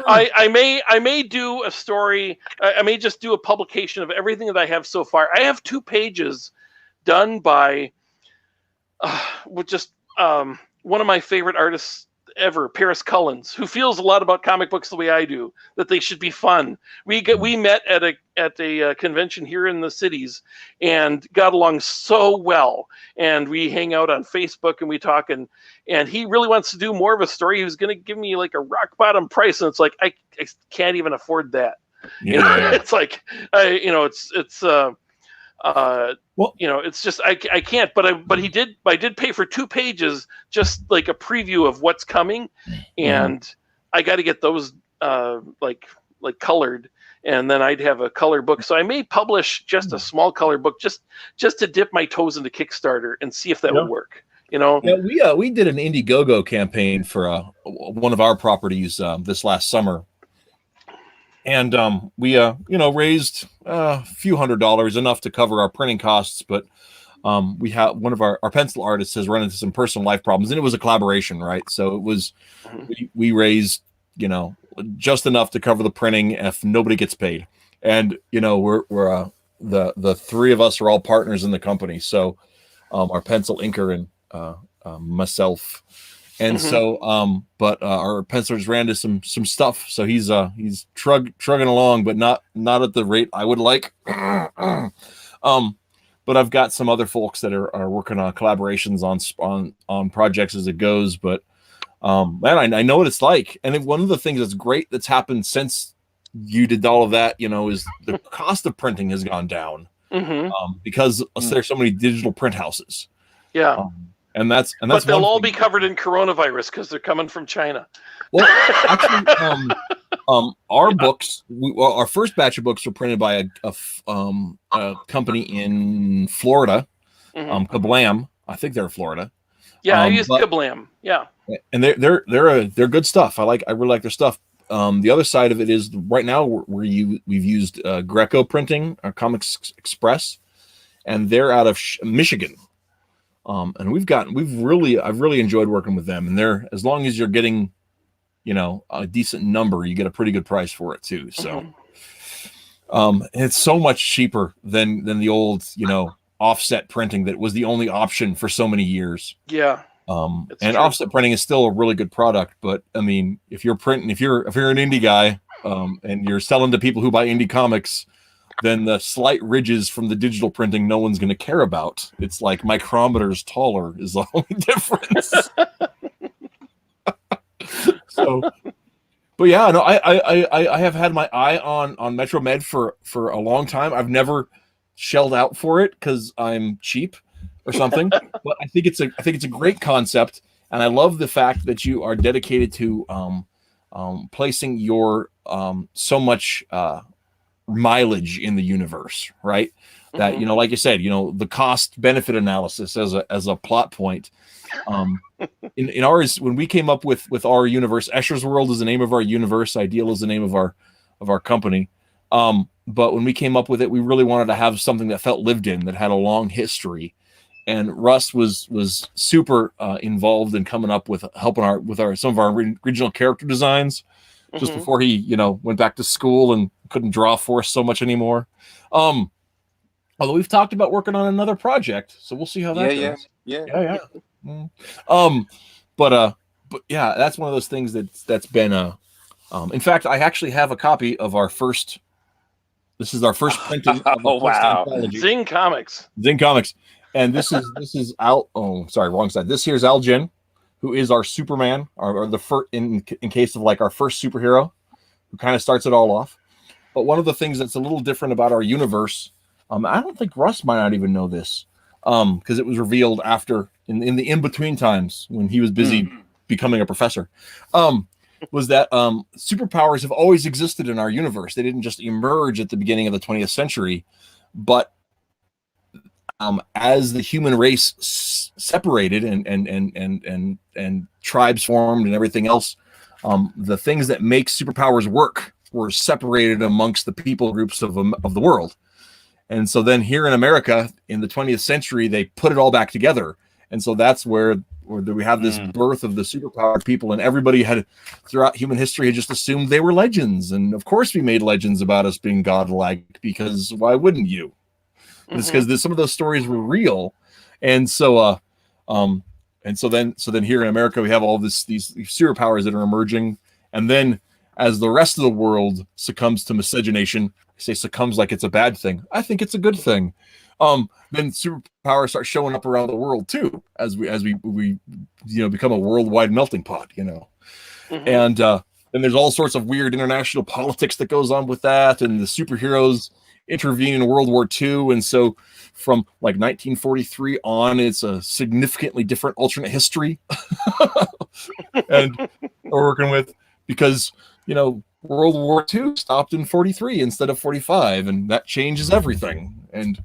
I may do a story. I may just do a publication of everything that I have so far. I have 2 pages done by with just one of my favorite artists ever, Paris Cullins, who feels a lot about comic books the way I do, that they should be fun. We met at a convention here in the cities and got along so well, and we hang out on Facebook and we talk, and he really wants to do more of a story. He was going to give me like a rock bottom price, and it's like I can't even afford that. It's like it's just I can't. But I did pay for 2 pages, just like a preview of what's coming, and I got to get those like colored, and then I'd have a color book. So I may publish just a small color book, just to dip my toes into Kickstarter and see if that would work.
Yeah, we did an Indiegogo campaign for one of our properties this last summer, And we raised a few $100s, enough to cover our printing costs, but we have one of our pencil artists has run into some personal life problems, and it was a collaboration, right? So it was we raised just enough to cover the printing if nobody gets paid. And we're the three of us are all partners in the company, so our pencil inker and myself. And so, but our pencilers ran into some stuff, so he's trugging along, but not at the rate I would like. But I've got some other folks that are working on collaborations on projects as it goes. But man, I know what it's like. And one of the things that's great that's happened since you did all of that, is the cost of printing has gone down because there's so many digital print houses.
Yeah.
But
they'll all be covered in coronavirus because they're coming from China.
Well, actually, our books, our first batch of books were printed by a company in Florida, Kablam. I think they're Florida.
Yeah, I used Kablam. Yeah,
and they're good stuff. I really like their stuff. The other side of it is right now we've used Greco Printing, our Comics Express, and they're out of Michigan. And I've really enjoyed working with them, and they're, as long as you're getting, a decent number, you get a pretty good price for it too. So, it's so much cheaper than the old, offset printing that was the only option for so many years.
Yeah.
And true. Offset printing is still a really good product, but I mean, if you're an indie guy, and you're selling to people who buy indie comics, then the slight ridges from the digital printing no one's going to care about. It's like micrometers taller is the only difference. So, but yeah, no, I have had my eye on Metro Med for a long time. I've never shelled out for it because I'm cheap or something, but I think it's a great concept, and I love the fact that you are dedicated to placing your so much mileage in the universe, right? That like you said, the cost benefit analysis as a plot point. In ours, when we came up with our universe, Escher's World is the name of our universe, Ideal is the name of our company. But when we came up with it, we really wanted to have something that felt lived in, that had a long history. And Russ was super involved in coming up with helping with some of our original character designs. Just before he, went back to school and couldn't draw Force so much anymore. Although we've talked about working on another project, so we'll see how that goes. Yeah. But yeah, that's one of those things that's been in fact, I actually have a copy of our first. This is our first printing.
Oh wow!
Zing Comics,
and this is Al. Oh, sorry, wrong side. This here's Al Jin, who is our Superman, or the first in case of like our first superhero, who kind of starts it all off. But one of the things that's a little different about our universe, I don't think Russ might not even know this, because it was revealed after in the in-between times when he was busy becoming a professor, was that superpowers have always existed in our universe. They didn't just emerge at the beginning of the 20th century, but as the human race separated and tribes formed and everything else, the things that make superpowers work were separated amongst the people groups of the world. And so then here in America in the 20th century, they put it all back together. And so that's where we have this birth of the superpowered people, and everybody had throughout human history had just assumed they were legends. And of course we made legends about us being godlike, because why wouldn't you? It's because some of those stories were real. And so then here in America we have all these superpowers that are emerging, and then as the rest of the world succumbs to miscegenation, I say succumbs like it's a bad thing. I think it's a good thing. Then superpowers start showing up around the world too, as we become a worldwide melting pot, and then there's all sorts of weird international politics that goes on with that, and the superheroes intervene in World War II, and so from like 1943 on, it's a significantly different alternate history, and we're working with, because World War II stopped in 43 instead of 45, and that changes everything. And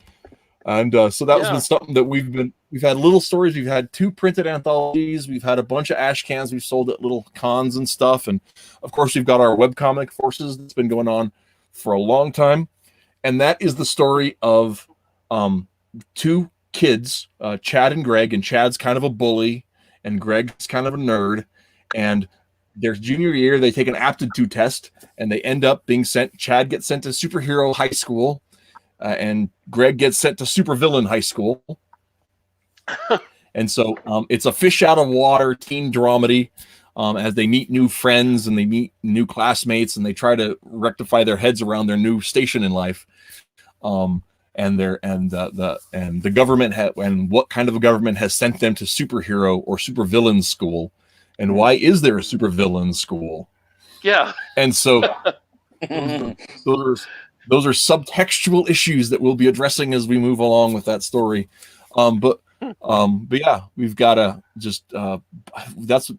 so that was been something that we've We've had little stories. We've had 2 printed anthologies. We've had a bunch of ash cans we've sold at little cons and stuff. And of course, we've got our webcomic Forces that's been going on for a long time. And that is the story of 2 kids, Chad and Greg. And Chad's kind of a bully, and Greg's kind of a nerd. And their junior year, they take an aptitude test, and they end up being sent. Chad gets sent to superhero high school, and Greg gets sent to supervillain high school. And so it's a fish out of water teen dramedy as they meet new friends and they meet new classmates, and they try to rectify their heads around their new station in life. And the government and what kind of a government has sent them to superhero or supervillain school, and why is there a supervillain school?
Yeah.
And so those are subtextual issues that we'll be addressing as we move along with that story. But yeah, we've got to just that's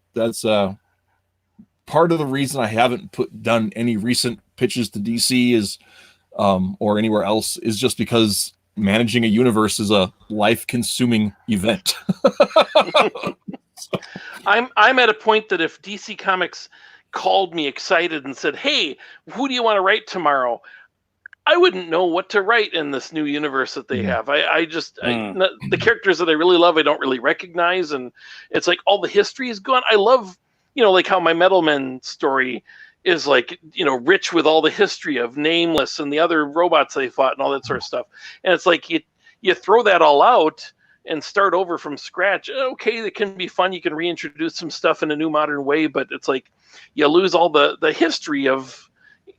part of the reason I haven't done any recent pitches to DC is or anywhere else is just because managing a universe is a life-consuming event.
I'm at a point that if DC Comics called me excited and said, "Hey, who do you want to write tomorrow?" I wouldn't know what to write in this new universe that they have. The characters that I really love, I don't really recognize, and it's like all the history is gone. I love, like how my Metal Men story is like, rich with all the history of Nameless and the other robots they fought and all that sort of stuff. And it's like you throw that all out and start over from scratch. Okay, it can be fun. You can reintroduce some stuff in a new modern way, but it's like you lose all the history of,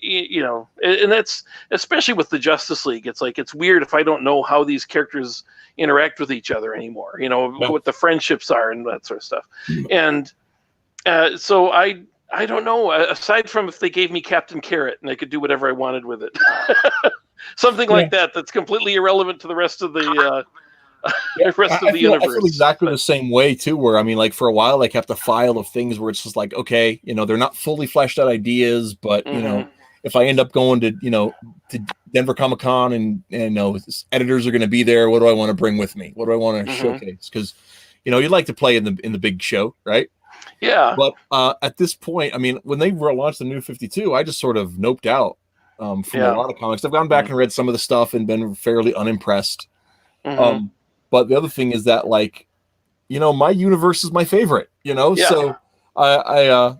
and that's especially with the Justice League. It's like, it's weird if I don't know how these characters interact with each other anymore, what the friendships are and that sort of stuff. And so I don't know, aside from if they gave me Captain Carrot and I could do whatever I wanted with it. Something like that's completely irrelevant to the rest of the universe.
I feel exactly the same way too, where I mean, like for a while I kept a file of things where it's just like, okay, they're not fully fleshed out ideas, but if I end up going to to Denver Comic-Con and editors are going to be there, what do I want to bring with me? What do I want to showcase? Because you'd like to play in the big show, right?
Yeah.
But at this point, I mean, when they launched the New 52, I just sort of noped out from a lot of comics. I've gone back and read some of the stuff and been fairly unimpressed. But the other thing is that, like, my universe is my favorite. So I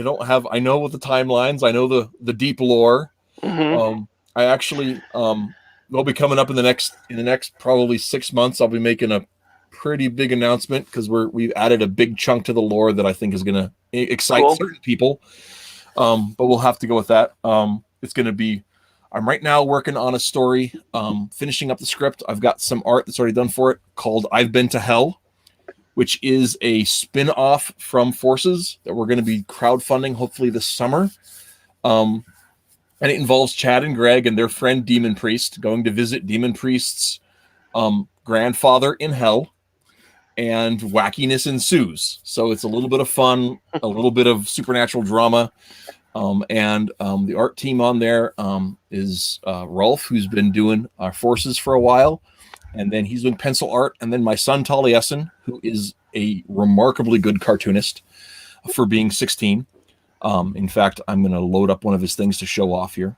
don't have. I know what the timelines. I know the deep lore. I actually will be coming up in the next probably 6 months. I'll be making a pretty big announcement because we've added a big chunk to the lore that I think is going to excite certain people. But we'll have to go with that. It's going to be. I'm right now working on a story, finishing up the script. I've got some art that's already done for it called "I've Been to Hell," which is a spin-off from Forces that we're going to be crowdfunding hopefully this summer. And it involves Chad and Greg and their friend Demon Priest going to visit Demon Priest's grandfather in hell, and wackiness ensues. So it's a little bit of fun, a little bit of supernatural drama. And the art team on there is Rolf, who's been doing our Forces for a while. And then he's doing pencil art. And then my son, Taliesin, who is a remarkably good cartoonist for being 16. In fact, I'm going to load up one of his things to show off here.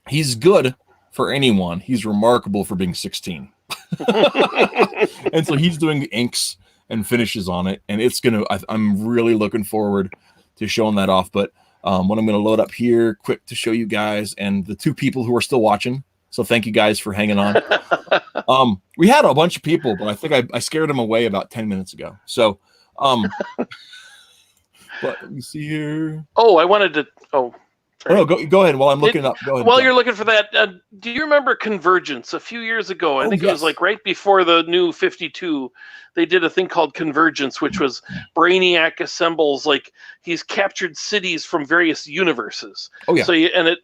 He's good for anyone. He's remarkable for being 16. And so he's doing the inks and finishes on it. And I'm really looking forward to showing that off. But what I'm going to load up here quick to show you guys and the 2 people who are still watching. So thank you guys for hanging on. We had a bunch of people, but I think I scared them away about 10 minutes ago. So, but let me see here.
Oh, I wanted to. Oh,
no, go ahead while I'm looking up. Go ahead.
While you're looking for that, do you remember Convergence a few years ago? I think it was like right before the New 52. They did a thing called Convergence, which was Brainiac assembles, like, he's captured cities from various universes. Oh yeah. So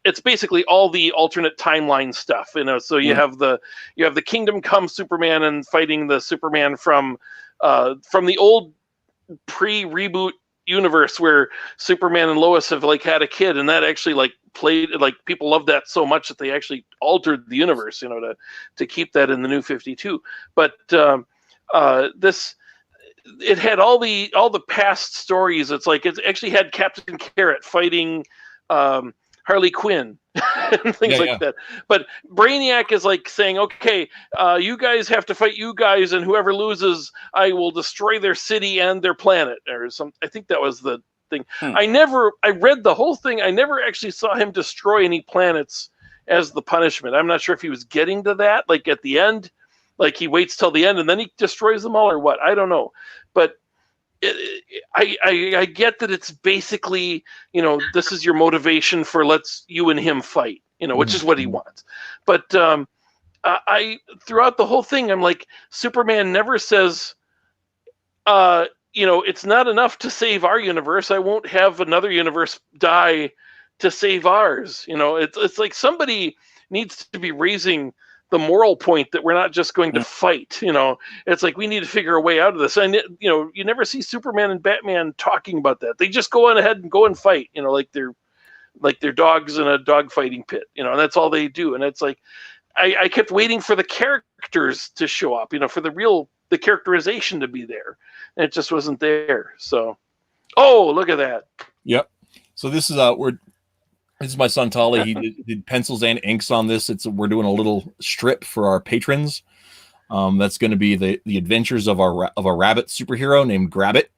it's basically all the alternate timeline stuff, So you have the Kingdom Come Superman and fighting the Superman from the old pre-reboot universe where Superman and Lois have like had a kid, and that actually like played, like people love that so much that they actually altered the universe, you know, to keep that in the New 52. But this, it had all the past stories. It's like it actually had Captain Carrot fighting Harley Quinn and things like that. But Brainiac is like saying, okay, you guys have to fight you guys, and whoever loses, I will destroy their city and their planet, or some. I think that was the thing. I read the whole thing. I never actually saw him destroy any planets as the punishment. I'm not sure if he was getting to that, like at the end, like he waits till the end and then he destroys them all, or what. I don't know, but I get that it's basically, you know, this is your motivation for let's you and him fight, you know, which is what he wants. But I throughout the whole thing, I'm like, Superman never says, you know, it's not enough to save our universe. I won't have another universe die to save ours. You know, it's like somebody needs to be raising the moral point that we're not just going to fight. You know, it's like we need to figure a way out of this. And you know, you never see Superman and Batman talking about that. They just go on ahead and go and fight. You know, like they're dogs in a dog fighting pit. You know, and that's all they do. And it's like I kept waiting for the characters to show up. You know, for the characterization to be there, and it just wasn't there. So, oh, look at that.
Yep. So this is this is my son Tolly. He did pencils and inks on this. We're doing a little strip for our patrons. That's going to be the adventures of a rabbit superhero named Grabbit.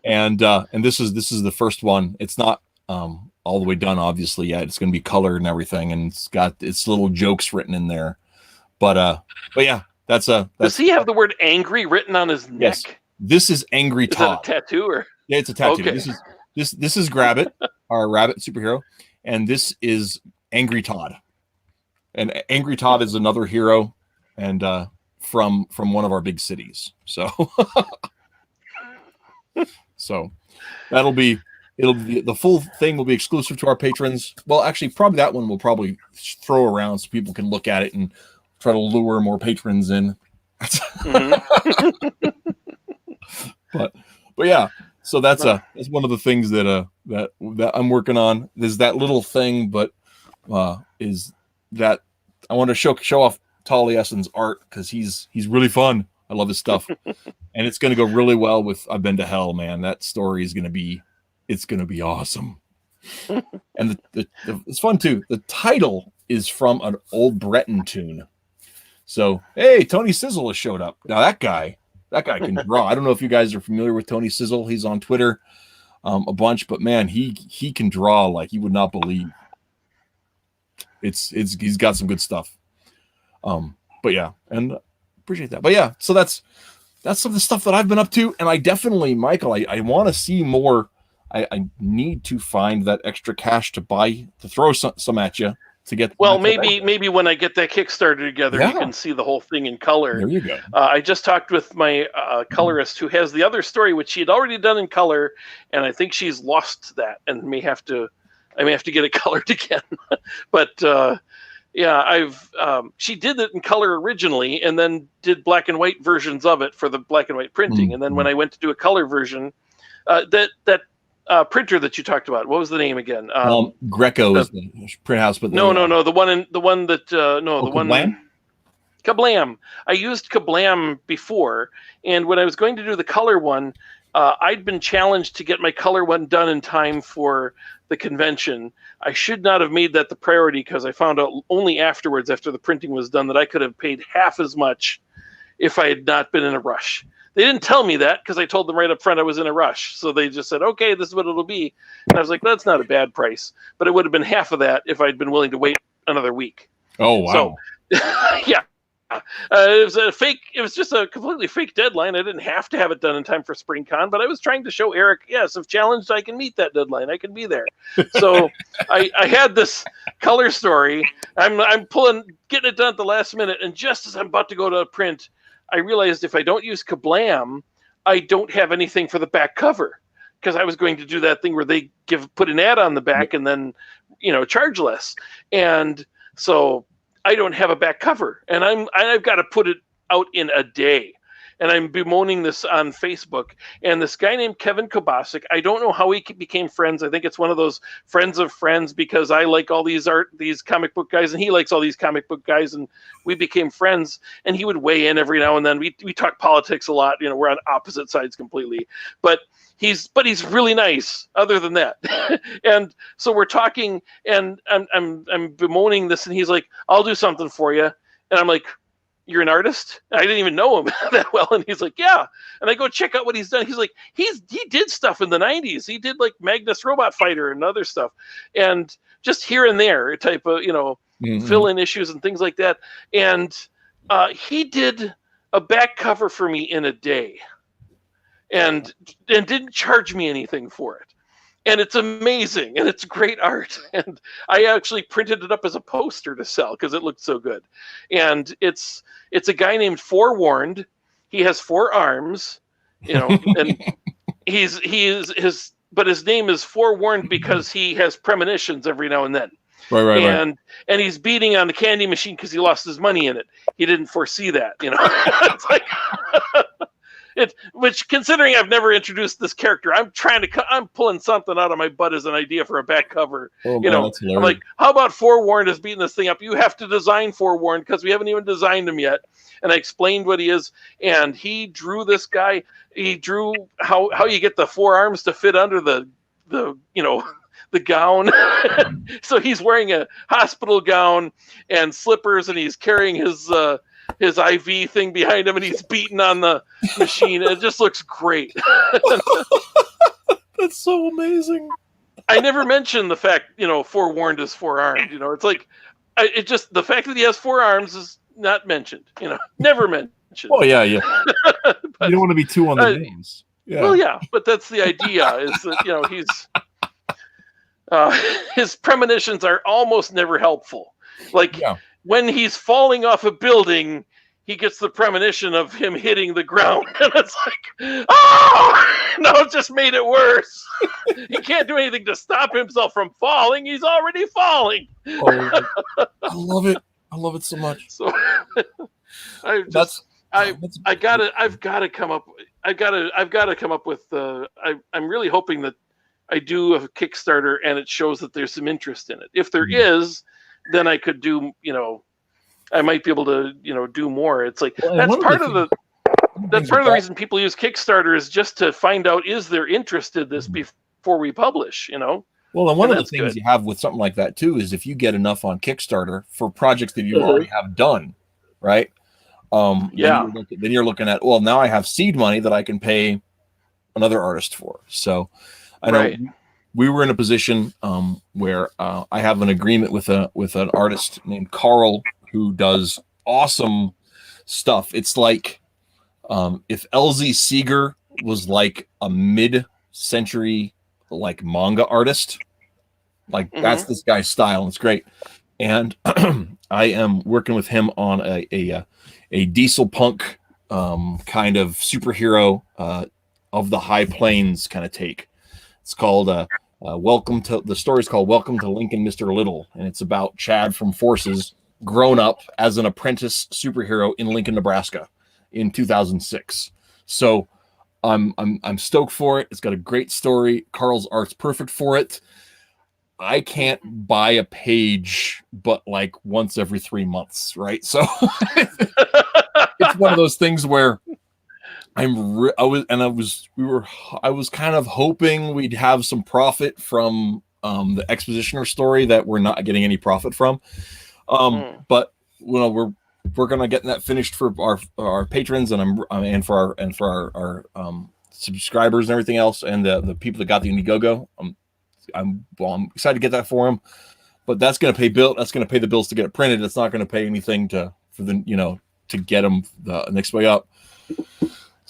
And this is the first one. It's not all the way done obviously yet. It's going to be colored and everything, and it's got its little jokes written in there. But yeah, does
he have the word angry written on his neck?
Yes. This is Angry Todd.
Is that a tattoo or?
Yeah, it's a tattoo.
Okay.
This is Grabbit, our rabbit superhero, and this is Angry Todd. And Angry Todd is another hero, and from one of our big cities. So, so it'll be the full thing will be exclusive to our patrons. Well, actually, probably that one we'll probably throw around so people can look at it and try to lure more patrons in. but yeah. So that's one of the things that I'm working on. There's that little thing, but is that I want to show off Tolly Essen's art because he's really fun. I love his stuff, and it's going to go really well with I've Been to Hell, man. That story is going to be awesome, and it's fun too. The title is from an old Breton tune. So hey, Tony Sizzle has showed up. Now that guy can draw. I don't know if you guys are familiar with Tony Sizzle. He's on Twitter a bunch, but man, he can draw like you would not believe. He's got some good stuff. But yeah, and appreciate that. But yeah, so that's some of the stuff that I've been up to, and I definitely, Michael, I want to see more. I need to find that extra cash to throw some at you. To get maybe when I get that Kickstarter together, you can see the whole thing in color. There you go.
I just talked with my colorist who has the other story, which she had already done in color, and I think she's lost that and I may have to get it colored again. But yeah, she did it in color originally, and then did black and white versions of it for the black and white printing. And then when I went to do a color version, that printer that you talked about, what was the name again?
Greco is the print house, but
no, Kablam. I used Kablam before, and when I was going to do the color one, I'd been challenged to get my color one done in time for the convention. I should not have made that the priority because I found out only afterwards, after the printing was done, that I could have paid half as much if I had not been in a rush. They didn't tell me that because I told them right up front I was in a rush. So they just said, okay, this is what it'll be. And I was like, that's not a bad price. But it would have been half of that if I'd been willing to wait another week.
Oh, wow.
So, yeah. It was just a completely fake deadline. I didn't have to have it done in time for SpringCon, but I was trying to show Eric, yes, if challenged, I can meet that deadline. I can be there. So I had this color story. I'm getting it done at the last minute. And just as I'm about to go to print, I realized if I don't use Kablam, I don't have anything for the back cover because I was going to do that thing where they put an ad on the back and then, charge less. And so I don't have a back cover, and I've got to put it out in a day. and I'm bemoaning this on Facebook. And this guy named Kevin Kobasic, I don't know how we became friends. I think it's one of those friends of friends, because I like all these comic book guys, and he likes all these comic book guys, and we became friends. And he would weigh in every now and then. We talk politics a lot. We're on opposite sides completely, but he's really nice other than that. And so we're talking, and I'm bemoaning this, and he's like, I'll do something for you. And I'm like, you're an artist? I didn't even know him that well. And he's like, yeah. And I go check out what he's done. He's like, he did stuff in the 90s. He did like Magnus Robot Fighter and other stuff, and just here and there type of, fill-in issues and things like that. And he did a back cover for me in a day, and didn't charge me anything for it. And it's amazing, and it's great art. And I actually printed it up as a poster to sell because it looked so good. And it's a guy named Forewarned. He has 4 arms, and but his name is Forewarned because he has premonitions every now and then.
Right.
And he's beating on the candy machine because he lost his money in it. He didn't foresee that, It's like which, considering I've never introduced this character, I'm pulling something out of my butt as an idea for a back cover.
Oh, man,
I'm like, how about Forewarned is beating this thing up? You have to design Forewarned because we haven't even designed him yet. And I explained what he is, and he drew this guy. He drew how you get the 4 arms to fit under the gown. So he's wearing a hospital gown and slippers, and he's carrying his IV thing behind him, and he's beating on the machine. It just looks great.
That's so amazing.
I never mentioned the fact, Forewarned is 4-armed. It's like, the fact that he has 4 arms is not mentioned. Never mentioned.
Oh yeah. But, you don't want to be too on the names. Yeah.
Well, yeah, but that's the idea. Is that he's his premonitions are almost never helpful. Like. Yeah. When he's falling off a building, he gets the premonition of him hitting the ground. And it's like, oh! No, it just made it worse. He can't do anything to stop himself from falling. He's already falling.
Oh, I love it. I love it so much.
So I've got to come up with I'm really hoping that I do a Kickstarter and it shows that there's some interest in it. If there is, then I could do, I might be able to, do more. It's like, that's part of the reason people use Kickstarter, is just to find out, is there interest in this before we publish,
Well, and one of the things you have with something like that too, is if you get enough on Kickstarter for projects that you already have done, right? Then you're looking at, well, now I have seed money that I can pay another artist for. So I know we were in a position where I have an agreement with an artist named Carl who does awesome stuff. It's like if LZ Seeger was like a mid-century like manga artist, like that's this guy's style, and it's great. And I am working with him on a diesel punk kind of superhero of the high plains kind of take. It's called the story's called Welcome to Lincoln, Mr. Little, and it's about Chad from Forces grown up as an apprentice superhero in Lincoln, Nebraska in 2006. So I'm stoked for it. It's got a great story. Carl's art's perfect for it. I can't buy a page but like once every 3 months, right? So it's one of those things where I was kind of hoping we'd have some profit from the Expositioner story that we're not getting any profit from. But we're gonna get that finished for our patrons and for our subscribers and everything else, and the people that got the Indiegogo. I'm excited to get that for them, but that's gonna pay the bills to get it printed. It's not gonna pay anything to get them the next way up.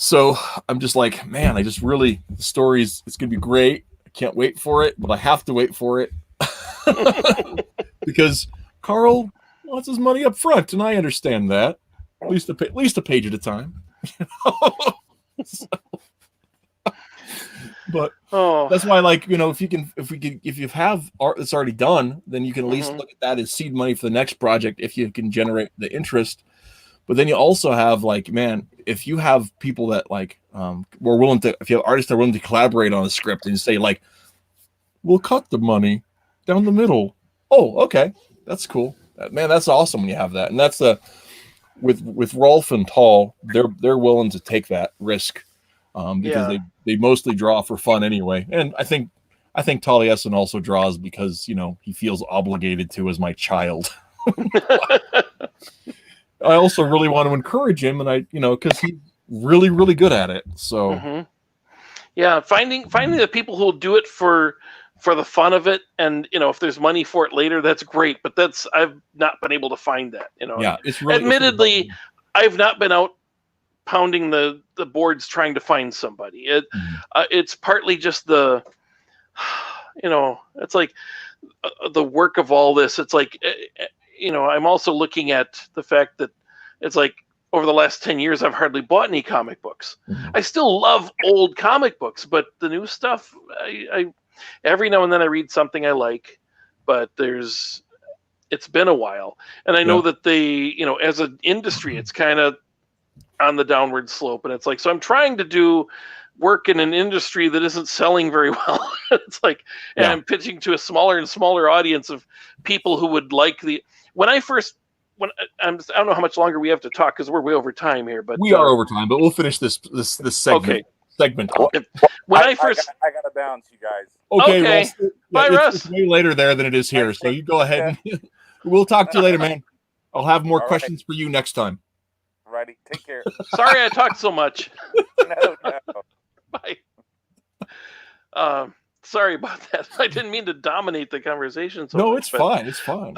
So I'm just like, man, the story's, it's going to be great. I can't wait for it, but I have to wait for it because Carl wants his money up front. And I understand that at least a page at a time. But that's why, like, if you have art that's already done, then you can at least look at that as seed money for the next project if you can generate the interest. But then you also have like, man, if you have people that like were willing to, if you have artists that are willing to collaborate on a script and say like, we'll cut the money down the middle. Oh, okay, that's cool, man. That's awesome when you have that, and that's the with Rolf and Tall, they're willing to take that risk because they mostly draw for fun anyway, and I think Taliesin also draws because he feels obligated to as my child. I also really want to encourage him, and because he's really, really good at it. So,
yeah, finding the people who will do it for the fun of it, and if there's money for it later, that's great. But I've not been able to find that.
Yeah, it's really.
Admittedly, I've not been out pounding the boards trying to find somebody. It's partly just the, it's like the work of all this. It's like. I'm also looking at the fact that it's like over the last 10 years, I've hardly bought any comic books. I still love old comic books, but the new stuff, I every now and then I read something I like, but it's been a while. And I know that as an industry, it's kind of on the downward slope. And it's like, so I'm trying to do work in an industry that isn't selling very well. It's like, and I'm pitching to a smaller and smaller audience of people who would like I don't know how much longer we have to talk because we're way over time here, but
we are over time, but we'll finish this segment. Segment.
When
I gotta bounce, you guys.
Okay. Well,
bye, Russ.
It's way later there than it is here, so you go ahead. And we'll talk to you later, man. I'll have more questions for you next time.
Righty, take care.
Sorry I talked so much.
No.
Bye. Sorry about that. I didn't mean to dominate the conversation.
It's fine. It's fine.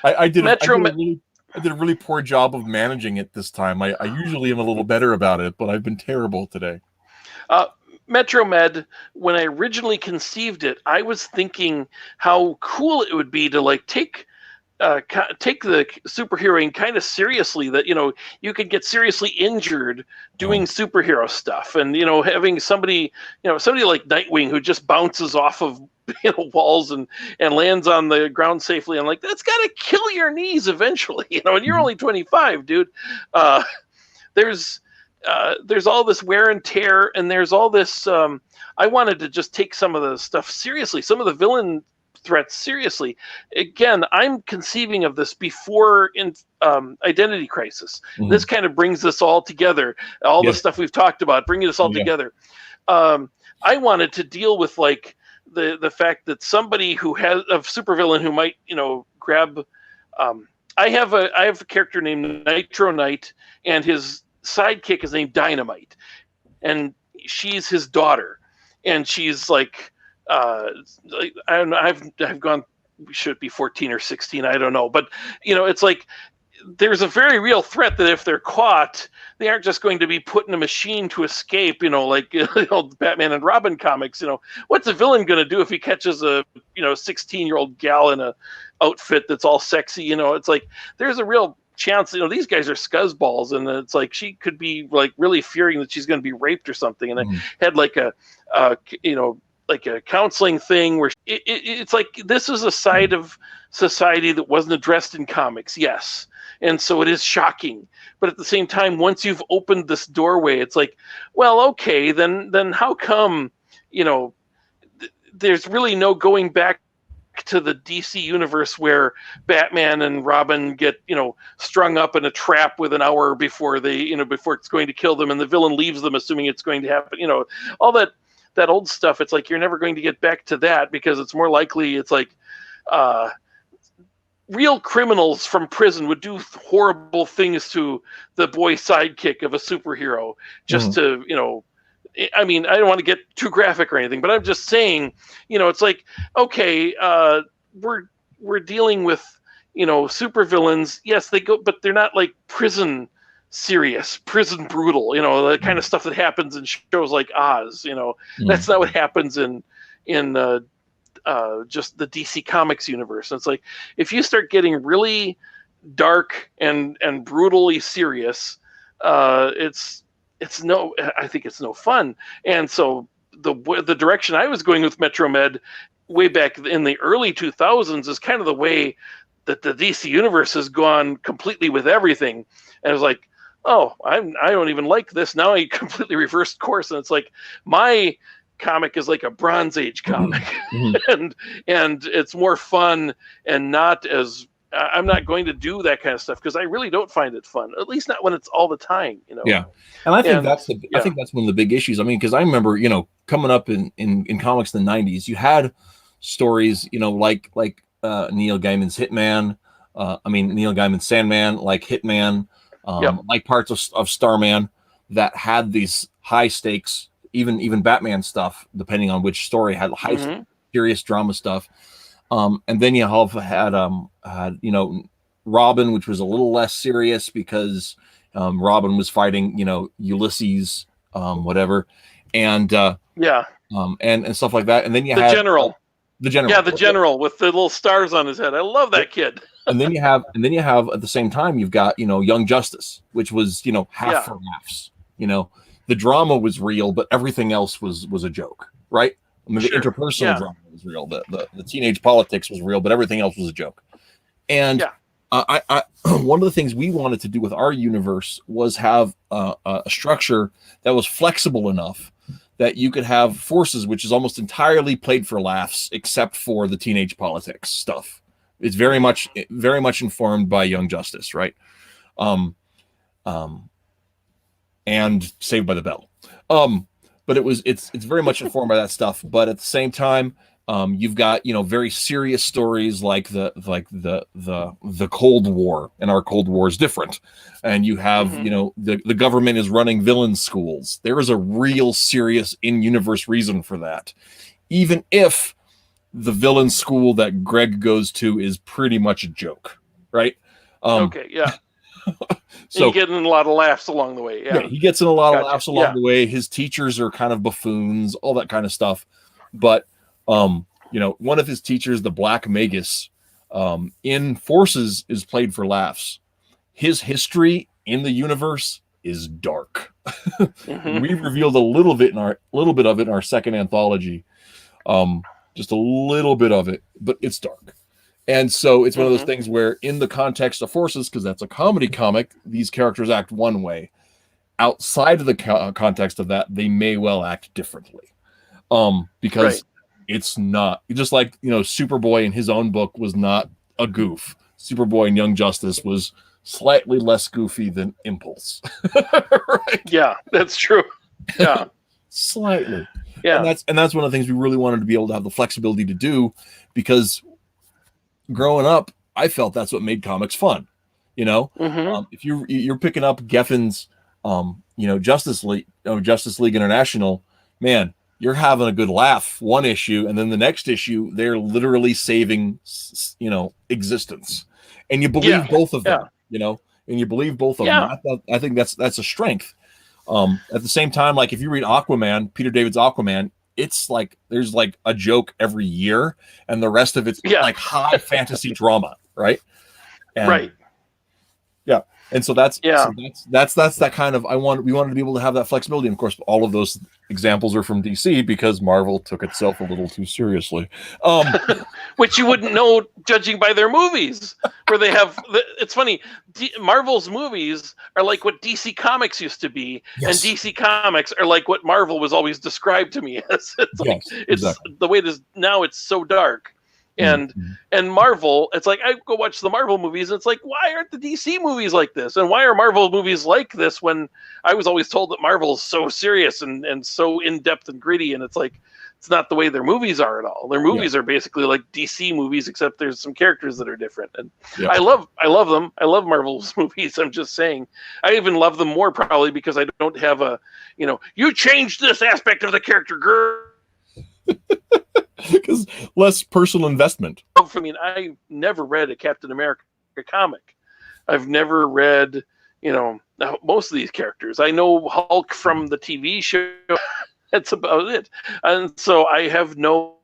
I did a really poor job of managing it this time. I usually am a little better about it, but I've been terrible today.
Metromed, when I originally conceived it, I was thinking how cool it would be to like take the superheroing kind of seriously, that you could get seriously injured doing superhero stuff, and having somebody like Nightwing who just bounces off of walls and lands on the ground safely. I'm like, that's got to kill your knees eventually, and you're only 25, dude. There's all this wear and tear, and there's all this. I wanted to just take some of the stuff seriously, some of the villain threats seriously. Again, I'm conceiving of this before Identity Crisis. This kind of brings this all together. All the stuff we've talked about, bringing this all together. I wanted to deal with like the fact that somebody who has a supervillain who might grab. I have a character named Nitro Knight, and his sidekick is named Dynamite, and she's his daughter, and she's like. I don't know. I've gone. Should it be 14 or 16? I don't know. But it's like there's a very real threat that if they're caught, they aren't just going to be put in a machine to escape. Like Batman and Robin comics. What's a villain going to do if he catches a 16-year-old gal in a outfit that's all sexy? It's like there's a real chance. These guys are scuzzballs, and it's like she could be like really fearing that she's going to be raped or something. And I had like like a counseling thing where it's like this is a side of society that wasn't addressed in comics, yes, and so it is shocking. But at the same time, once you've opened this doorway, it's like, well, okay, then how come there's really no going back to the DC universe where Batman and Robin get strung up in a trap with an hour before they before it's going to kill them, and the villain leaves them assuming it's going to happen. All that old stuff. It's like you're never going to get back to that, because it's more likely it's like real criminals from prison would do horrible things to the boy sidekick of a superhero just to I mean, I don't want to get too graphic or anything, but I'm just saying, it's like, okay, we're dealing with supervillains. Yes, they go, but they're not like prison brutal, the kind of stuff that happens in shows like Oz. That's not what happens in just the DC Comics universe. And it's like, if you start getting really dark and brutally serious, I think it's no fun. And so the direction I was going with Metromed way back in the early 2000s is kind of the way that the DC universe has gone completely with everything. And I was like, oh, I don't even like this. Now I completely reversed course. And it's like, my comic is like a Bronze Age comic. and it's more fun and not as, I'm not going to do that kind of stuff because I really don't find it fun, at least not when it's all the time, you know?
Yeah. And I think I think that's one of the big issues. I mean, because I remember, you know, coming up in comics in the 90s, you had stories, you know, like Neil Gaiman's Hitman, Neil Gaiman's Sandman, like Hitman, like parts of Starman that had these high stakes, even Batman stuff, depending on which story, had high serious drama stuff. And then you have had you know, Robin, which was a little less serious because Robin was fighting, you know, Ulysses, whatever, and and stuff like that. And then you had the general,
the general with the little stars on his head. I love that kid.
and then you have at the same time, you've got, you know, Young Justice, which was, you know, half for laughs. You know, the drama was real, but everything else was a joke, right? I mean, the interpersonal drama was real. The teenage politics was real, but everything else was a joke. And I one of the things we wanted to do with our universe was have a structure that was flexible enough that you could have forces which is almost entirely played for laughs, except for the teenage politics stuff. It's very much informed by Young Justice, right? And Saved by the Bell. But it's very much informed by that stuff. But at the same time, you've got, you know, very serious stories like the Cold War, and our Cold War is different. And you have, you know, the government is running villain schools. There is a real serious in-universe reason for that, even if the villain school that Greg goes to is pretty much a joke, right? So
you're getting a lot of laughs along the way.
Yeah, he gets in a lot of laughs along the way. His teachers are kind of buffoons, all that kind of stuff. But you know, one of his teachers, the Black Magus, in Forces, is played for laughs. His history in the universe is dark. We revealed a little bit of it in our second anthology, just a little bit of it, but it's dark. And so it's one of those things where, in the context of Forces, because that's a comedy comic, these characters act one way. Outside of the context of that, they may well act differently, because it's not just like, you know, Superboy in his own book was not a goof. Superboy in Young Justice was slightly less goofy than Impulse. Right?
Yeah, that's true. Yeah,
slightly. Yeah, and that's one of the things we really wanted to be able to have the flexibility to do, because growing up, I felt that's what made comics fun. You know, if you're picking up Geffen's, you know, Justice League International, man, you're having a good laugh one issue, and then the next issue they're literally saving, you know, existence, and you believe both of them. You know, and you believe both of them. I think that's a strength. At the same time, like if you read Aquaman, Peter David's Aquaman, it's like there's like a joke every year, and the rest of it's like high fantasy drama, right? And, yeah, and so that's that kind of we wanted to be able to have that flexibility. And of course, all of those examples are from DC because Marvel took itself a little too seriously,
which you wouldn't know judging by their movies, where they have. It's funny, Marvel's movies are like what DC Comics used to be, and DC Comics are like what Marvel was always described to me as. It's like exactly. The way it is now. It's so dark. And Marvel, it's like I go watch the Marvel movies, and it's like, why aren't the DC movies like this? And why are Marvel movies like this when I was always told that Marvel is so serious and so in-depth and gritty, and it's like, it's not the way their movies are at all. Their movies are basically like DC movies, except there's some characters that are different. And I love them. I love Marvel's movies. I'm just saying. I even love them more probably because I don't have a, you know, you changed this aspect of the character, girl.
Because less personal investment.
I mean, I never read a Captain America comic. I've never read, you know, most of these characters. I know Hulk from the TV show. That's about it. And so I have no,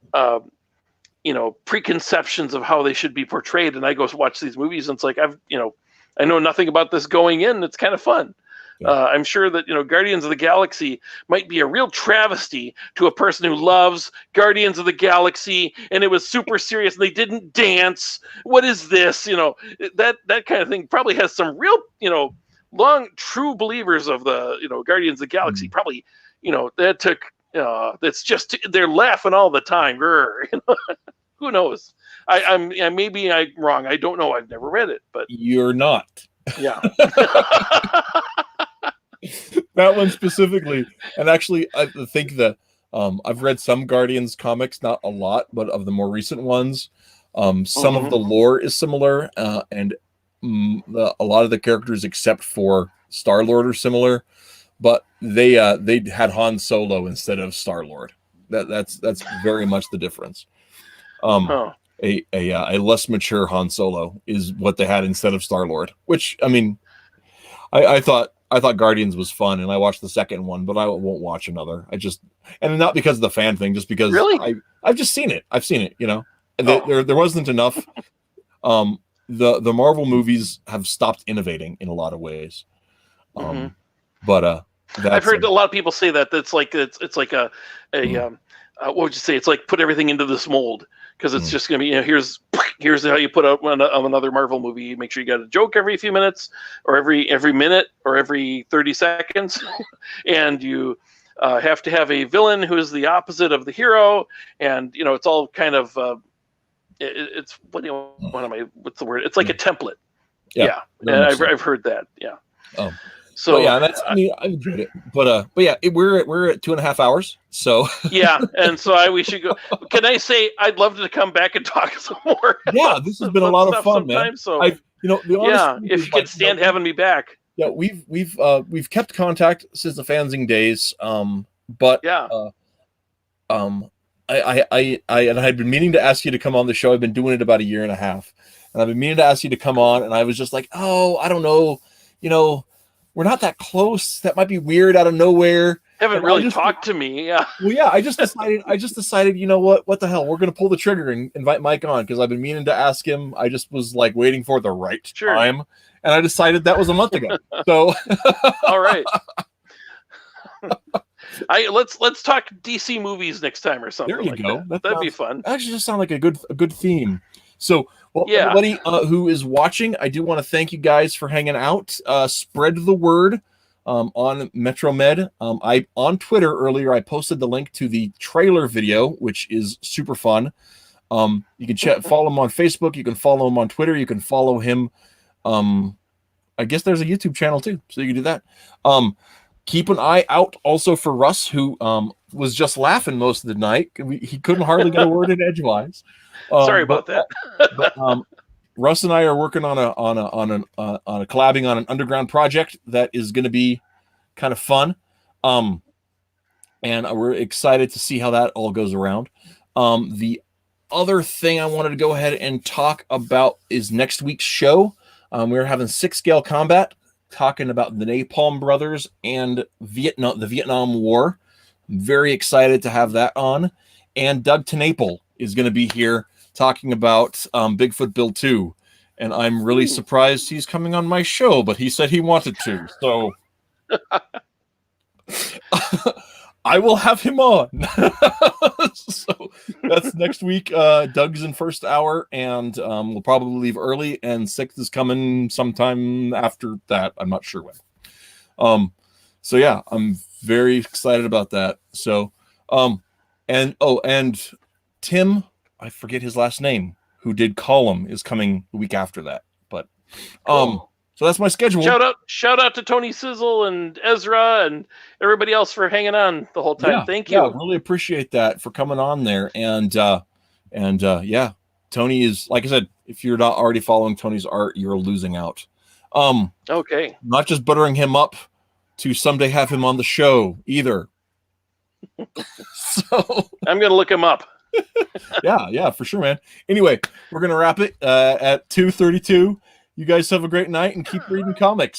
you know, preconceptions of how they should be portrayed. And I go watch these movies, and it's like I know nothing about this going in. It's kind of fun. I'm sure that Guardians of the Galaxy might be a real travesty to a person who loves Guardians of the Galaxy, and it was super serious and they didn't dance. What is this? That kind of thing probably has some real long true believers of the Guardians of the Galaxy. Probably that took that's just they're laughing all the time. Who knows? Maybe I'm wrong. I don't know. I've never read it, but
you're not.
Yeah.
That one specifically, and actually, I think that I've read some Guardians comics, not a lot, but of the more recent ones, some of the lore is similar, and a lot of the characters, except for Star-Lord, are similar. But they had Han Solo instead of Star-Lord. That's very much the difference. A less mature Han Solo is what they had instead of Star-Lord. Which, I mean, I thought Guardians was fun, and I watched the second one, but I won't watch another. And not because of the fan thing, just because
really?
I've just seen it. I've seen it. There wasn't enough. The Marvel movies have stopped innovating in a lot of ways. But
I've heard a lot of people say that it's like a what would you say? It's like put everything into this mold, because it's just going to be here's how you put out another Marvel movie. You make sure you got a joke every few minutes, or every minute, or every 30 seconds, and you have to have a villain who is the opposite of the hero, and it's all kind of it's what's the word? It's like a template. Yeah. And I've heard that. Yeah. So
that's I enjoyed it, but yeah, we're at 2.5 hours, so
yeah, and so we should go. Can I say I'd love to come back and talk some more?
Yeah, this has been a lot of fun, man.
So
if you
could stand having me back.
Yeah, we've kept contact since the Fanzing days, but
yeah,
I had been meaning to ask you to come on the show. I've been doing it about 1.5 years, and I've been meaning to ask you to come on, and I was just like, I don't know, we're not that close. That might be weird out of nowhere.
Haven't really talked to me. Yeah.
Well, yeah. I just decided. You know what? What the hell? We're gonna pull the trigger and invite Mike on, because I've been meaning to ask him. I just was like waiting for the right time, and I decided that was a month ago. So.
All right. Let's talk DC movies next time or something. There you go. That'd be fun.
That actually just sound like a good theme. So, everybody who is watching, I do want to thank you guys for hanging out. Spread the word on MetroMed. On Twitter earlier, I posted the link to the trailer video, which is super fun. You can follow him on Facebook. You can follow him on Twitter. You can follow him. I guess there's a YouTube channel too, so you can do that. Keep an eye out also for Russ, who was just laughing most of the night. He couldn't hardly get a word in edgewise.
Sorry about that.
But Russ and I are working on a collabing on an underground project that is going to be kind of fun, and we're excited to see how that all goes around. The other thing I wanted to go ahead and talk about is next week's show. We're having 6-Scale Combat, talking about the Napalm Brothers and the Vietnam War. I'm very excited to have that on. And Doug TeNapel is going to be here talking about Bigfoot Bill 2. And I'm really surprised he's coming on my show, but he said he wanted to. So I will have him on. So that's next week. Doug's in first hour, and we'll probably leave early, and 6th is coming sometime after that. I'm not sure when. So yeah, I'm very excited about that. So and Tim, I forget his last name, who did Column, is coming the week after that. But so that's my schedule.
Shout out to Tony Sizzle and Ezra and everybody else for hanging on the whole time.
Yeah,
Thank you.
Yeah, really appreciate that for coming on there. And yeah, Tony is, like I said, if you're not already following Tony's art, you're losing out.
Okay.
Not just buttering him up to someday have him on the show either. So
I'm gonna look him up.
Yeah, for sure, man. Anyway, we're gonna wrap it at 2:32. You guys have a great night and keep reading comics.